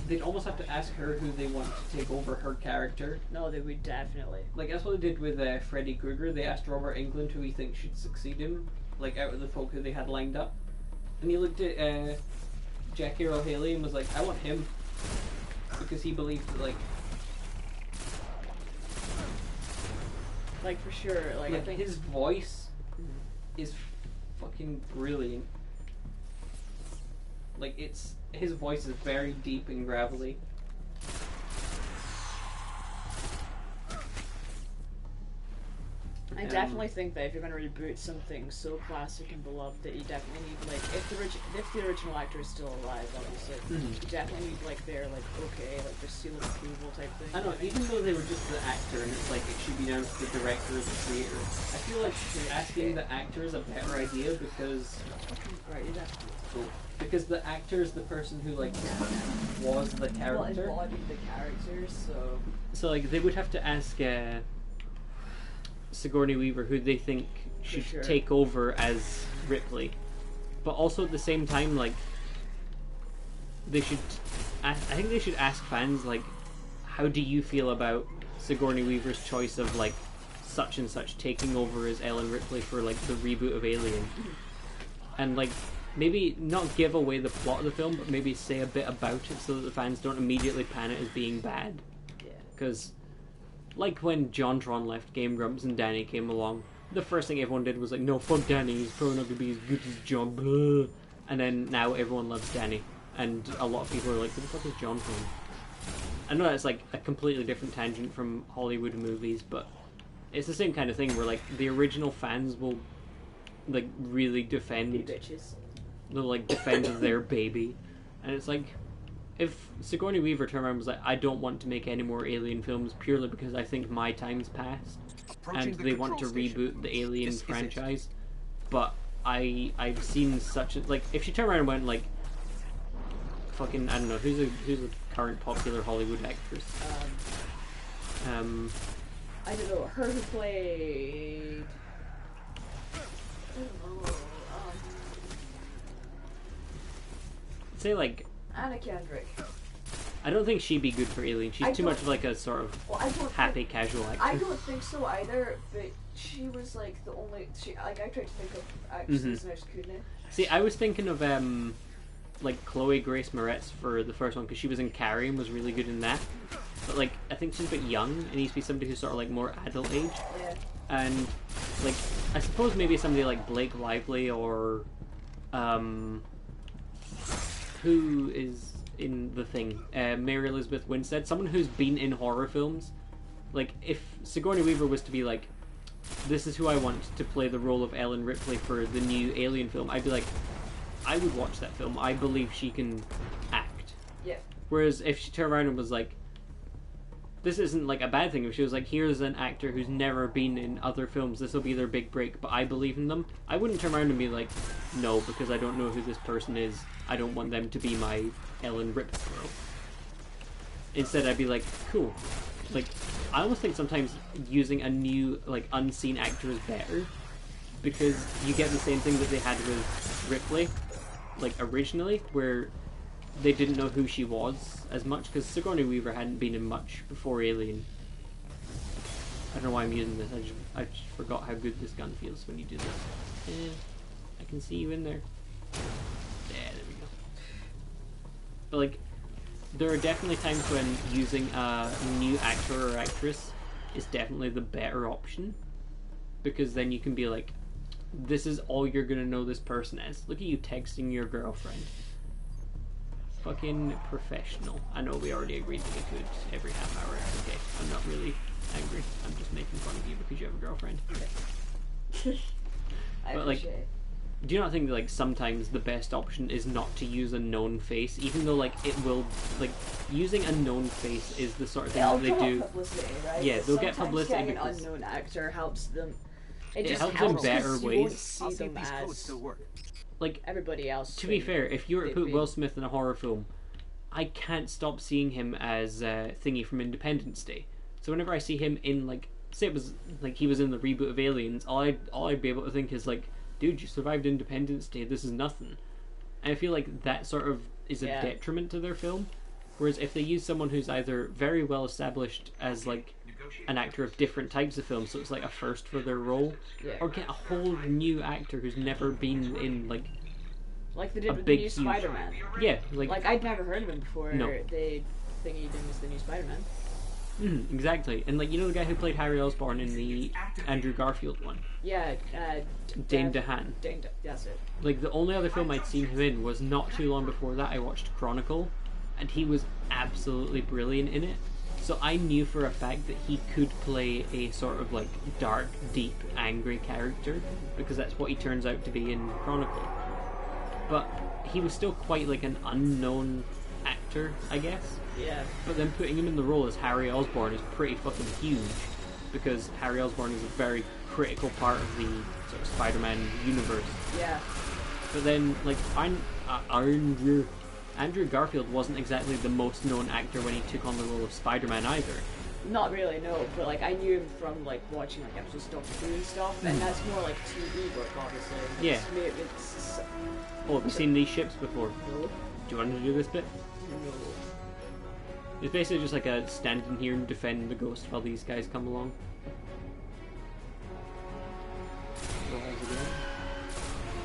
they'd almost have to ask her who they want to take over her character. No, they would definitely. Like that's what they did with Freddy Krueger. They asked Robert Englund who he thinks should succeed him, like out of the folk who they had lined up, and he looked at Jackie Earle Haley and was like, "I want him," because he believed that Like for sure, like I think his voice is fucking brilliant. Like his voice is very deep and gravelly. I definitely think that if you're going to reboot something so classic and beloved, that you definitely need like if the original actor is still alive, obviously, you definitely need like their like like their seal of approval type thing. I don't know, even though they were just the actor and it's like it should be down to the director or the creator, I feel like asking the actor is a better idea because because the actor is the person who like was the character. Well, embodied the characters, So like they would have to ask Sigourney Weaver who they think should take over as Ripley, but also at the same time like they should I think they should ask fans like, how do you feel about Sigourney Weaver's choice of like such and such taking over as Ellen Ripley for like the reboot of Alien, and like maybe not give away the plot of the film, but maybe say a bit about it so that the fans don't immediately pan it as being bad. Because like when JonTron left Game Grumps and Danny came along, the first thing everyone did was like, no, fuck Danny, he's probably not going to be as good as John. Blah. And then now everyone loves Danny. And a lot of people are like, who the fuck is JonTron? I know that's like a completely different tangent from Hollywood movies, but it's the same kind of thing where like the original fans will like really defend bitches. They'll like defend their baby. And it's like, if Sigourney Weaver turned around and was like, I don't want to make any more Alien films purely because I think my time's passed and they want to reboot the Alien franchise, but I've seen such a, like, if she turned around and went like, fucking, I don't know, who's a current popular Hollywood actress? I don't know, her who played, I don't know, say like Anna Kendrick. I don't think she'd be good for Alien. She's too much of like a sort of happy casual actress. I don't think so either, but she was like the only I tried to think of actresses and I just couldn't. See, I was thinking of like Chloe Grace Moretz for the first one because she was in Carrie and was really good in that. but like I think she's a bit young. It needs to be somebody who's sort of like more adult age. Yeah. And like I suppose maybe somebody like Blake Lively or who is in The Thing, Mary Elizabeth Winstead, someone who's been in horror films. Like if Sigourney Weaver was to be like, this is who I want to play the role of Ellen Ripley for the new Alien film, I'd be like, I would watch that film. I believe she can act. Yeah. Whereas if she turned around and was like, this isn't like a bad thing, if she was like, here's an actor who's never been in other films, this will be their big break, but I believe in them, I wouldn't turn around and be like, no, because I don't know who this person is, I don't want them to be my Ellen Ripley girl. Instead I'd be like, cool. Like, I almost think sometimes using a new, like, unseen actor is better, because you get the same thing that they had with Ripley, like, originally, where they didn't know who she was as much, because Sigourney Weaver hadn't been in much before Alien. I don't know why I'm using this, I just forgot how good this gun feels when you do this. I can see you in there. Yeah, there we go. But like, there are definitely times when using a new actor or actress is definitely the better option, because then you can be like, this is all you're gonna know this person as. Look at you texting your girlfriend. Fucking professional. I know we already agreed that we could every half hour. Okay, I'm not really angry. I'm just making fun of you because you have a girlfriend. I But, like, appreciate it. do you not think that, like, sometimes the best option is not to use a known face, even though, like, it will, like, using a known face is the sort of thing They'll that they do. publicity, right? Yeah, they'll get Sometimes publicity getting because an unknown actor helps them. It just helps in better because you ways. won't see I'll see if them these codes as still work. Like, everybody else. to be fair, if you were to they'd put be- Will Smith in a horror film, I can't stop seeing him as Thingy from Independence Day. So whenever I see him in, like, say it was like he was in the reboot of Aliens, all I'd be able to think is like, dude, you survived Independence Day, this is nothing. And I feel like that sort of is a detriment to their film. Whereas if they use someone who's either very well established as like an actor of different types of films, so it's like a first for their role, or get a whole new actor who's never been in like Like they a did with big, the new huge- Spider-Man. yeah, Like I'd never heard of him before. No. They thingy did was the new Spider-Man. exactly. And like, you know the guy who played Harry Osborn in the Andrew Garfield one, Yeah, Dane DeHaan. That's it. Like, the only other film I'd seen him in was not too long before that I watched Chronicle, and he was absolutely brilliant in it. So I knew for a fact that he could play a sort of like dark, deep, angry character, because that's what he turns out to be in Chronicle. But he was still quite like an unknown actor, I guess. Yeah. But then putting him in the role as Harry Osborn is pretty fucking huge, because Harry Osborn is a very critical part of the sort of Spider-Man universe. Yeah. But then, like, Andrew Garfield wasn't exactly the most known actor when he took on the role of Spider-Man either. Not really, no. But like I knew him from like watching like episodes of Doctor Who and stuff, and that's more like TV work, obviously. Yeah. It's Oh, have you seen these ships before? no. Do you want to do this bit? No. It's basically just like a standing here and defend the ghost while these guys come along. Thralls again.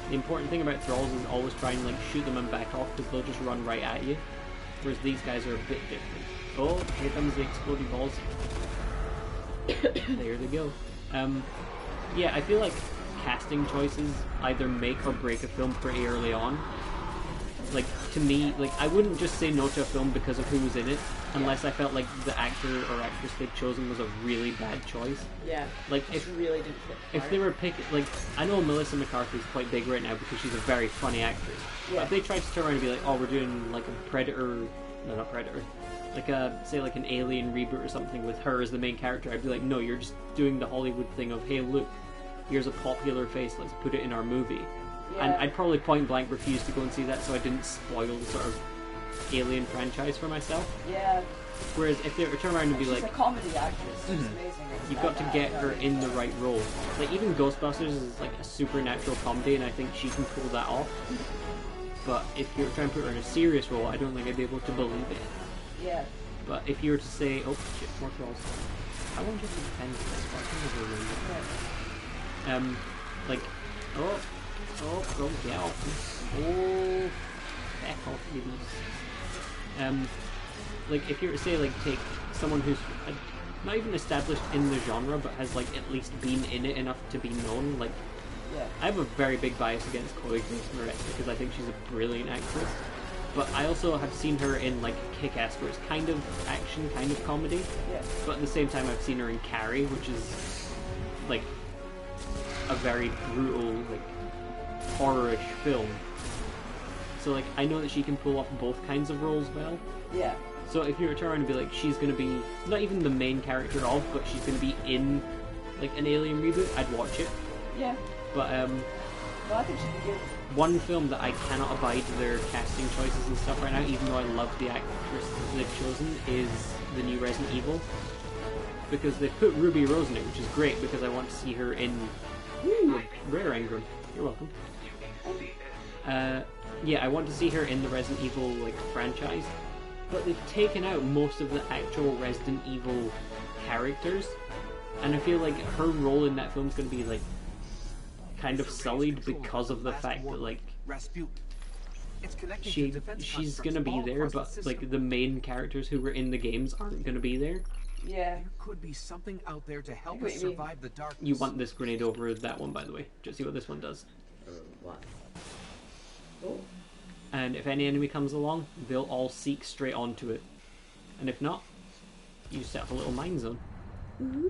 The important thing about thralls is always try and like shoot them and back off, because they'll just run right at you. Whereas these guys are a bit different. Oh, here comes the exploding balls. There they go. Yeah, I feel like casting choices either make or break a film pretty early on. Like, to me, like, I wouldn't just say no to a film because of who was in it, unless I felt like the actor or actress they'd chosen was a really bad choice. Yeah. Like, It if really didn't fit. the if part. they were picking, like, I know Melissa McCarthy's quite big right now because she's a very funny actress. But Yeah. if they tried to turn around and be like, oh, we're doing like a Predator, no, not Predator, like a, say like an Alien reboot or something with her as the main character, I'd be like, no, you're just doing the Hollywood thing of, hey, look, here's a popular face, let's put it in our movie. And Yeah. I'd probably point blank refuse to go and see that, so I didn't spoil the sort of Alien franchise for myself. Yeah. Whereas if they were to turn around and be She's like, a comedy actress. She's Mhm. amazing. you've got to get her in the right role. Like, even Ghostbusters is like a supernatural comedy, and I think she can pull that off. But if you were trying to put her in a serious role, I don't think I'd be able to believe it. Yeah. But if you were to say, oh shit, more trolls. I want just to defend this. Fucking overrated. Like, oh, get off. Oh, back off, ladies. Like, if you were to say, like, take someone who's not even established in the genre, but has like at least been in it enough to be known. Like, Yeah. I have a very big bias against Chloe Grace Moretz because I think she's a brilliant actress. But I also have seen her in like Kick-Ass, where it's kind of action, kind of comedy. Yeah. But at the same time, I've seen her in Carrie, which is like a very brutal, like horror-ish film. So like I know that she can pull off both kinds of roles well. Yeah. So if you were to turn around and be like, she's going to be not even the main character of, but she's going to be in like an Alien reboot, I'd watch it. Yeah. But Well, I think she'd be good. one film that I cannot abide their casting choices and stuff right now, even though I love the actress that they've chosen, is the new Resident Evil. Because they've put Ruby Rose in it, which is great because I want to see her in... Ooh, rare Engram. You're welcome. Yeah, I want to see her in the Resident Evil like franchise. But they've taken out most of the actual Resident Evil characters. And I feel like her role in that film is going to be like kind of sullied because of the fact that like she's gonna be there, but like the main characters who were in the games aren't gonna be there. Yeah. There could be something out there to help Wait, us survive the darkness. You want this grenade over that one, by the way. Just see what this one does. What? Oh. And if any enemy comes along, they'll all seek straight onto it. And if not, you set up a little mine zone.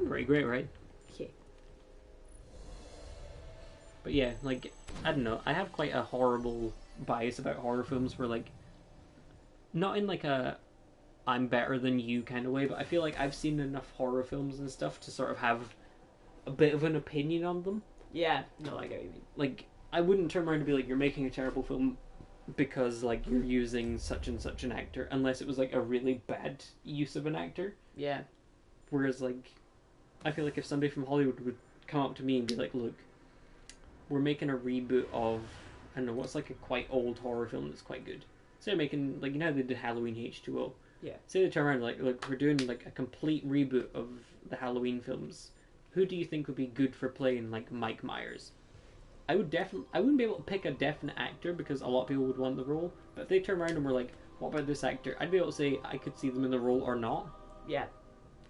Pretty great, right? Okay. But yeah, like, I don't know. I have quite a horrible bias about horror films where, like, not in like a I'm better than you kind of way, but I feel like I've seen enough horror films and stuff to sort of have a bit of an opinion on them. Yeah. No, I get what you mean. Like, I wouldn't turn around and be like, you're making a terrible film because, like, you're using such and such an actor, unless it was, like, a really bad use of an actor. Yeah. Whereas, like, I feel like if somebody from Hollywood would come up to me and be like, look, we're making a reboot of, I don't know, what's like a quite old horror film that's quite good. Say they're making, like, you know how they did Halloween H2O? Yeah. Say they turn around and like, look, we're doing, like, a complete reboot of the Halloween films. Who do you think would be good for playing, like, Mike Myers? I wouldn't be able to pick a definite actor because a lot of people would want the role. But if they turn around and were like, what about this actor? I'd be able to say I could see them in the role or not. Yeah.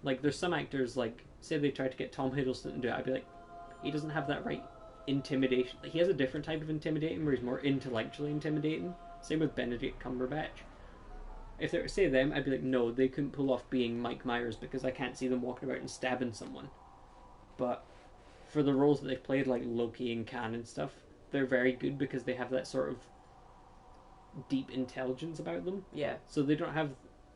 Like, there's some actors, like, say they tried to get Tom Hiddleston to do it, I'd be like, he doesn't have that right intimidation. He has a different type of intimidating where he's more intellectually intimidating. Same with Benedict Cumberbatch. If they were to say them, I'd be like, no, they couldn't pull off being Mike Myers because I can't see them walking about and stabbing someone. But for the roles that they've played, like Loki and Khan and stuff, they're very good because they have that sort of deep intelligence about them. Yeah. So they don't have,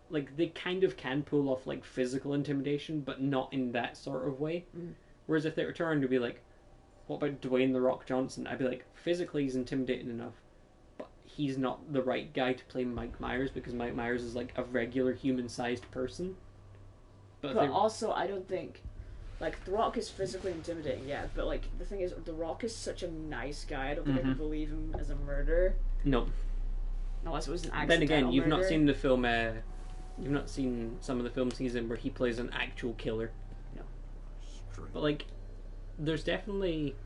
like, they kind of can pull off, like, physical intimidation, but not in that sort of way. Mm. Whereas if they were turned to be like, what about Dwayne "The Rock" Johnson? I'd be like, physically he's intimidating enough, but he's not the right guy to play Mike Myers because Mike Myers is, like, a regular human-sized person. But also, I don't think, like, The Rock is physically intimidating, yeah, but, like, the thing is, The Rock is such a nice guy, I don't think I could believe him as a murderer. No. Unless it was an accidental Then again, you've murder. not seen the film, you've not seen some of the films he's in where he plays an actual killer. No. But, like, there's definitely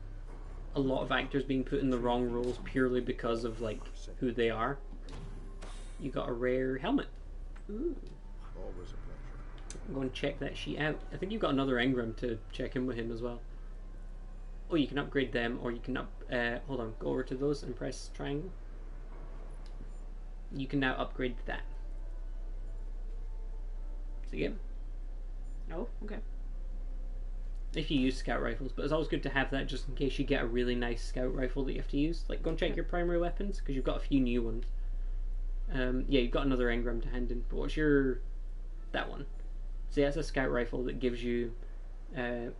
a lot of actors being put in the wrong roles purely because of, like, who they are. You got a rare helmet. Ooh. Always a pleasure. I'm going to check that sheet out. I think you've got another engram to check in with him as well. Oh, you can upgrade them, or you can hold on, go over to those and press triangle. You can now upgrade that. See it? Oh, okay. If you use scout rifles, but it's always good to have that just in case you get a really nice scout rifle that you have to use. Like, go and check your primary weapons, because you've got a few new ones. Yeah, you've got another engram to hand in, but what's your... that one. See, that's a scout rifle that gives you,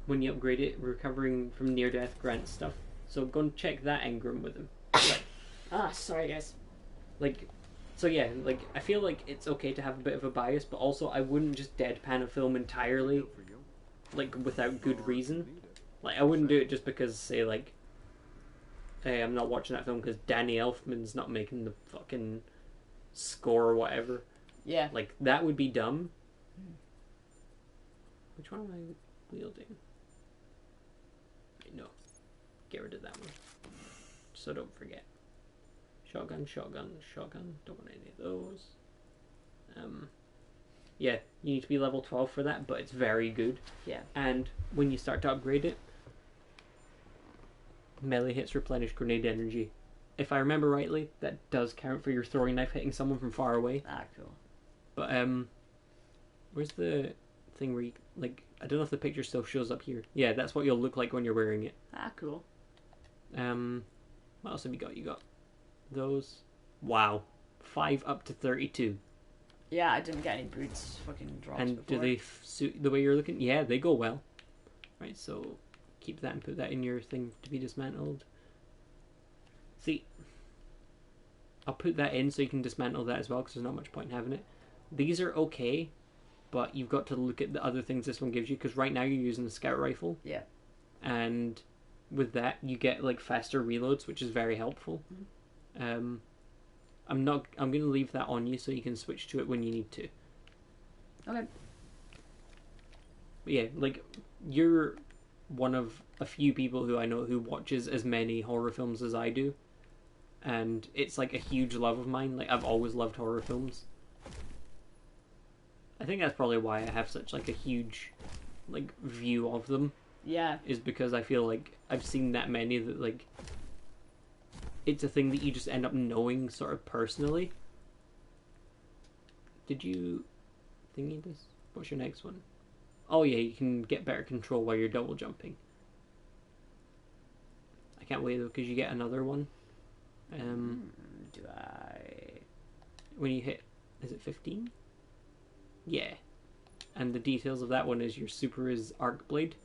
when you upgrade it, recovering from near-death grants stuff. So go and check that engram with him. Like, Ah, sorry, guys. like, so yeah, like, I feel like it's okay to have a bit of a bias, but also I wouldn't just deadpan a film entirely, like, without good reason. Like, I wouldn't do it just because, say, like, hey, I'm not watching that film because Danny Elfman's not making the fucking score or whatever. Yeah. Like, that would be dumb. Which one am I wielding? No. Get rid of that one. So don't forget. Shotgun, shotgun, shotgun. Don't want any of those. Yeah, you need to be level 12 for that, but it's very good. Yeah. And when you start to upgrade it, melee hits replenish grenade energy. If I remember rightly, that does count for your throwing knife hitting someone from far away. Ah, cool. But, where's the thing where you, like, I don't know if the picture still shows up here. Yeah, that's what you'll look like when you're wearing it. Ah, cool. What else have you got? You got those. Wow. 5 up to 32. Yeah, I didn't get any boots fucking drops And before. do they suit the way you're looking? Yeah, they go well. Right, so keep that and put that in your thing to be dismantled. See, I'll put that in so you can dismantle that as well, because there's not much point in having it. These are okay, but you've got to look at the other things this one gives you, because right now you're using a scout rifle. Yeah. And with that, you get like faster reloads, which is very helpful. Mm-hmm. I'm going to leave that on you so you can switch to it when you need to. Okay. But yeah, like, you're one of a few people who I know who watches as many horror films as I do. And it's like a huge love of mine. Like, I've always loved horror films. I think that's probably why I have such like a huge like view of them. Yeah. Is because I feel like I've seen that many that like it's a thing that you just end up knowing sort of personally. Did you thingy this? What's your next one? Oh yeah, you can get better control while you're double jumping. I can't wait though, because you get another one. Do I? When you hit, is it 15? Yeah. And the details of that one is your super is arc blade,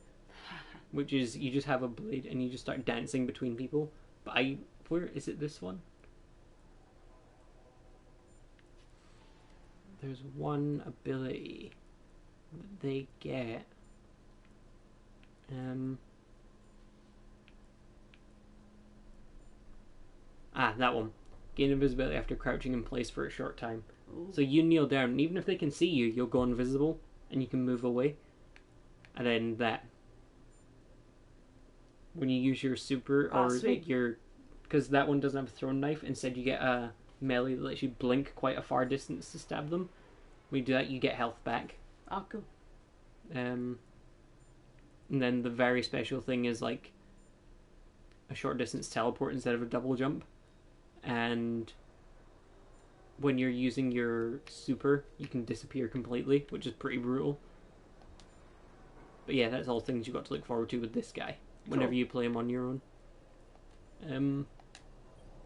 which is you just have a blade and you just start dancing between people. But where is it? This one? There's one ability that they get. That one. Gain invisibility after crouching in place for a short time. Ooh. So you kneel down, and even if they can see you, you'll go invisible, and you can move away. And then that. When you use your super, or like your... Because that one doesn't have a thrown knife, instead you get a melee that lets you blink quite a far distance to stab them. When you do that, you get health back. Oh, cool. And then the very special thing is like a short distance teleport instead of a double jump. And when you're using your super, you can disappear completely, which is pretty brutal. But yeah, that's all things you've got to look forward to with this guy whenever you play him on your own.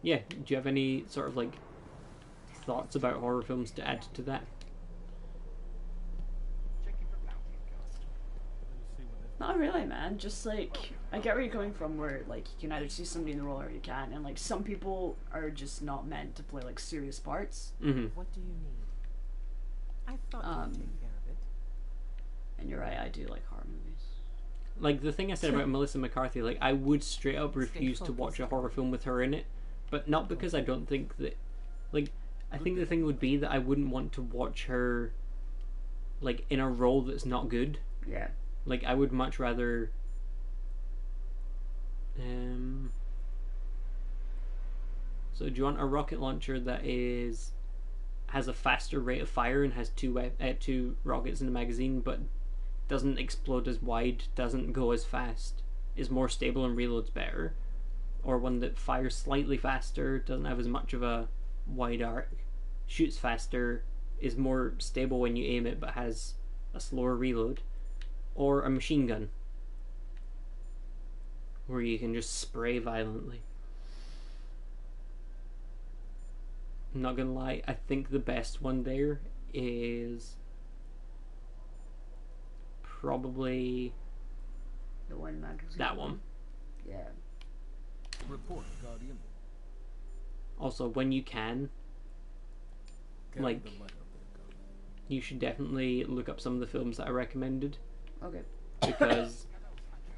Yeah, do you have any sort of like thoughts about horror films to add to that? Not really, man. Just like, I get where you're coming from, where like you can either see somebody in the role or you can't, and like some people are just not meant to play like serious parts. Mm-hmm. What do you need? I thought you'd take care of it. And you're right, I do like horror movies. Like the thing I said about Melissa McCarthy, like I would straight up refuse to watch a horror film with her in it, but not because I don't think that, like, I think the thing would be that I wouldn't want to watch her, like, in a role that's not good. Yeah. Like, I would much rather... So do you want a rocket launcher that has a faster rate of fire and has two rockets in the magazine, but doesn't explode as wide, doesn't go as fast, is more stable and reloads better? Or one that fires slightly faster, doesn't have as much of a wide arc, shoots faster, is more stable when you aim it, but has a slower reload? Or a machine gun, where you can just spray violently. I'm not gonna lie, I think the best one there is probably The one magazine. that one. Yeah. Report, Guardian. Also, when you can, Carry like, the letter there, Guardian. you should definitely look up some of the films that I recommended. Okay. Because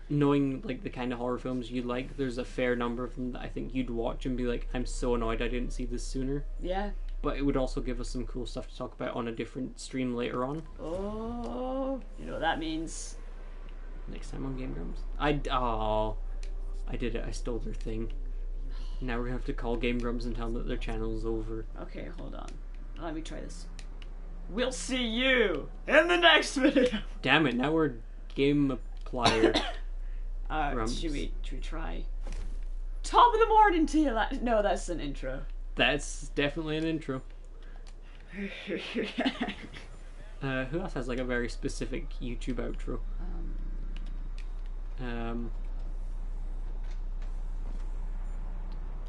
knowing like the kind of horror films you like, there's a fair number of them that I think you'd watch and be like, I'm so annoyed I didn't see this sooner. Yeah. But it would also give us some cool stuff to talk about on a different stream later on. Oh, you know what that means. Next time on Game Grumps. I did it. I stole their thing. Now we're gonna have to call Game Grumps and tell them that their channel's over. Okay, hold on. Let me try this. We'll see you in the next video. Damn it! Now we're game plier. Should we try? Top of the morning to you. No, that's an intro. That's definitely an intro. Who else has like a very specific YouTube outro?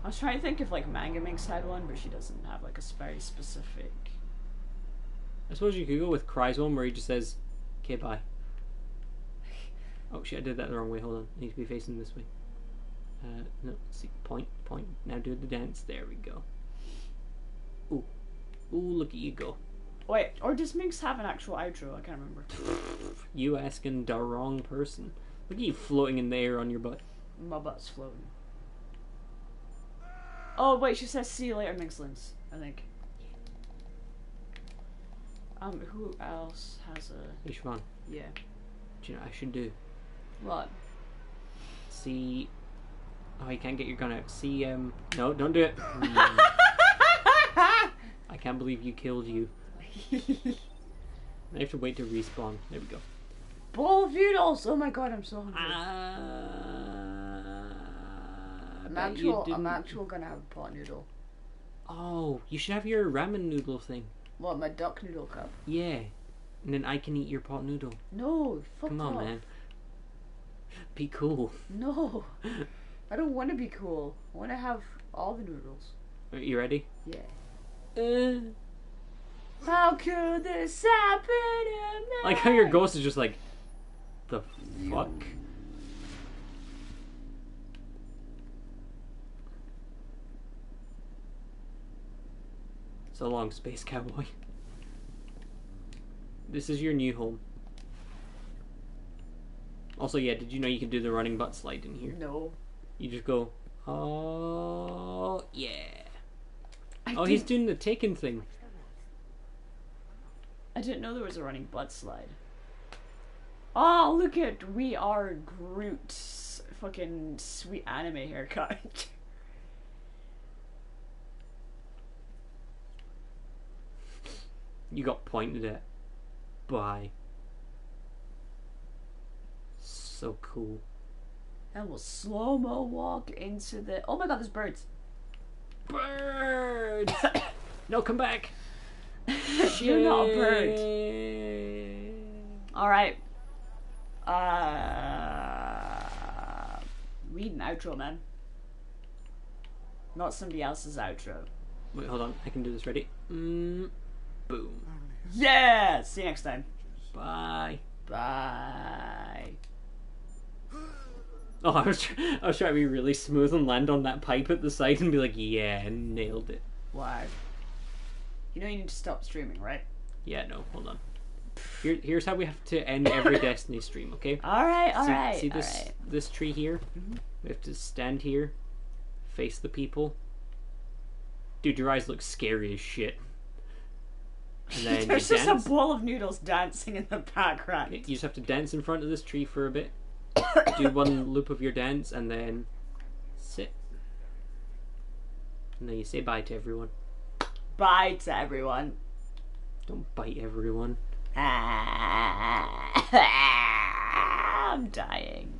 I was trying to think if like Manga Minx had one, but she doesn't have like a very specific. I suppose you could go with Cry's one where he just says, "Okay, bye." Oh shit! I did that the wrong way. Hold on. I need to be facing this way. No. See, point. Now do the dance. There we go. Ooh, look at you go. Wait, or does Minx have an actual outro? I can't remember. You asking the wrong person. Look at you floating in the air on your butt. My butt's floating. Oh wait, she says see you later, Minxlings, I think. Who else has a... Hey Siobhan, Yeah. do you know what I should do? What? See... Oh, you can't get your gun out. See, no, don't do it. I can't believe you killed you. I have to wait to respawn. There we go. Bowl of noodles! Oh my god, I'm so hungry. I'm actual gonna have a pot noodle. Oh, you should have your ramen noodle thing. What, my duck noodle cup? Yeah. And then I can eat your pot noodle. No, fuck Come on, off. man. Be cool. No. I don't want to be cool. I want to have all the noodles. Are you ready? Yeah. How could this happen to me? Like how your ghost is just like, the fuck? So long, Space Cowboy. This is your new home. Also, yeah, did you know you can do the running butt slide in here? No. You just go, oh, yeah. He's doing the Taken thing. I didn't know there was a running butt slide. Oh, look at We Are Groot's fucking sweet anime haircut. You got pointed at. Bye. So cool. And we'll slow-mo walk into the... Oh my god, there's birds. Birds! No, come back. You're not a bird. Alright. Read an outro, man. Not somebody else's outro. Wait, hold on. I can do this. Ready? Boom. Yeah! See you next time. Bye. Bye. Oh, I was trying to be really smooth and land on that pipe at the side and be like, yeah, nailed it. Why? You know you need to stop streaming, right? Yeah, no, hold on. Here's how we have to end every Destiny stream, okay? Alright, See this tree here? Mm-hmm. We have to stand here, face the people. Dude, your eyes look scary as shit. And then There's you just dance. a bowl of noodles dancing in the background. You just have to dance in front of this tree for a bit. Do one loop of your dance and then sit. And then you say bye to everyone. Bye to everyone. Don't bite everyone. I'm dying.